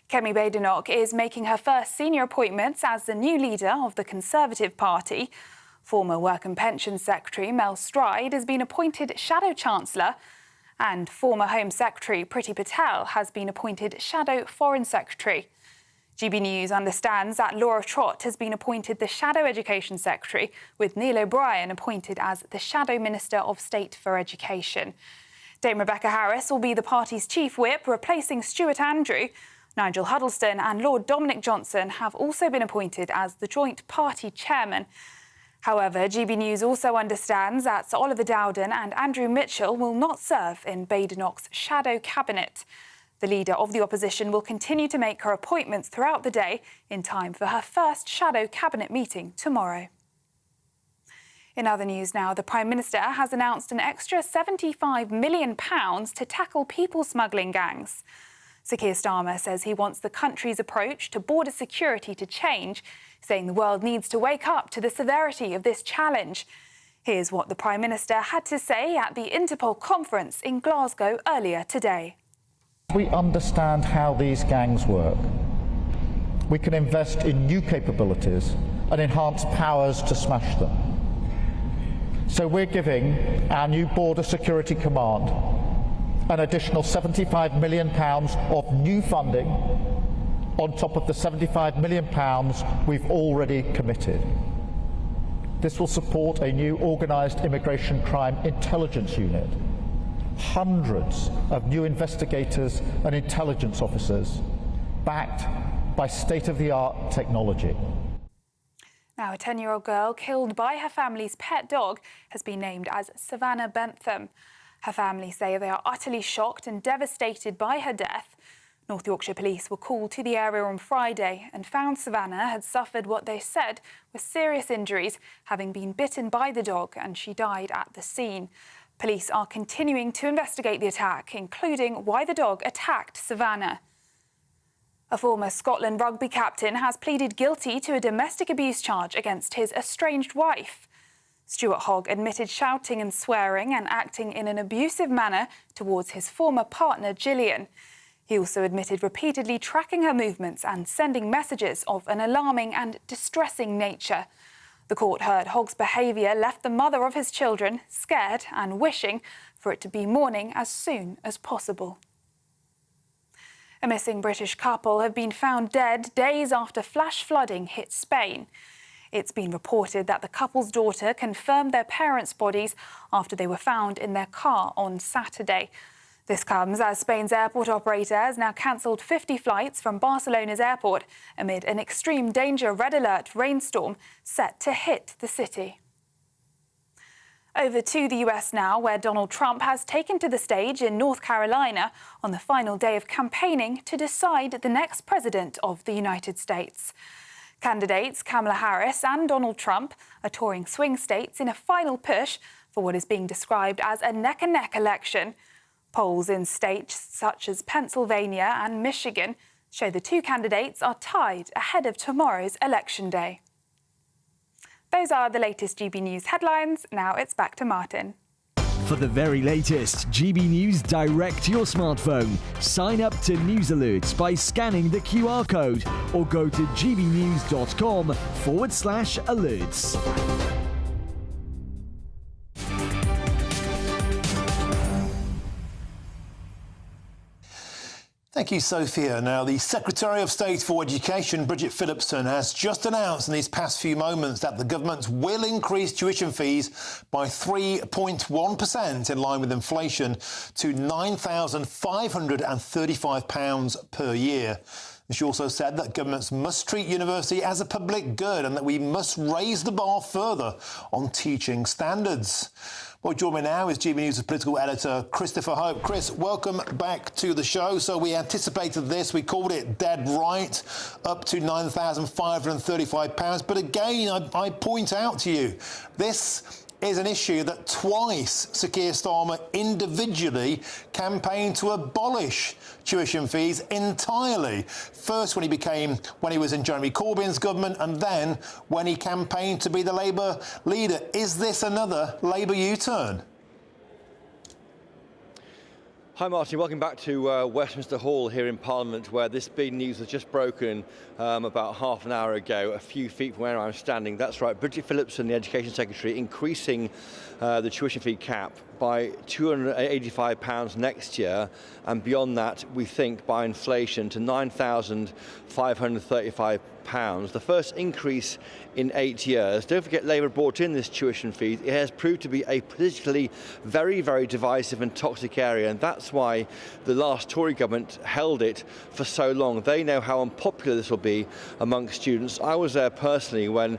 Speaker 6: Kemi Badenoch is making her first senior appointments as the new leader of the Conservative Party. Former Work and Pensions Secretary Mel Stride has been appointed Shadow Chancellor, and former Home Secretary Priti Patel has been appointed Shadow Foreign Secretary. GB News understands that Laura Trott has been appointed the Shadow Education Secretary, with Neil O'Brien appointed as the Shadow Minister of State for Education. Dame Rebecca Harris will be the party's chief whip, replacing Stuart Andrew. Nigel Huddleston and Lord Dominic Johnson have also been appointed as the joint party chairman. However, GB News also understands that Sir Oliver Dowden and Andrew Mitchell will not serve in Badenoch's shadow cabinet. The leader of the opposition will continue to make her appointments throughout the day in time for her first shadow cabinet meeting tomorrow. In other news now, the Prime Minister has announced an extra £75 million to tackle people smuggling gangs. Sir Keir Starmer says he wants the country's approach to border security to change, saying the world needs to wake up to the severity of this challenge. Here's what the Prime Minister had to say at the Interpol conference in Glasgow earlier today.
Speaker 1: We understand how these gangs work. We can invest in new capabilities and enhance powers to smash them. So we're giving our new Border Security Command an additional £75 million of new funding on top of the £75 million we've already committed. This will support a new organised immigration crime intelligence unit, hundreds of new investigators and intelligence officers, backed by state-of-the-art technology.
Speaker 6: Now, a 10-year-old girl killed by her family's pet dog has been named as Savannah Bentham. Her family say they are utterly shocked and devastated by her death. North Yorkshire Police were called to the area on Friday and found Savannah had suffered what they said were serious injuries, having been bitten by the dog, and she died at the scene. Police are continuing to investigate the attack, including why the dog attacked Savannah. A former Scotland rugby captain has pleaded guilty to a domestic abuse charge against his estranged wife. Stuart Hogg admitted shouting and swearing and acting in an abusive manner towards his former partner, Gillian. He also admitted repeatedly tracking her movements and sending messages of an alarming and distressing nature. The court heard Hogg's behaviour left the mother of his children scared and wishing for it to be morning as soon as possible. A missing British couple have been found dead days after flash flooding hit Spain. It's been reported that the couple's daughter confirmed their parents' bodies after they were found in their car on Saturday. This comes as Spain's airport operator has now cancelled 50 flights from Barcelona's airport amid an extreme danger red alert rainstorm set to hit the city. Over to the US now, where Donald Trump has taken to the stage in North Carolina on the final day of campaigning to decide the next president of the United States. Candidates Kamala Harris and Donald Trump are touring swing states in a final push for what is being described as a neck-and-neck election. Polls in states such as Pennsylvania and Michigan show the two candidates are tied ahead of tomorrow's election day. Those are the latest GB News headlines. Now it's back to Martin.
Speaker 18: For the very latest GB News direct to your smartphone, sign up to News Alerts by scanning the QR code or go to gbnews.com/alerts.
Speaker 15: Thank you, Sophia. Now, the Secretary of State for Education, Bridget Phillipson, has just announced in these past few moments that the government will increase tuition fees by 3.1% in line with inflation to £9,535 per year. She also said that governments must treat university as a public good and that we must raise the bar further on teaching standards. Well, joining me now is GB News' political editor, Christopher Hope. Chris, welcome back to the show. So we anticipated this. We called it dead right, up to £9,535. But again, I point out to you, this is an issue that twice Sir Keir Starmer individually campaigned to abolish tuition fees entirely. First when he was in Jeremy Corbyn's government, and then when he campaigned to be the Labour leader. Is this another Labour U-turn?
Speaker 3: Hi Martin, welcome back to Westminster Hall here in Parliament, where this big news was just broken about half an hour ago, a few feet from where I'm standing. That's right, Bridget Phillipson, the Education Secretary, increasing the tuition fee cap by £285 next year, and beyond that, we think, by inflation, to £9,535. The first increase in 8 years. Don't forget, Labour brought in this tuition fee. It has proved to be a politically very, very divisive and toxic area, and that's why the last Tory government held it for so long. They know how unpopular this will be amongst students. I was there personally when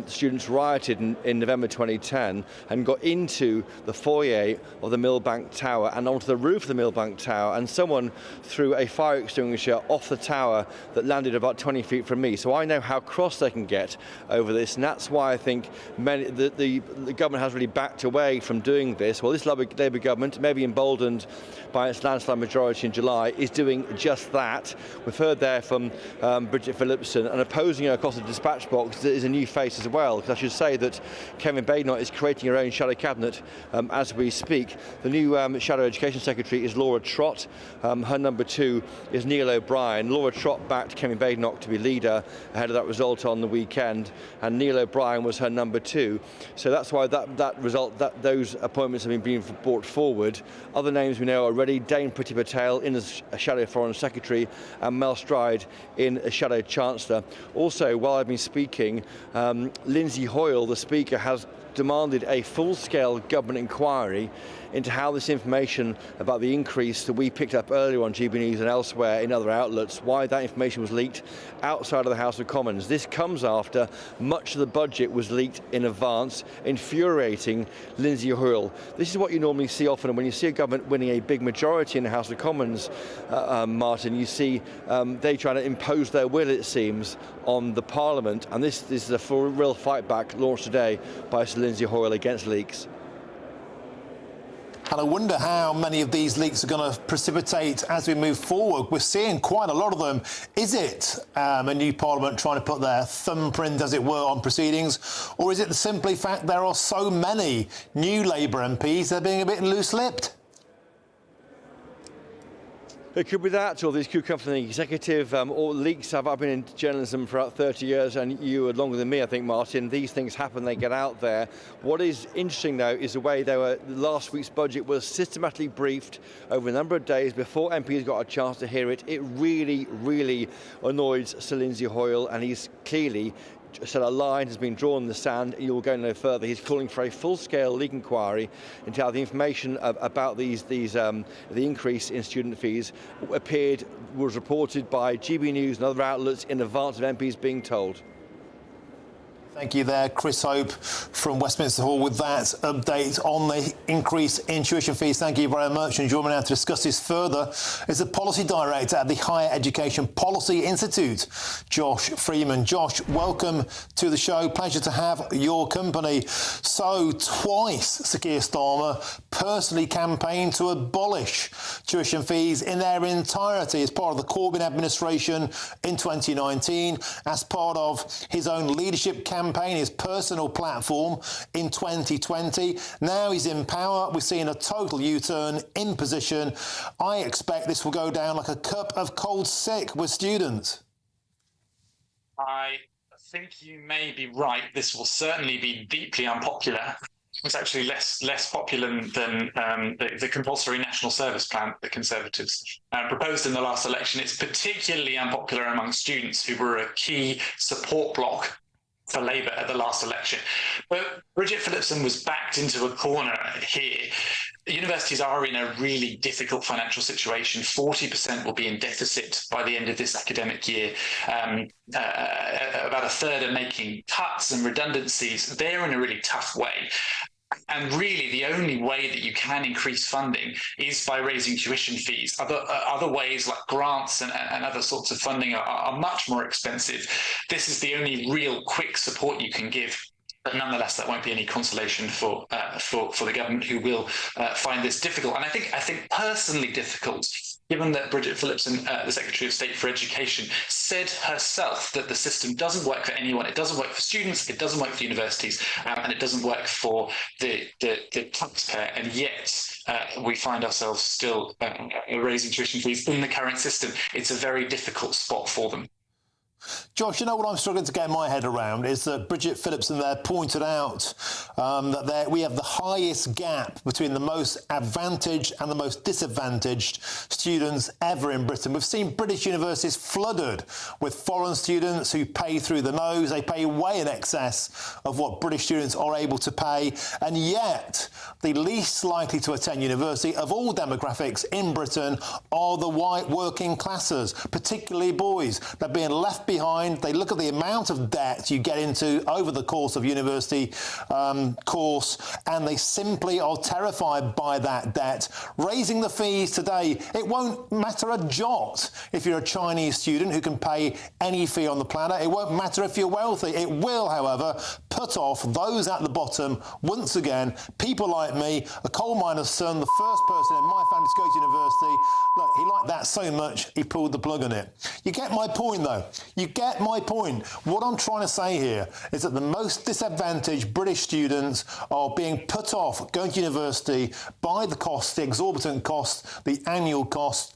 Speaker 3: students rioted in November 2010 and got into the foyer of the Millbank Tower and onto the roof of the Millbank Tower, and someone threw a fire extinguisher off the tower that landed about 20 feet from me. So I know how cross they can get over this, and that's why I think the government has really backed away from doing this. Well, this Labour government, maybe emboldened by its landslide majority in July, is doing just that. We've heard there from Bridget Phillipson, and opposing her across the dispatch box is a new face as well, because I should say that Kevin Badenoch is creating her own shadow cabinet as we speak. The new Shadow Education Secretary is Laura Trott. Her number 2 is Neil O'Brien. Laura Trott backed Kevin Badenoch to be leader ahead of that result on the weekend, and Neil O'Brien was her number 2. So that's why those appointments have been brought forward. Other names we know already: Dame Priti Patel in as a Shadow Foreign Secretary, and Mel Stride in as Shadow Chancellor. Also, while I've been speaking, Lindsay Hoyle, the Speaker, has demanded a full-scale government inquiry into how this information about the increase that we picked up earlier on GBNews and elsewhere in other outlets, why that information was leaked outside of the House of Commons. This comes after much of the budget was leaked in advance, infuriating Lindsay Hoyle. This is what you normally see often, and when you see a government winning a big majority in the House of Commons, Martin, you see they try to impose their will, it seems, on the Parliament, and this is a real fight back launched today by Sir Lindsay Hoyle against leaks.
Speaker 15: And I wonder how many of these leaks are going to precipitate as we move forward. We're seeing quite a lot of them. Is it a new Parliament trying to put their thumbprint, as it were, on proceedings? Or is it the simply fact there are so many new Labour MPs that are being a bit loose-lipped?
Speaker 3: It could be that, or these could come from the executive, or leaks. I've been in journalism for about 30 years, and you are longer than me, I think, Martin. These things happen, they get out there. What is interesting, though, is the way last week's budget was systematically briefed over a number of days before MPs got a chance to hear it. It really, really annoyed Sir Lindsay Hoyle, and he's clearly said a line has been drawn in the sand. You'll go no further. He's calling for a full-scale leak inquiry into how the information about the increase in student fees was reported by GBNews and other outlets in advance of MPs being told.
Speaker 15: Thank you there, Chris Hope from Westminster Hall, with that update on the increase in tuition fees. Thank you very much. And joining me now to discuss this further is the Policy Director at the Higher Education Policy Institute, Josh Freeman. Josh, welcome to the show. Pleasure to have your company. So, twice Sir Keir Starmer personally campaigned to abolish tuition fees in their entirety as part of the Corbyn administration in 2019, as part of his own leadership campaign, his personal platform in 2020. Now he's in power. We're seeing a total U-turn in position. I expect this will go down like a cup of cold sick with students.
Speaker 2: I think you may be right. This will certainly be deeply unpopular. It's actually less popular than the compulsory national service plan the Conservatives proposed in the last election. It's particularly unpopular among students, who were a key support bloc for Labour at the last election. But Bridget Phillipson was backed into a corner here. Universities are in a really difficult financial situation. 40% will be in deficit by the end of this academic year. About a third are making cuts and redundancies. They're in a really tough way. And really, the only way that you can increase funding is by raising tuition fees. Other ways, like grants and other sorts of funding, are much more expensive. This is the only real quick support you can give But nonetheless, that won't be any consolation for the government, who will find this difficult. And I think personally difficult, given that Bridget Phillipson, the Secretary of State for Education, said herself that the system doesn't work for anyone. It doesn't work for students, it doesn't work for universities, and it doesn't work for the taxpayer. And yet we find ourselves still raising tuition fees in the current system. It's a very difficult spot for them.
Speaker 15: Josh, you know what I'm struggling to get my head around is that Bridget Phillipson there pointed out that we have the highest gap between the most advantaged and the most disadvantaged students ever in Britain. We've seen British universities flooded with foreign students who pay through the nose. They pay way in excess of what British students are able to pay. And yet, the least likely to attend university of all demographics in Britain are the white working classes, particularly boys. They're being left behind. They look at the amount of debt you get into over the course of university course, and they simply are terrified by that debt. Raising the fees today, it won't matter a jot if you're a Chinese student who can pay any fee on the planet. It won't matter if you're wealthy. It will, however, put off those at the bottom. Once again, people like me, a coal miner's son, the first person in my family to go to university. Look, he liked that so much, he pulled the plug on it. You get my point, though. You get my point. What I'm trying to say here is that the most disadvantaged British students are being put off going to university by the cost, the exorbitant cost, the annual cost.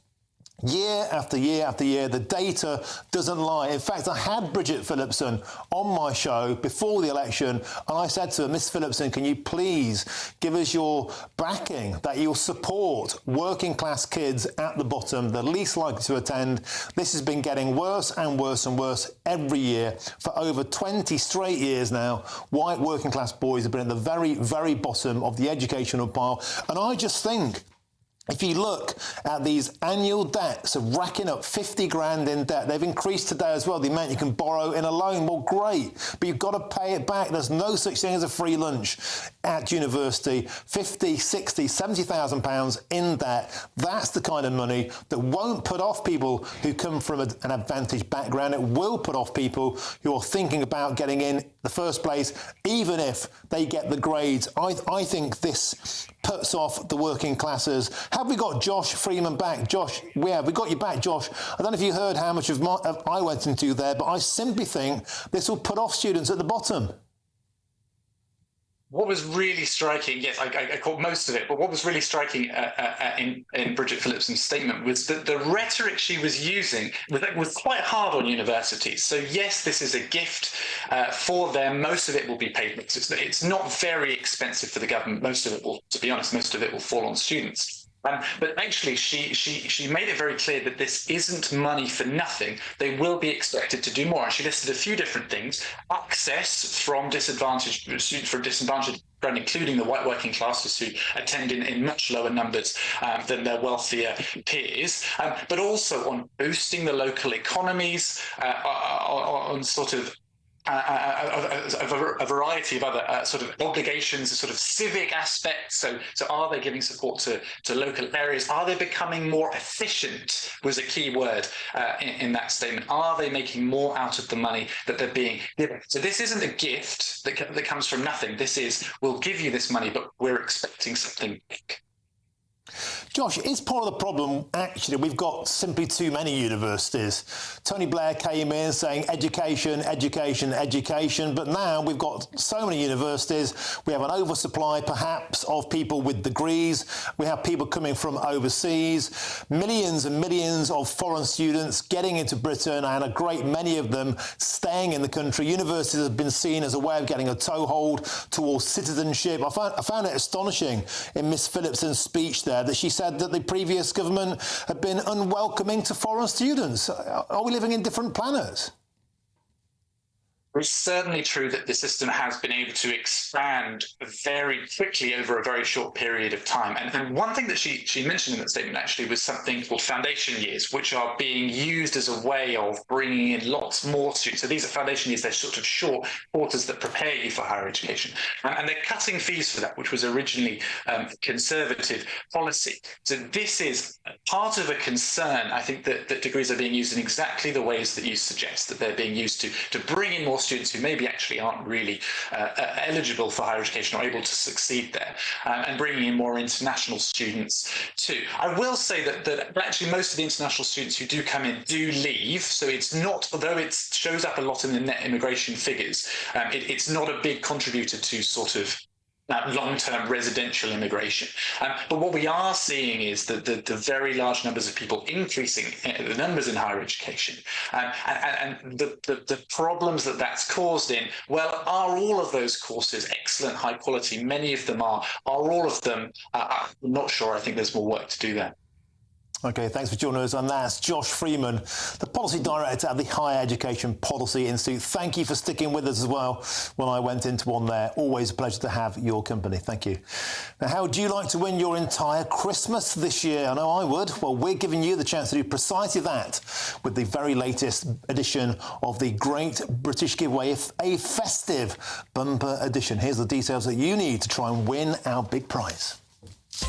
Speaker 15: Year after year after year, the data doesn't lie. In fact, I had Bridget Phillipson on my show before the election, and I said to her, Miss Phillipson, can you please give us your backing, that you'll support working class kids at the bottom, the least likely to attend. This has been getting worse and worse and worse every year. For over 20 straight years now, white working class boys have been at the very, very bottom of the educational pile. And I just think, if you look at these annual debts of racking up 50 grand in debt, they've increased today as well, the amount you can borrow in a loan. Well, great, but you've got to pay it back. There's no such thing as a free lunch at university. 50, 60, 70,000 pounds in debt. That's the kind of money that won't put off people who come from an advantaged background. It will put off people who are thinking about getting in the first place, even if they get the grades. I think this puts off the working classes. Have we got Josh Freeman back? Josh, we got you back, Josh. I don't know if you heard how much of I went into there, but I simply think this will put off students at the bottom.
Speaker 2: What was really striking, yes, I caught most of it, but what was really striking in Bridget Phillipson's statement was that the rhetoric she was using was quite hard on universities. So yes, this is a gift for them. Most of it will be paid. It's not very expensive for the government. Most of it will, to be honest, most of it will fall on students. But actually, she made it very clear that this isn't money for nothing. They will be expected to do more. And she listed a few different things: access from disadvantaged students from disadvantaged background, including the white working classes who attend in much lower numbers than their wealthier peers, but also on boosting the local economies, on sort of a variety of other sort of obligations, sort of civic aspects. So are they giving support to local areas? Are they becoming more efficient? Was a key word in that statement. Are they making more out of the money that they're being given? So this isn't a gift that comes from nothing. This is, we'll give you this money, but we're expecting something big.
Speaker 15: Josh, is part of the problem actually we've got simply too many universities? Tony Blair came in saying education, education, education, but now we've got so many universities. We have an oversupply perhaps of people with degrees. We have people coming from overseas, millions and millions of foreign students getting into Britain, and a great many of them staying in the country. Universities have been seen as a way of getting a toehold towards citizenship. I found it astonishing in Miss Phillipson's speech there that she said that the previous government had been unwelcoming to foreign students. Are we living in different planets?
Speaker 2: It's certainly true that the system has been able to expand very quickly over a very short period of time. And one thing that she mentioned in that statement actually was something called foundation years, which are being used as a way of bringing in lots more students. So these are foundation years, they're sort of short quarters that prepare you for higher education. And they're cutting fees for that, which was originally conservative policy. So this is part of a concern, I think, that degrees are being used in exactly the ways that you suggest, that they're being used to bring in more more students who maybe actually aren't really eligible for higher education or able to succeed there, and bringing in more international students too. I will say that actually most of the international students who do come in do leave, so it's not, although it shows up a lot in the net immigration figures, it's not a big contributor to sort of long-term residential immigration. But what we are seeing is that the very large numbers of people increasing the numbers in higher education, and the problems that that's caused in, well, are all of those courses excellent, high quality? Many of them are all of them? I'm not sure. I think there's more work to do there.
Speaker 15: OK, thanks for joining us. And that's Josh Freeman, the Policy Director at the Higher Education Policy Institute. Thank you for sticking with us as well when I went into one there. Always a pleasure to have your company. Thank you. Now, how would you like to win your entire Christmas this year? I know I would. Well, we're giving you the chance to do precisely that with the very latest edition of the Great British Giveaway, a festive bumper edition. Here's the details that you need to try and win our big prize.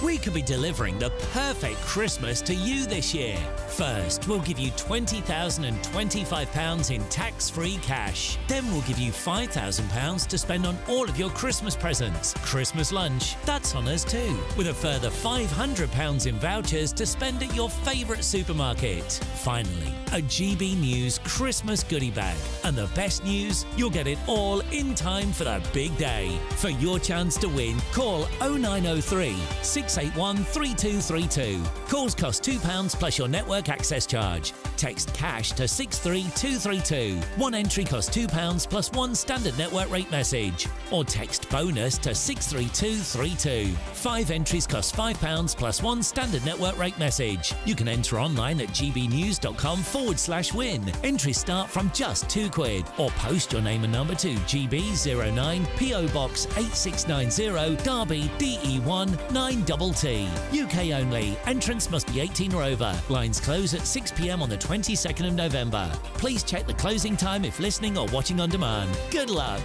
Speaker 19: We could be delivering the perfect Christmas to you this year. First, we'll give you £20,025 in tax-free cash. Then we'll give you £5,000 to spend on all of your Christmas presents. Christmas lunch, that's on us too, with a further £500 in vouchers to spend at your favourite supermarket. Finally, a GB News Christmas goodie bag. And the best news, you'll get it all in time for the big day. For your chance to win, call 0903 681 3232. Calls cost £2 plus your network access charge. Text cash to 63232. One entry costs £2 plus one standard network rate message. Or text bonus to 63232. 5 entries cost £5 plus one standard network rate message. You can enter online at gbnews.com/win. Entries start from just £2. Or post your name and number to GB09 PO Box 8690 Derby DE1 9TT. UK only. Entrance must be 18 or over. Lines close at 6 p.m. on the 22nd of November. Please check the closing time if listening or watching on demand. Good luck.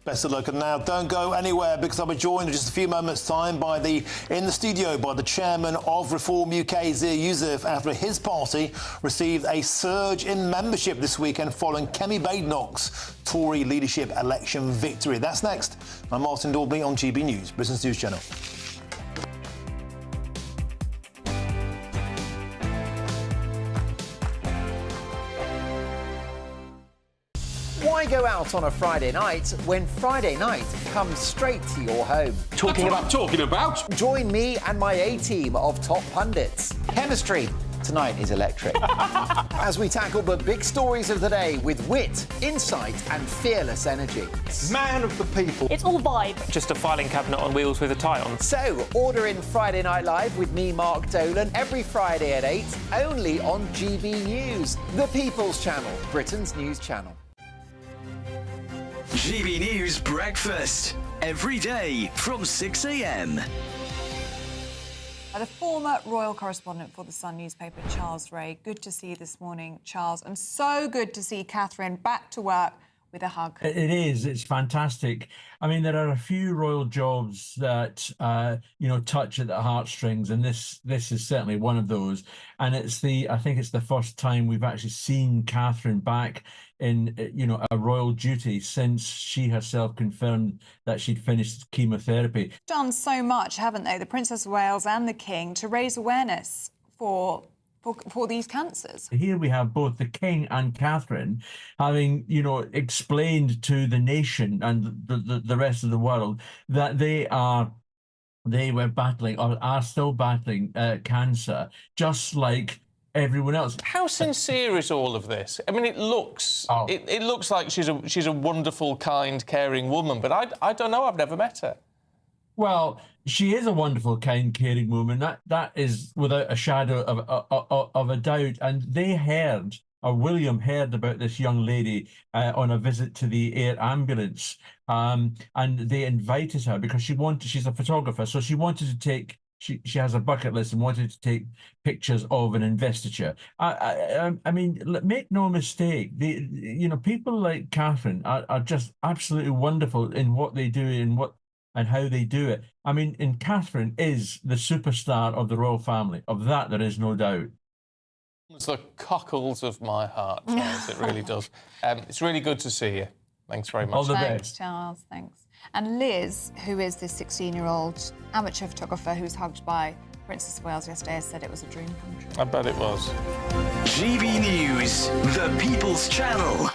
Speaker 15: Best of luck. And now don't go anywhere, because I'll be joined in just a few moments' time in the studio by the chairman of Reform UK, Zia Youssef, after his party received a surge in membership this weekend following Kemi Badenoch's Tory leadership election victory. That's next. I'm Martin Daubney on GB News, Britain's News Channel.
Speaker 25: Why go out on a Friday night when Friday night comes straight to your home?
Speaker 5: Talking about?
Speaker 25: Join me and my A-team of top pundits. Chemistry tonight is electric. As we tackle the big stories of the day with wit, insight and fearless energy.
Speaker 5: Man of the people.
Speaker 8: It's all vibe.
Speaker 23: Just a filing cabinet on wheels with a tie on.
Speaker 25: So, order in Friday Night Live with me, Mark Dolan, every Friday at 8, only on GB News, the People's Channel, Britain's news channel.
Speaker 18: GB News Breakfast, every day from 6 a.m.
Speaker 11: The former royal correspondent for the Sun newspaper, Charles Ray. Good to see you this morning, Charles, and so good to see Catherine back to work with a hug.
Speaker 17: It is. It's fantastic. I mean, there are a few royal jobs that touch at the heartstrings, and this is certainly one of those. And I think it's the first time we've actually seen Catherine back in a royal duty since she herself confirmed that she'd finished chemotherapy.
Speaker 11: Done so much, haven't they, the Princess of Wales and the King, to raise awareness for these cancers.
Speaker 17: Here we have both the King and Catherine having, explained to the nation and the rest of the world that they were battling or are still battling cancer, just like everyone else.
Speaker 5: How sincere is all of this? I mean, it looks like she's a wonderful, kind, caring woman, but I don't know. I've never met her.
Speaker 17: Well, she is a wonderful, kind, caring woman. That is without a shadow of a doubt. And William heard about this young lady on a visit to the air ambulance, and they invited her because she's a photographer, so she wanted to take. She has a bucket list and wanted to take pictures of an investiture. I mean, make no mistake, people like Catherine are just absolutely wonderful in what they do and how they do it. I mean, and Catherine is the superstar of the royal family. Of that, there is no doubt.
Speaker 5: It's the cockles of my heart, Charles. It really does. It's really good to see you. Thanks very much.
Speaker 17: All the
Speaker 11: Thanks,
Speaker 17: best.
Speaker 11: Charles. Thanks. And Liz, who is this 16-year-old amateur photographer who was hugged by Princess of Wales yesterday, said it was a dream come true.
Speaker 5: I bet it was.
Speaker 7: GB News, the People's Channel.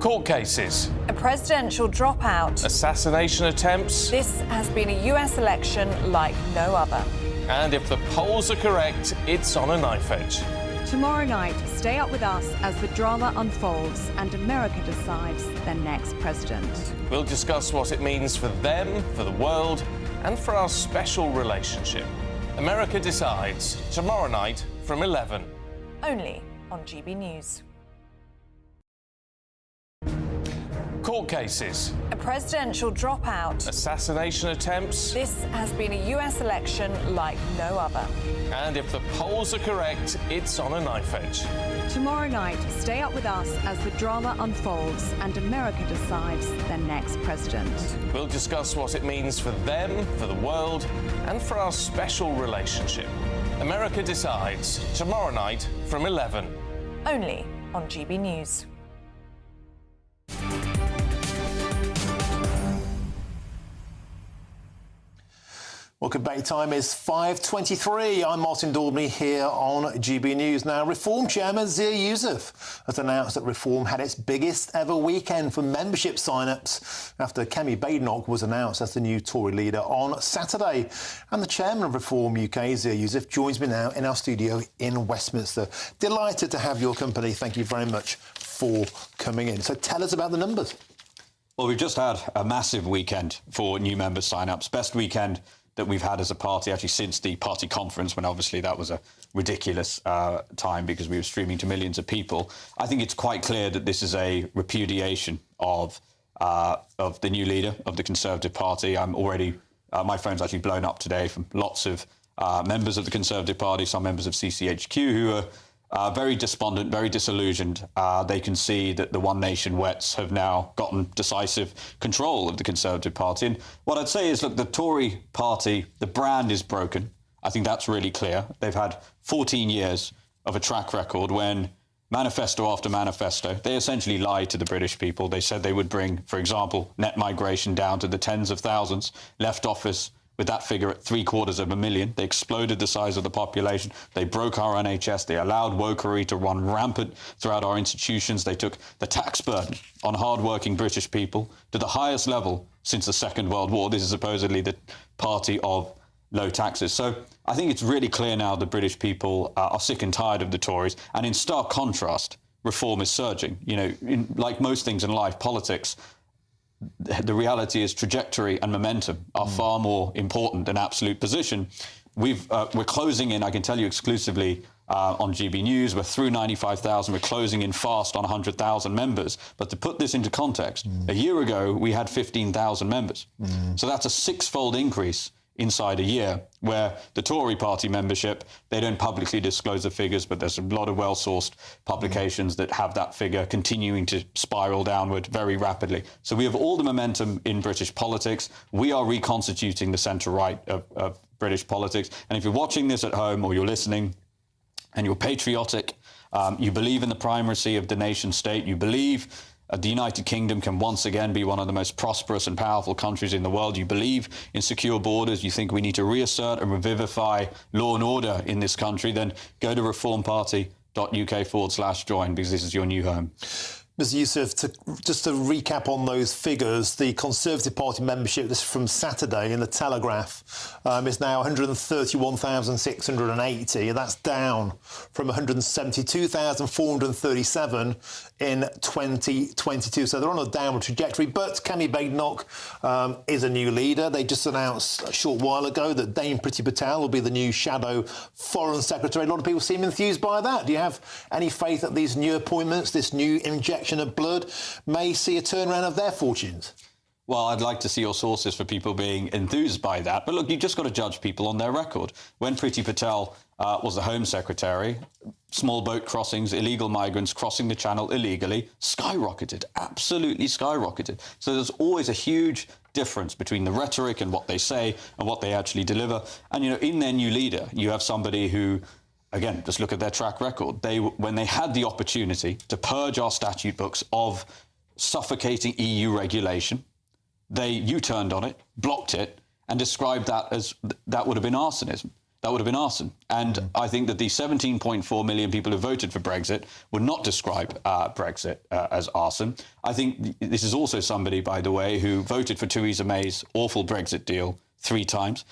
Speaker 5: Court cases.
Speaker 11: A presidential dropout.
Speaker 5: Assassination attempts.
Speaker 11: This has been a US election like no other.
Speaker 5: And if the polls are correct, it's on a knife edge.
Speaker 8: Tomorrow night, stay up with us as the drama unfolds and America decides their next president.
Speaker 5: We'll discuss what it means for them, for the world, and for our special relationship. America Decides, tomorrow night from 11.
Speaker 11: Only on GB News.
Speaker 5: Court cases.
Speaker 11: A presidential dropout.
Speaker 5: Assassination attempts.
Speaker 11: This has been a US election like no other.
Speaker 5: And if the polls are correct, it's on a knife edge.
Speaker 8: Tomorrow night, stay up with us as the drama unfolds and America decides their next president.
Speaker 5: We'll discuss what it means for them, for the world, and for our special relationship. America Decides, tomorrow night from 11.
Speaker 11: Only on GB News.
Speaker 15: Welcome back. Time is 5:23. I'm Martin Daubney here on GB News. Now, Reform Chairman Zia Youssef has announced that Reform had its biggest ever weekend for membership sign-ups after Kemi Badenoch was announced as the new Tory leader on Saturday. And the Chairman of Reform UK, Zia Youssef, joins me now in our studio in Westminster. Delighted to have your company. Thank you very much for coming in. So tell us about the numbers.
Speaker 12: Well, we've just had a massive weekend for new member sign-ups. Best weekend that we've had as a party actually since the party conference, when obviously that was a ridiculous time because we were streaming to millions of people. I think it's quite clear that this is a repudiation of the new leader of the Conservative Party. I'm already my phone's actually blown up today from lots of members of the Conservative Party, some members of CCHQ who are very despondent, very disillusioned. They can see that the One Nation Wets have now gotten decisive control of the Conservative Party. And what I'd say is, look, the Tory party, the brand is broken. I think that's really clear. They've had 14 years of a track record when manifesto after manifesto, they essentially lied to the British people. They said they would bring, for example, net migration down to the tens of thousands, left office with that figure at 750,000. They exploded the size of the population. They broke our NHS. They allowed wokery to run rampant throughout our institutions. They took the tax burden on hard-working British people to the highest level since the Second World War. This is supposedly the party of low taxes. So I think it's really clear now the British people are sick and tired of the Tories. And in stark contrast, Reform is surging. You know, like most things in life, politics, the reality is trajectory and momentum are far more important than absolute position. We're closing in, I can tell you exclusively on GB News, we're through 95,000, we're closing in fast on 100,000 members. But to put this into context, a year ago we had 15,000 members. So that's a six-fold increase inside a year, where the Tory party membership, they don't publicly disclose the figures, but there's a lot of well-sourced publications that have that figure continuing to spiral downward very rapidly. So we have all the momentum in British politics. We are reconstituting the centre-right of British politics. And if you're watching this at home or you're listening and you're patriotic, you believe in the primacy of the nation-state, you believe the United Kingdom can once again be one of the most prosperous and powerful countries in the world. You believe in secure borders. You think we need to reassert and revivify law and order in this country. Then go to reformparty.uk/join, because this is your new home.
Speaker 15: Mr. Youssef, just to recap on those figures, the Conservative Party membership, this is from Saturday in the Telegraph, is now 131,680. That's down from 172,437 in 2022. So they're on a downward trajectory. But Kemi Badenoch is a new leader. They just announced a short while ago that Dame Priti Patel will be the new shadow foreign secretary. A lot of people seem enthused by that. Do you have any faith that these new appointments, this new injection of blood, may see a turnaround of their fortunes?
Speaker 12: Well, I'd like to see your sources for people being enthused by that. But look, you've just got to judge people on their record. When Priti Patel was the Home Secretary, small boat crossings, illegal migrants crossing the channel illegally, skyrocketed, absolutely skyrocketed. So there's always a huge difference between the rhetoric and what they say and what they actually deliver. And, you know, in their new leader, you have somebody who again, just look at their track record. When they had the opportunity to purge our statute books of suffocating EU regulation, they U-turned on it, blocked it, and described that as that would have been arsonism. That would have been arson. And I think that the 17.4 million people who voted for Brexit would not describe Brexit as arson. I think this is also somebody, by the way, who voted for Theresa May's awful Brexit deal 3 times.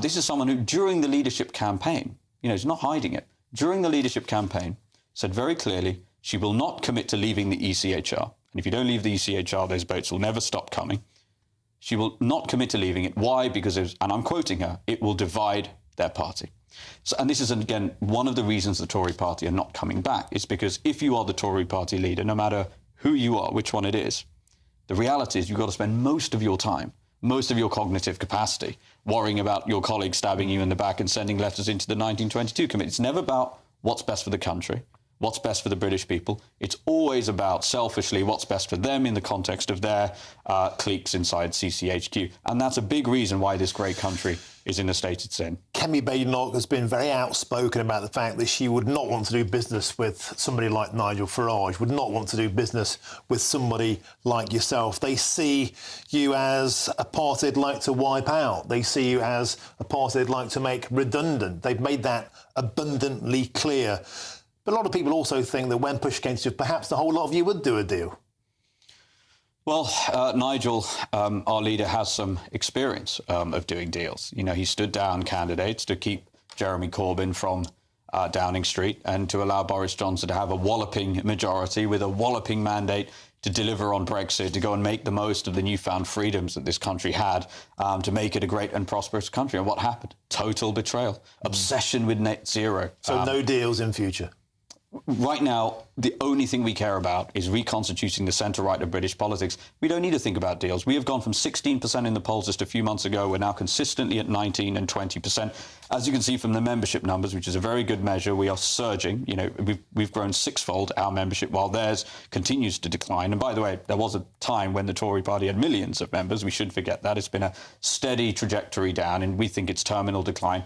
Speaker 12: This is someone who, during the leadership campaign, he's not hiding it, during the leadership campaign, said very clearly she will not commit to leaving the ECHR. And if you don't leave the ECHR, those boats will never stop coming. She will not commit to leaving it. Why? Because, and I'm quoting her, it will divide their party. So, and this is, again, one of the reasons the Tory party are not coming back. It's because if you are the Tory party leader, no matter who you are, which one it is, the reality is you've got to spend most of your time, most of your cognitive capacity, worrying about your colleagues stabbing you in the back and sending letters into the 1922 committee. It's never about what's best for the country, what's best for the British people. It's always about, selfishly, what's best for them in the context of their cliques inside CCHQ. And that's a big reason why this great country is in the state it's in.
Speaker 15: Kemi Badenoch has been very outspoken about the fact that she would not want to do business with somebody like Nigel Farage, would not want to do business with somebody like yourself. They see you as a party they'd like to wipe out. They see you as a party they'd like to make redundant. They've made that abundantly clear. But a lot of people also think that when push came to shove, perhaps the whole lot of you would do a deal.
Speaker 12: Well, Nigel, our leader, has some experience of doing deals. He stood down candidates to keep Jeremy Corbyn from Downing Street and to allow Boris Johnson to have a walloping majority with a walloping mandate to deliver on Brexit, to go and make the most of the newfound freedoms that this country had, to make it a great and prosperous country. And what happened? Total betrayal. Obsession with net zero.
Speaker 15: So no deals in future?
Speaker 12: Right now, the only thing we care about is reconstituting the centre-right of British politics. We don't need to think about deals. We have gone from 16% in the polls just a few months ago. We're now consistently at 19 and 20%. As you can see from the membership numbers, which is a very good measure, we are surging. We've grown 6-fold our membership, while theirs continues to decline. And by the way, there was a time when the Tory party had millions of members. We shouldn't forget that. It's been a steady trajectory down, and we think it's terminal decline.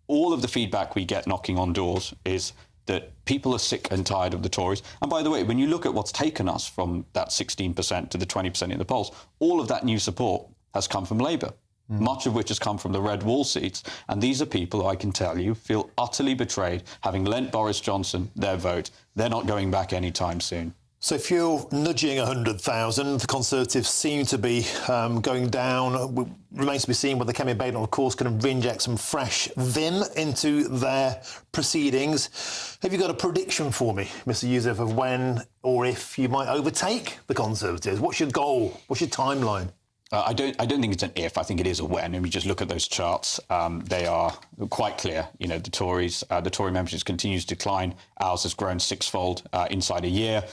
Speaker 12: All of the feedback we get knocking on doors is that people are sick and tired of the Tories. And by the way, when you look at what's taken us from that 16% to the 20% in the polls, all of that new support has come from Labour, much of which has come from the red wall seats. And these are people who, I can tell you, feel utterly betrayed, having lent Boris Johnson their vote. They're not going back anytime soon.
Speaker 15: So if you're nudging 100,000, the Conservatives seem to be going down. It remains to be seen whether Kemi Badenoch, of course, can reinject some fresh vim into their proceedings. Have you got a prediction for me, Mr. Youssef, of when or if you might overtake the Conservatives? What's your goal? What's your timeline?
Speaker 12: I don't think it's an if. I think it is a when. And we just look at those charts. They are quite clear. The Tory membership continues to decline. Ours has grown 6-fold inside a year.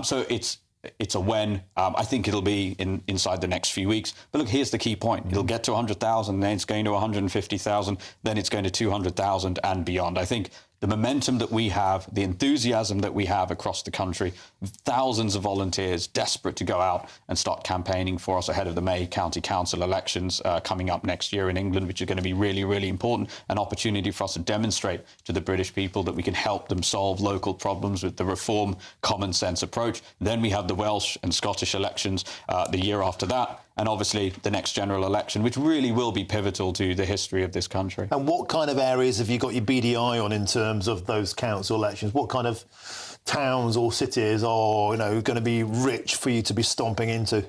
Speaker 12: So it's a when. I think it'll be inside the next few weeks. But look, here's the key point. It'll get to 100,000, then it's going to 150,000, then it's going to 200,000 and beyond. I think the momentum that we have, the enthusiasm that we have across the country, thousands of volunteers desperate to go out and start campaigning for us ahead of the May County Council elections coming up next year in England, which are going to be really, really important, an opportunity for us to demonstrate to the British people that we can help them solve local problems with the reform, common sense approach. Then we have the Welsh and Scottish elections the year after that. And obviously the next general election, which really will be pivotal to the history of this country.
Speaker 15: And what kind of areas have you got your BDI on in terms of those council elections? What kind of towns or cities are, going to be rich for you to be stomping into?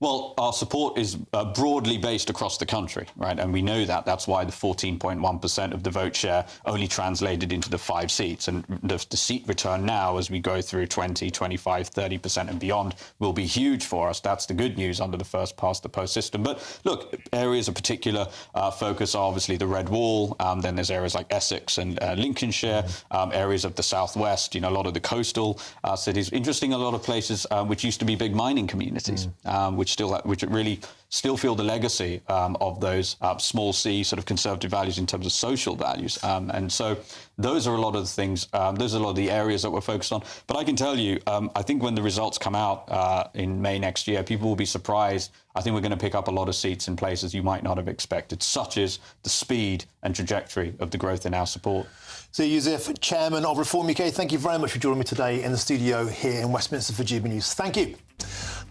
Speaker 12: Well, our support is broadly based across the country, right? And we know that. That's why the 14.1% of the vote share only translated into the 5 seats. And the seat return now, as we go through 20, 25, 30% and beyond, will be huge for us. That's the good news under the first past the post system. But look, areas of particular focus are obviously the Red Wall. Then there's areas like Essex and Lincolnshire, areas of the southwest, a lot of the coastal cities. Interesting, a lot of places which used to be big mining communities, which which really still feel the legacy of those small c sort of conservative values in terms of social values. And so those are a lot of the things, those are a lot of the areas that we're focused on. But I can tell you, I think when the results come out in May next year, people will be surprised. I think we're going to pick up a lot of seats in places you might not have expected, such as the speed and trajectory of the growth in our support.
Speaker 15: So, Yusuf, Chairman of Reform UK, thank you very much for joining me today in the studio here in Westminster for GB News. Thank you.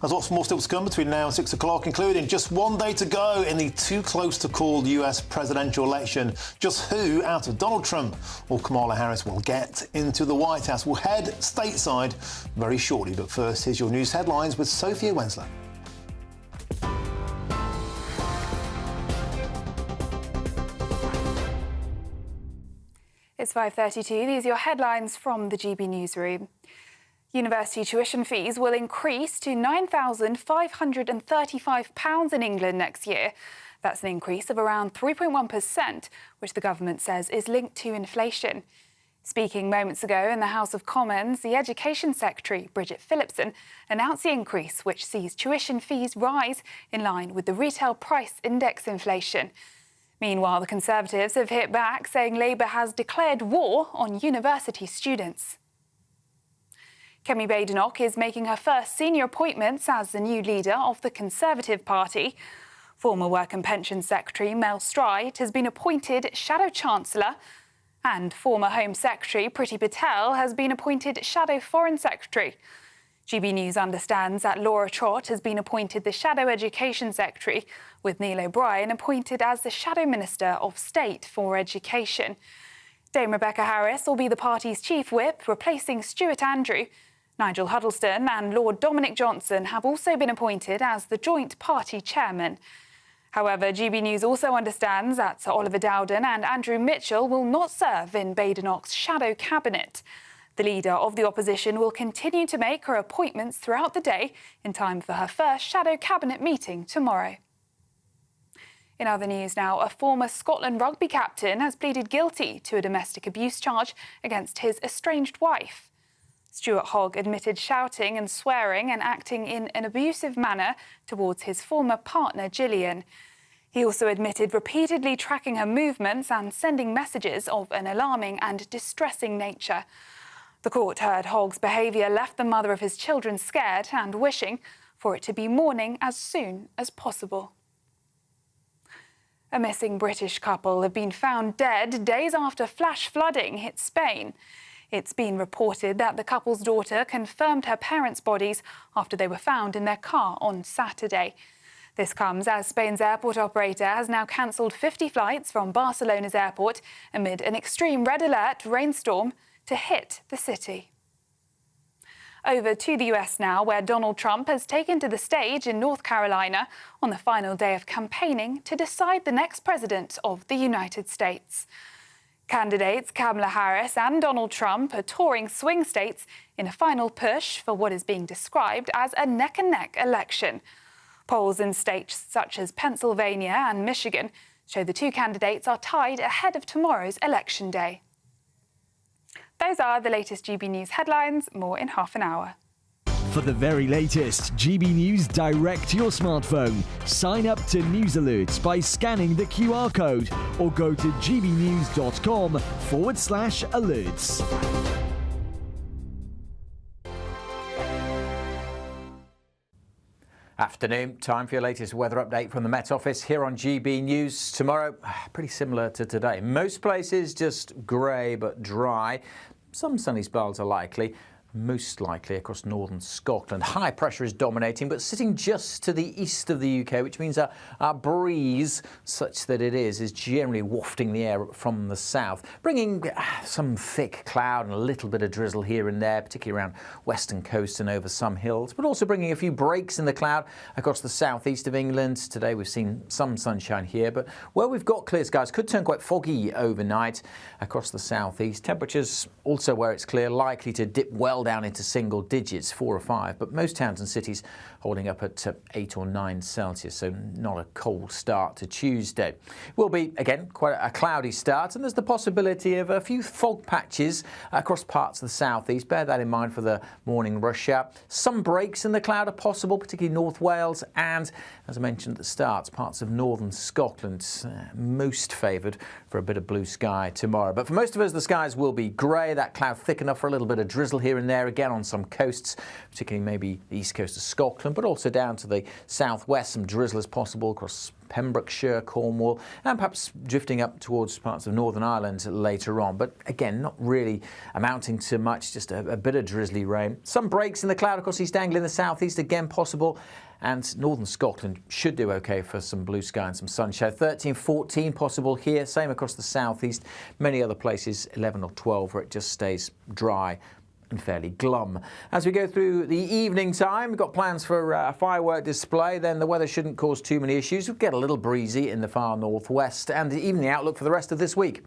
Speaker 15: There's lots more still to come between now and 6 o'clock, including just one day to go in the too-close-to-call US presidential election. Just who out of Donald Trump or Kamala Harris will get into the White House? We'll head stateside very shortly. But first, here's your news headlines with Sophia Wensler.
Speaker 6: It's 5:32. These are your headlines from the GB Newsroom. University tuition fees will increase to £9,535 in England next year. That's an increase of around 3.1%, which the government says is linked to inflation. Speaking moments ago in the House of Commons, the Education Secretary, Bridget Phillipson, announced the increase, which sees tuition fees rise in line with the retail price index inflation. Meanwhile, the Conservatives have hit back, saying Labour has declared war on university students. Kemi Badenoch is making her first senior appointments as the new leader of the Conservative Party. Former Work and Pensions Secretary Mel Stride has been appointed Shadow Chancellor, and former Home Secretary Priti Patel has been appointed Shadow Foreign Secretary. GB News understands that Laura Trott has been appointed the Shadow Education Secretary, with Neil O'Brien appointed as the Shadow Minister of State for Education. Dame Rebecca Harris will be the party's Chief Whip, replacing Stuart Andrew. Nigel Huddleston and Lord Dominic Johnson have also been appointed as the joint party chairman. However, GB News also understands that Sir Oliver Dowden and Andrew Mitchell will not serve in Badenoch's shadow cabinet. The leader of the opposition will continue to make her appointments throughout the day in time for her first shadow cabinet meeting tomorrow. In other news now, a former Scotland rugby captain has pleaded guilty to a domestic abuse charge against his estranged wife. Stuart Hogg admitted shouting and swearing and acting in an abusive manner towards his former partner, Gillian. He also admitted repeatedly tracking her movements and sending messages of an alarming and distressing nature. The court heard Hogg's behaviour left the mother of his children scared and wishing for it to be morning as soon as possible. A missing British couple have been found dead days after flash flooding hit Spain. It's been reported that the couple's daughter confirmed her parents' bodies after they were found in their car on Saturday. This comes as Spain's airport operator has now cancelled 50 flights from Barcelona's airport amid an extreme red alert rainstorm to hit the city. Over to the US now, where Donald Trump has taken to the stage in North Carolina on the final day of campaigning to decide the next president of the United States. Candidates Kamala Harris and Donald Trump are touring swing states in a final push for what is being described as a neck-and-neck election. Polls in states such as Pennsylvania and Michigan show the two candidates are tied ahead of tomorrow's election day. Those are the latest GB News headlines. More in half an hour.
Speaker 18: For the very latest GB News direct to your smartphone, sign up to News Alerts by scanning the QR code or go to gbnews.com/alerts.
Speaker 9: Afternoon, time for your latest weather update from the Met Office here on GB News. Tomorrow, pretty similar to today. Most places just grey but dry. Some sunny spells are likely. Most likely across northern Scotland. High pressure is dominating, but sitting just to the east of the UK, which means our breeze, such that it is generally wafting the air from the south, bringing some thick cloud and a little bit of drizzle here and there, particularly around western coast and over some hills, but also bringing a few breaks in the cloud across the southeast of England. Today we've seen some sunshine here, but where we've got clear skies, could turn quite foggy overnight across the southeast. Temperatures also where it's clear, likely to dip well down into single digits, 4 or 5, but most towns and cities holding up at 8 or 9 Celsius, so not a cold start to Tuesday. Will be, again, quite a cloudy start, and there's the possibility of a few fog patches across parts of the southeast. Bear that in mind for the morning rush hour. Some breaks in the cloud are possible, particularly North Wales and, as I mentioned at the start, parts of northern Scotland, most favoured for a bit of blue sky tomorrow. But for most of us, the skies will be grey. That cloud thick enough for a little bit of drizzle here and there, again on some coasts, particularly maybe the east coast of Scotland, but also down to the southwest. Some drizzle is possible across Pembrokeshire, Cornwall, and perhaps drifting up towards parts of Northern Ireland later on. But again, not really amounting to much, just a bit of drizzly rain. Some breaks in the cloud across East Anglia in the southeast, again possible. And northern Scotland should do okay for some blue sky and some sunshine. 13, 14 possible here, same across the southeast. Many other places, 11 or 12, where it just stays dry and fairly glum. As we go through the evening time, we've got plans for a firework display. Then the weather shouldn't cause too many issues. We'll get a little breezy in the far northwest, and even the outlook for the rest of this week.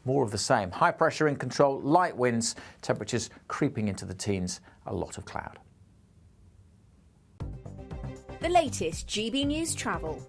Speaker 9: More of the same. High pressure in control, light winds, temperatures creeping into the teens, a lot of cloud.
Speaker 8: The latest GB News travel.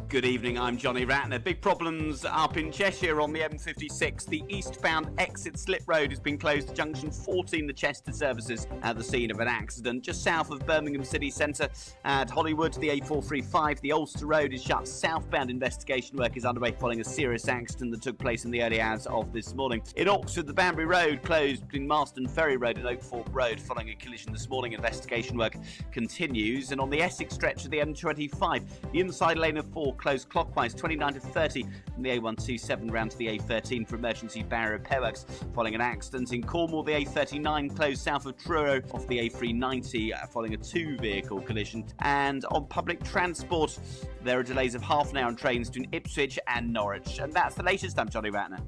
Speaker 4: Good evening, I'm Johnny Ratner. Big problems up in Cheshire on the M56. The eastbound exit slip road has been closed to junction 14. The Chester services at the scene of an accident just south of Birmingham city centre at Hollywood. The A435, the Ulster Road, is shut. Southbound investigation work is underway following a serious accident that took place in the early hours of this morning. In Oxford, the Banbury Road closed between Marston Ferry Road and Oakthorpe Road following a collision this morning. Investigation work continues. And on the Essex stretch of the M25, the inside lane of 4 closed clockwise 29 to 30 from the A127 round to the A13 for emergency barrier repair works following an accident. In Cornwall, the A39 closed south of Truro off the A390 following a 2-vehicle collision. And on public transport, there are delays of half an hour on trains between Ipswich and Norwich. And that's the latest. I'm Johnny Ratner.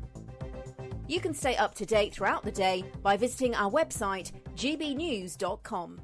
Speaker 8: You can stay up to date throughout the day by visiting our website, gbnews.com.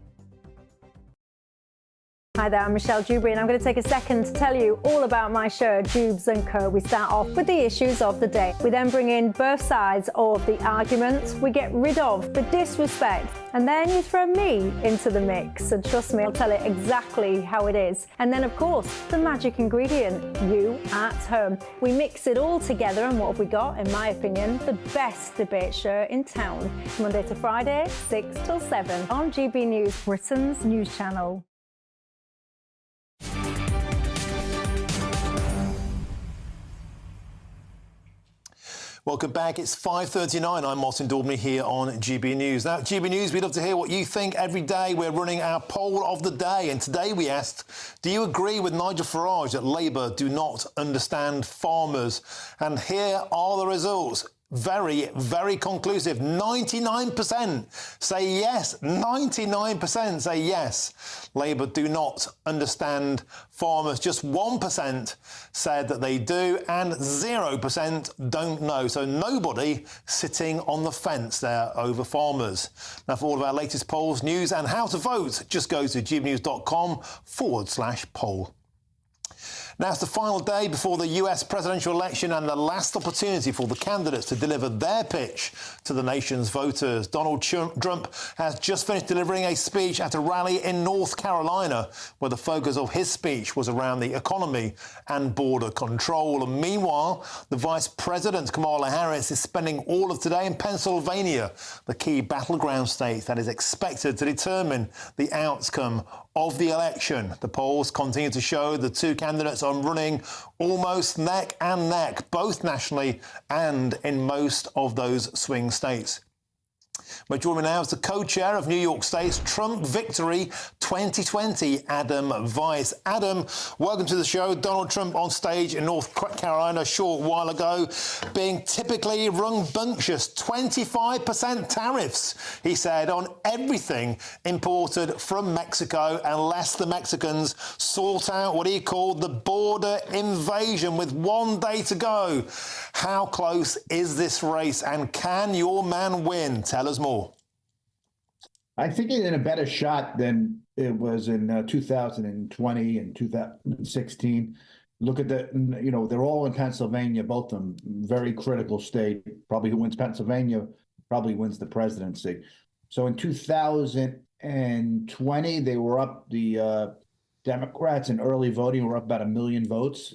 Speaker 10: Hi there, I'm Michelle Dewberry, and I'm going to take a second to tell you all about my show, Dubes & Co. We start off with the issues of the day. We then bring in both sides of the argument. We get rid of the disrespect, and then you throw me into the mix. And trust me, I'll tell it exactly how it is. And then, of course, the magic ingredient, you at home. We mix it all together, and what have we got? In my opinion, the best debate show in town. Monday to Friday, 6 till 7 on GB News, Britain's news channel.
Speaker 15: Welcome back. It's 5:39. I'm Martin Daubney here on GB News. Now, at GB News, we'd love to hear what you think. Every day we're running our poll of the day, and today we asked, do you agree with Nigel Farage that Labour do not understand farmers? And here are the results. Very, very conclusive. 99% say yes. 99% say yes. Labour do not understand farmers. Just 1% said that they do, and 0% don't know. So nobody sitting on the fence there over farmers. Now, for all of our latest polls, news and how to vote, just go to gbnews.com/poll. Now, it's the final day before the US presidential election and the last opportunity for the candidates to deliver their pitch to the nation's voters. Donald Trump has just finished delivering a speech at a rally in North Carolina, where the focus of his speech was around the economy and border control. And meanwhile, the Vice President, Kamala Harris, is spending all of today in Pennsylvania, the key battleground state that is expected to determine the outcome of the election. The polls continue to show the two candidates are running almost neck and neck, both nationally and in most of those swing states. But joining me now is the co-chair of New York State's Trump Victory 2020, Adam Weiss. Adam, welcome to the show. Donald Trump on stage in North Carolina a short while ago, being typically rambunctious. 25% tariffs, he said, on everything imported from Mexico unless the Mexicans sort out what he called the border invasion with 1 day to go. How close is this race, and can your man win? Tell us more.
Speaker 13: I think he's in a better shot than it was in 2020 and 2016. Look at the, they're all in Pennsylvania, both of them, very critical state. Probably who wins Pennsylvania probably wins the presidency. So in 2020, they were up, the Democrats in early voting were up about 1 million votes,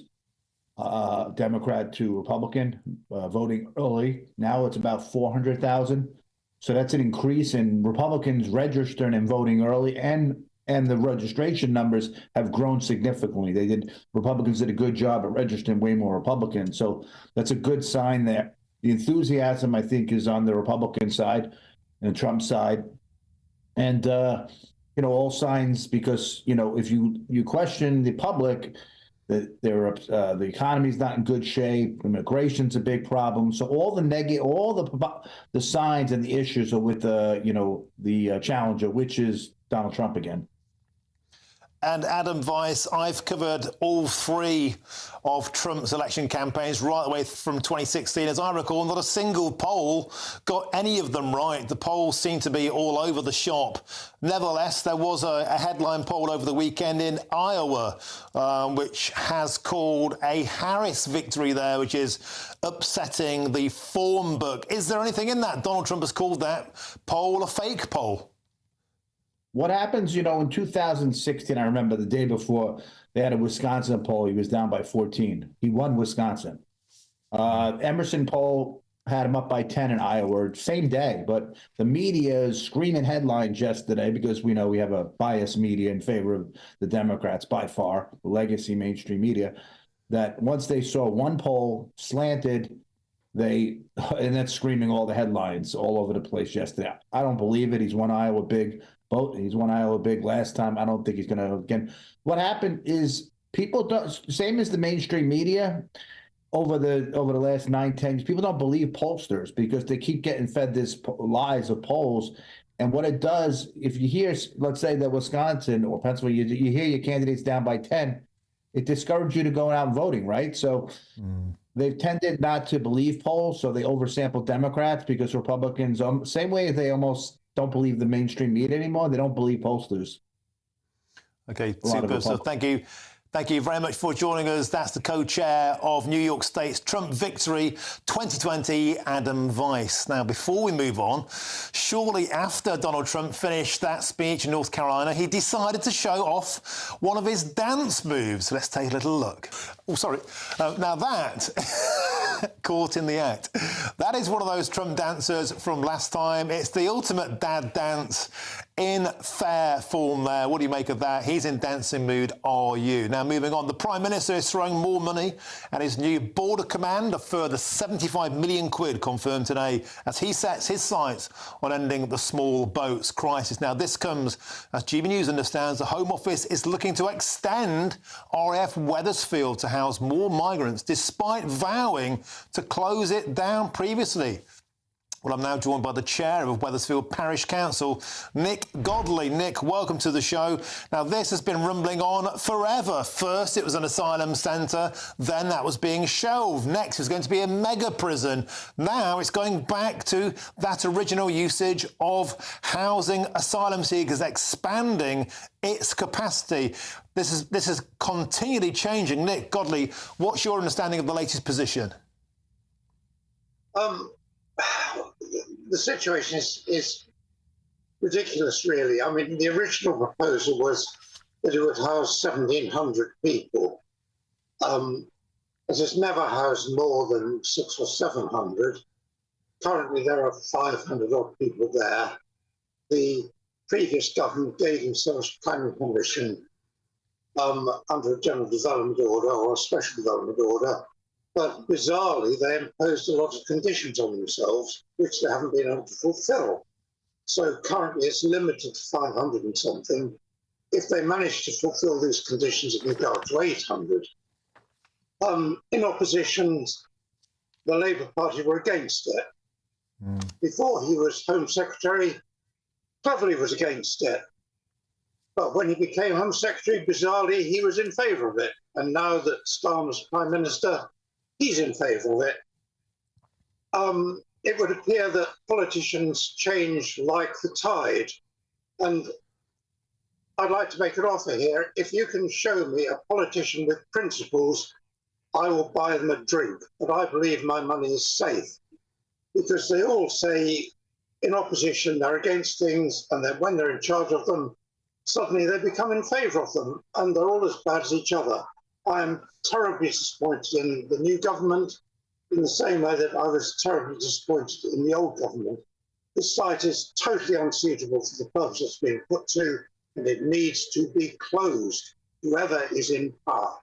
Speaker 13: Democrat to Republican voting early. Now it's about 400,000. So that's an increase in Republicans registering and voting early, and the registration numbers have grown significantly. Republicans did a good job at registering way more Republicans. So that's a good sign there. The enthusiasm, I think, is on the Republican side and Trump side. And, all signs, because, if you question the public, that the economy's not in good shape, immigration's a big problem. So all the signs and the issues are with the challenger, which is Donald Trump again.
Speaker 15: And Adam Weiss, I've covered all three of Trump's election campaigns right away from 2016. As I recall, not a single poll got any of them right. The polls seem to be all over the shop. Nevertheless, there was a headline poll over the weekend in Iowa, which has called a Harris victory there, which is upsetting the form book. Is there anything in that? Donald Trump has called that poll a fake poll.
Speaker 13: What happens, in 2016, I remember the day before, they had a Wisconsin poll. He was down by 14. He won Wisconsin. Emerson poll had him up by 10 in Iowa, same day. But the media is screaming headlines yesterday, because we know we have a biased media in favor of the Democrats by far, the legacy mainstream media, that once they saw one poll slanted, and that's screaming all the headlines all over the place yesterday. I don't believe it. He's won Iowa big. He's won Iowa big last time. I don't think he's going to again. What happened is people don't, same as the mainstream media over the last 9-10 years, people don't believe pollsters because they keep getting fed this lies of polls. And what it does, if you hear, let's say that Wisconsin or Pennsylvania, you hear your candidates down by 10, it discourages you to go out and voting, right? So they've tended not to believe polls, so they oversample Democrats, because Republicans, same way they almost don't believe the mainstream media anymore. They don't believe pollsters.
Speaker 15: Okay, super. So thank you. Thank you very much for joining us. That's the co-chair of New York State's Trump Victory 2020, Adam Weiss. Now, before we move on, shortly after Donald Trump finished that speech in North Carolina, he decided to show off one of his dance moves. Let's take a little look. Oh, sorry. Now that, caught in the act. That is one of those Trump dancers from last time. It's the ultimate dad dance in fair form there. What do you make of that? He's in dancing mood, are you? Now, moving on, the Prime Minister is throwing more money at his new border command. A further 75 million quid confirmed today as he sets his sights on ending the small boats crisis. Now, this comes as GBNews understands the Home Office is looking to extend RAF Wethersfield to house more migrants, despite vowing to close it down previously. Well, I'm now joined by the chair of Wethersfield Parish Council, Nick Godley. Nick, welcome to the show. Now, this has been rumbling on forever. First, it was an asylum centre. Then that was being shelved. Next, it was going to be a mega prison. Now it's going back to that original usage of housing asylum seekers, expanding its capacity. This is continually changing. Nick Godley, what's your understanding of the latest position?
Speaker 14: The situation is ridiculous, really. I mean, the original proposal was that it would house 1,700 people. It has never housed more than 600 or 700. Currently, there are 500 odd people there. The previous government gave themselves planning permission under a general development order or a special development order. But bizarrely, they imposed a lot of conditions on themselves, which they haven't been able to fulfill. So currently it's limited to 500 and something. If they manage to fulfill these conditions, it can go up to 800. In opposition, the Labour Party were against it. Before he was Home Secretary, Cleverly was against it. But when he became Home Secretary, bizarrely, he was in favour of it. And now that Starmer's Prime Minister, he's in favour of it. It would appear that politicians change like the tide. And I'd like to make an offer here. If you can show me a politician with principles, I will buy them a drink. But I believe my money is safe. Because they all say in opposition, they're against things, and then when they're in charge of them, suddenly they become in favour of them, and they're all as bad as each other. I am terribly disappointed in the new government, in the same way that I was terribly disappointed in the old government. This site is totally unsuitable for the purpose it's being put to, and it needs to be closed, whoever is in power.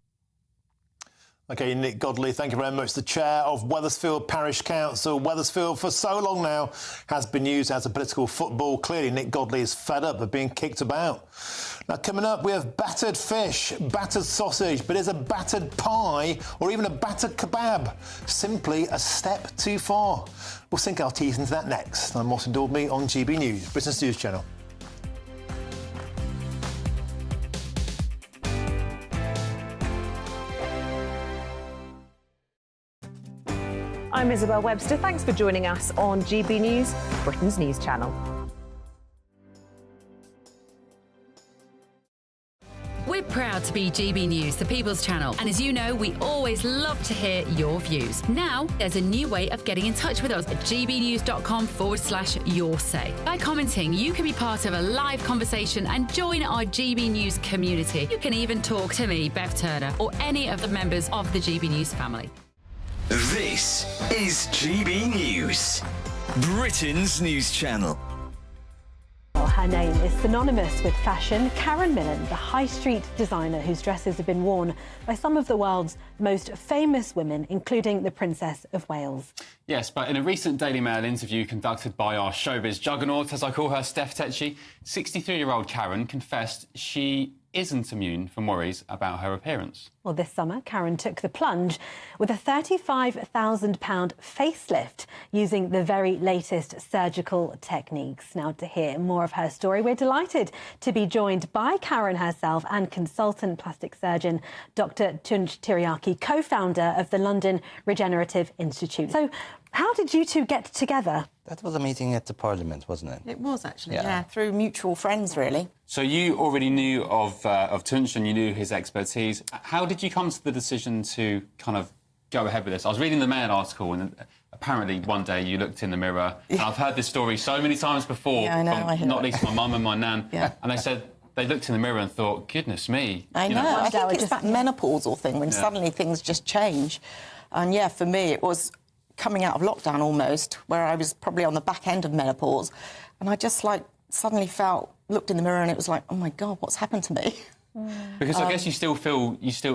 Speaker 15: OK, Nick Godley, thank you very much. The chair of Wethersfield Parish Council. Wethersfield, for so long now, has been used as a political football. Clearly, Nick Godley is fed up of being kicked about. Now, coming up, we have battered fish, battered sausage, but is a battered pie or even a battered kebab simply a step too far? We'll sink our teeth into that next. I'm Martin Daubney on GB News, Britain's News Channel.
Speaker 16: I'm Isabel Webster. Thanks for joining us on GB News, Britain's news channel.
Speaker 20: We're proud to be GB News, the People's Channel. And as you know, we always love to hear your views. Now, there's a new way of getting in touch with us at gbnews.com/yoursay. By commenting, you can be part of a live conversation and join our GB News community. You can even talk to me, Bev Turner, or any of the members of the GB News family.
Speaker 7: This is GB News, Britain's news channel.
Speaker 10: Her name is synonymous with fashion. Karen Millen, the high street designer whose dresses have been worn by some of the world's most famous women, including the Princess of Wales.
Speaker 21: Yes, but in a recent Daily Mail interview conducted by our showbiz juggernaut, as I call her, Steph Tetchy, 63-year-old Karen confessed she isn't immune from worries about her appearance.
Speaker 10: Well, this summer, Karen took the plunge with a £35,000 facelift using the very latest surgical techniques. Now, to hear more of her story, we're delighted to be joined by Karen herself and consultant plastic surgeon Dr. Tunj Tiryaki, co-founder of the London Regenerative Institute. So, how did you two get together?
Speaker 22: That was a meeting at the Parliament, wasn't it?
Speaker 24: It was actually, yeah, through mutual friends, really.
Speaker 21: So you already knew of Tunj and you knew his expertise. How did you come to the decision to kind of go ahead with this? I was reading the Mail article and apparently one day you looked in the mirror. And I've heard this story so many times before,
Speaker 24: Yeah, I know,
Speaker 21: from not least my mum and my nan.
Speaker 24: Yeah.
Speaker 21: And they said they looked in the mirror and thought, goodness me.
Speaker 24: I know. I think it's that menopausal thing when suddenly things just change. And yeah, for me, it was coming out of lockdown almost, where I was probably on the back end of menopause. And I just suddenly looked in the mirror and it was like, oh my God, what's happened to me?
Speaker 21: Because I guess you still,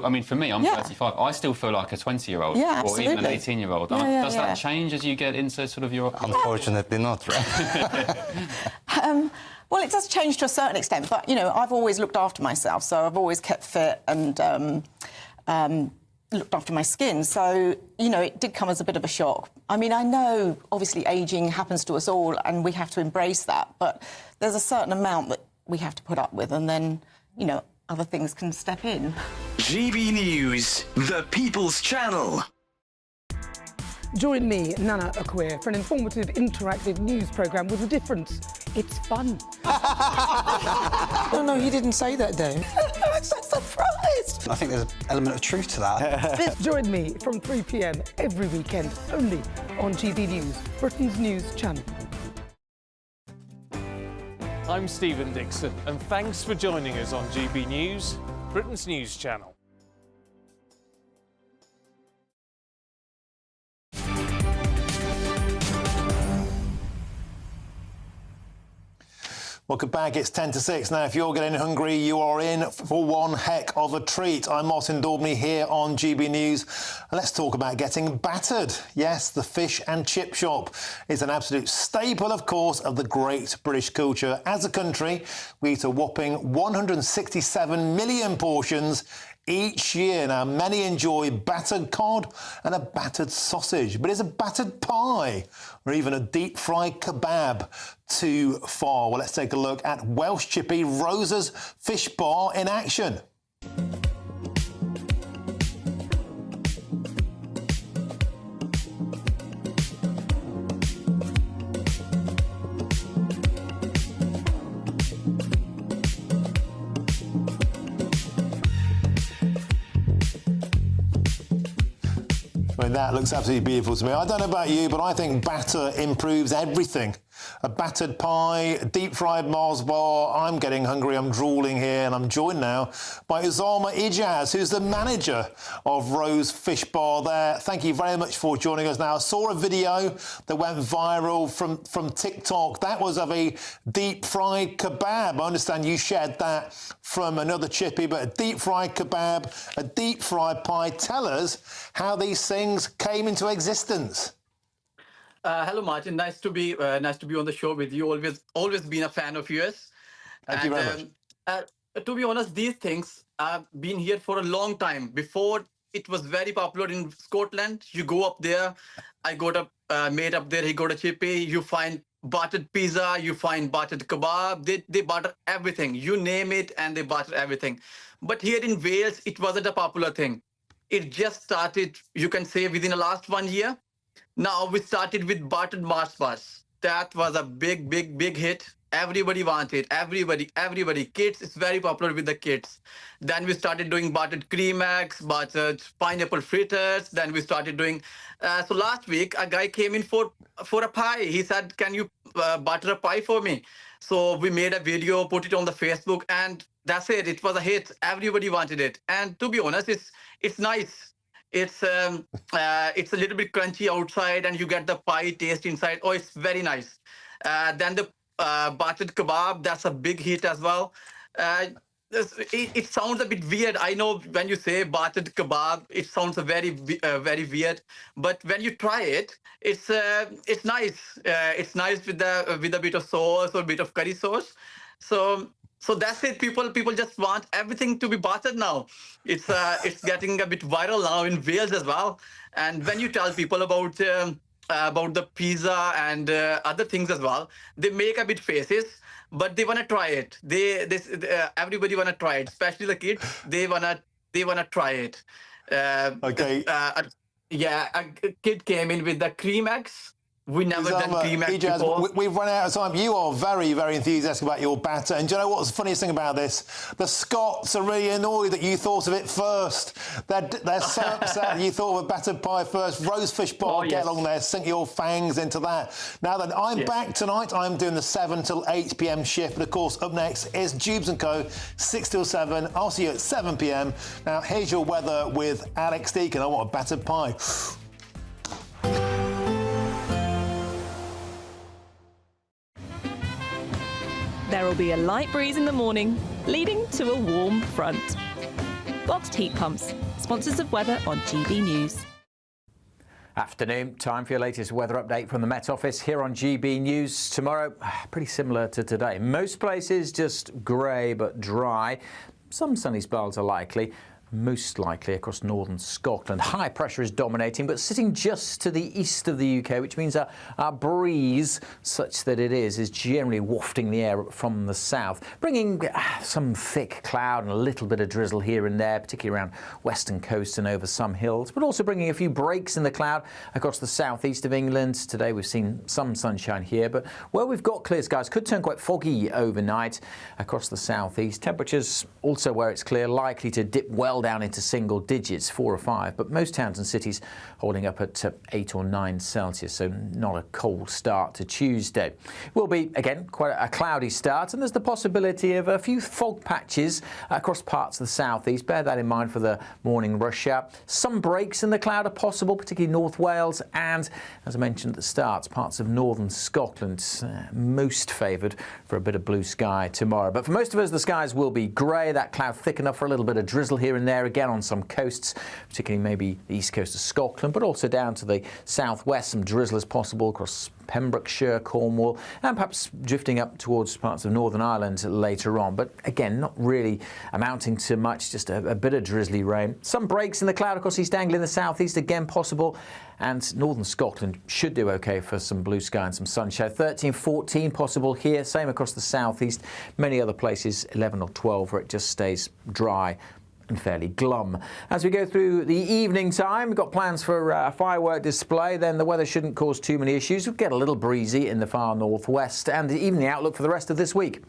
Speaker 21: I mean, for me, I'm 35, I still feel like a 20-year-old or even an 18-year-old. Does that change as you get into sort of your...
Speaker 22: Unfortunately not, right?
Speaker 24: Well, it does change to a certain extent, but, you know, I've always looked after myself, so I've always kept fit and looked after my skin. So, you know, it did come as a bit of a shock. I mean, I know, obviously, ageing happens to us all and we have to embrace that, but there's a certain amount that we have to put up with and then, you know, other things can step in.
Speaker 7: GB News, the People's Channel.
Speaker 26: Join me, Nana Akwe, for an informative, interactive news programme with a difference. It's fun.
Speaker 24: No, you didn't say that, Dave. I'm so surprised.
Speaker 22: I think there's an element of truth to that.
Speaker 26: Join me from 3 p.m. every weekend, only on GB News, Britain's news channel.
Speaker 5: I'm Stephen Dixon, and thanks for joining us on GB News, Britain's news channel.
Speaker 15: Welcome back. It's 10 to 6. Now, if you're getting hungry, you are in for one heck of a treat. I'm Martin Daubney here on GB News. And let's talk about getting battered. Yes, the fish and chip shop is an absolute staple, of course, of the great British culture. As a country, we eat a whopping 167 million portions each year. Now, many enjoy battered cod and a battered sausage, but is a battered pie or even a deep-fried kebab too far? Well, let's take a look at Welsh chippy Rosa's Fish Bar in action. That looks absolutely beautiful to me. I don't know about you, but I think batter improves everything. a battered pie, a deep-fried Mars bar. I'm getting hungry, I'm drooling here, and I'm joined now by Usama Ijaz, who's the manager of Rose Fish Bar there. Thank you very much for joining us now. I saw a video that went viral from TikTok. That was of a deep-fried kebab. I understand you shared that from another chippy, but a deep-fried kebab, a deep-fried pie. Tell us how these things came into existence.
Speaker 1: Hello, Martin. Nice to be on the show with you. Always been a fan of yours.
Speaker 15: Thank you very much.
Speaker 1: To be honest, these things have been here for a long time. Before it was very popular in Scotland. You go up there. I got a mate up there. He got a chippy. You find battered pizza. You find battered kebab. They butter everything. You name it, and they butter everything. But here in Wales, it wasn't a popular thing. It just started, you can say, within the last 1 year. Now we started with battered Mars bars. That was a big hit. Everybody wants it. Everybody. Kids, it's very popular with the kids. Then we started doing battered cream eggs, battered pineapple fritters. Then we started doing. So last week, a guy came in for a pie. He said, "Can you butter a pie for me?" So we made a video, put it on the Facebook, and that's it. It was a hit. Everybody wanted it. And to be honest, it's nice. It's a little bit crunchy outside, and you get the pie taste inside. Oh, it's very nice. Then the battered kebab, that's a big hit as well. It sounds a bit weird. I know when you say battered kebab, it sounds very weird. But when you try it, it's nice. It's nice with a bit of sauce or a bit of curry sauce. So that's it. People just want everything to be battered now. It's getting a bit viral now in Wales as well. And when you tell people about the pizza and other things as well, they make a bit faces, but they want to try it. Everybody want to try it, especially the kids. They wanna try it.
Speaker 15: Okay.
Speaker 1: A kid came in with the cream eggs. We never done cream eggs before.
Speaker 15: We've run out of time. You are very, very enthusiastic about your batter. And do you know what's the funniest thing about this? The Scots are really annoyed that you thought of it first. They're so upset you thought of a battered pie first. Rose Fish Bar, get along there, sink your fangs into that. Now then, I'm back tonight. I'm doing the 7 till 8 p.m. shift. But of course, up next is Jubes & Co, 6 till 7. I'll see you at 7 p.m. Now, here's your weather with Alex Deacon. I want a battered pie.
Speaker 16: There will be a light breeze in the morning, leading to a warm front. Boxed heat pumps, sponsors of weather on GB News.
Speaker 9: Afternoon, time for your latest weather update from the Met Office here on GB News. Tomorrow, pretty similar to today. Most places just grey but dry. Some sunny spells are likely. Most likely across northern Scotland. High pressure is dominating, but sitting just to the east of the UK, which means our breeze, such that it is generally wafting the air from the south, bringing some thick cloud and a little bit of drizzle here and there, particularly around western coast and over some hills, but also bringing a few breaks in the cloud across the southeast of England. Today we've seen some sunshine here, but where we've got clear skies could turn quite foggy overnight across the southeast. Temperatures also where it's clear likely to dip well down into single digits, 4 or 5, but most towns and cities holding up at 8 or 9 Celsius, so not a cold start to Tuesday. Will be, again, quite a cloudy start, and there's the possibility of a few fog patches across parts of the southeast. Bear that in mind for the morning rush hour. Some breaks in the cloud are possible, particularly North Wales and, as I mentioned at the start, parts of northern Scotland, most favoured for a bit of blue sky tomorrow. But for most of us, the skies will be grey, that cloud thick enough for a little bit of drizzle here and there, again on some coasts, particularly maybe the east coast of Scotland, but also down to the southwest. Some drizzle is possible across Pembrokeshire, Cornwall, and perhaps drifting up towards parts of Northern Ireland later on. But again, not really amounting to much, just a bit of drizzly rain. Some breaks in the cloud across East Anglia in the southeast, again possible. And northern Scotland should do okay for some blue sky and some sunshine. 13, 14 possible here, same across the southeast. Many other places, 11 or 12, where it just stays dry and fairly glum. As we go through the evening time, we've got plans for a firework display. Then the weather shouldn't cause too many issues. We'll get a little breezy in the far northwest, and even the outlook for the rest of this week.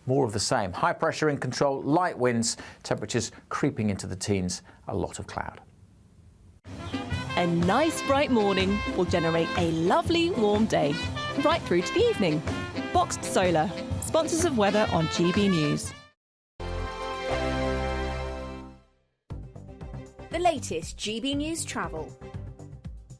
Speaker 9: More of the same. High pressure in control, light winds, temperatures creeping into the teens, a lot of cloud.
Speaker 16: A nice bright morning will generate a lovely warm day. right through to the evening. Boxed Solar, sponsors of weather on GB News.
Speaker 2: The latest GB News travel.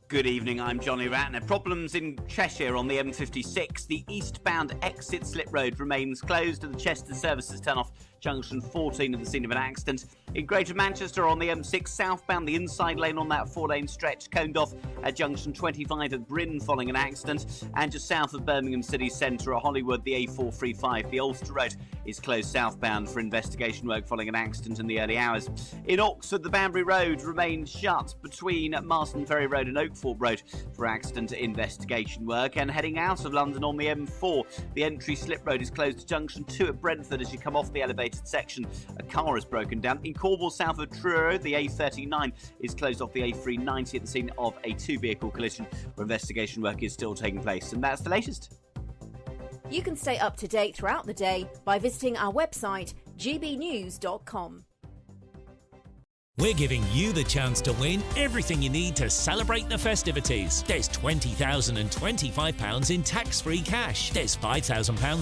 Speaker 4: Good evening, I'm Johnny Ratner. Problems in Cheshire on the M56. The eastbound exit slip road remains closed and the Chester services turn off junction 14 at the scene of an accident. In Greater Manchester on the M6 southbound, the inside lane on that 4-lane stretch coned off at junction 25 at Bryn following an accident. And just south of Birmingham city centre at Hollywood, the A435, the Ulster Road, is closed southbound for investigation work following an accident in the early hours. In Oxford, the Banbury Road remains shut between Marston Ferry Road and Oakthorpe Road for accident investigation work. And heading out of London on the M4, the entry slip road is closed to junction 2 at Brentford as you come off the elevated section. A car has broken down. In Cornwall, south of Truro, the A39 is closed off the A390 at the scene of a two-vehicle collision where investigation work is still taking place. And that's the latest.
Speaker 2: You can stay up to date throughout the day by visiting our website, gbnews.com.
Speaker 3: We're giving you the chance to win everything you need to celebrate the festivities. There's £20,025 in tax-free cash. There's £5,000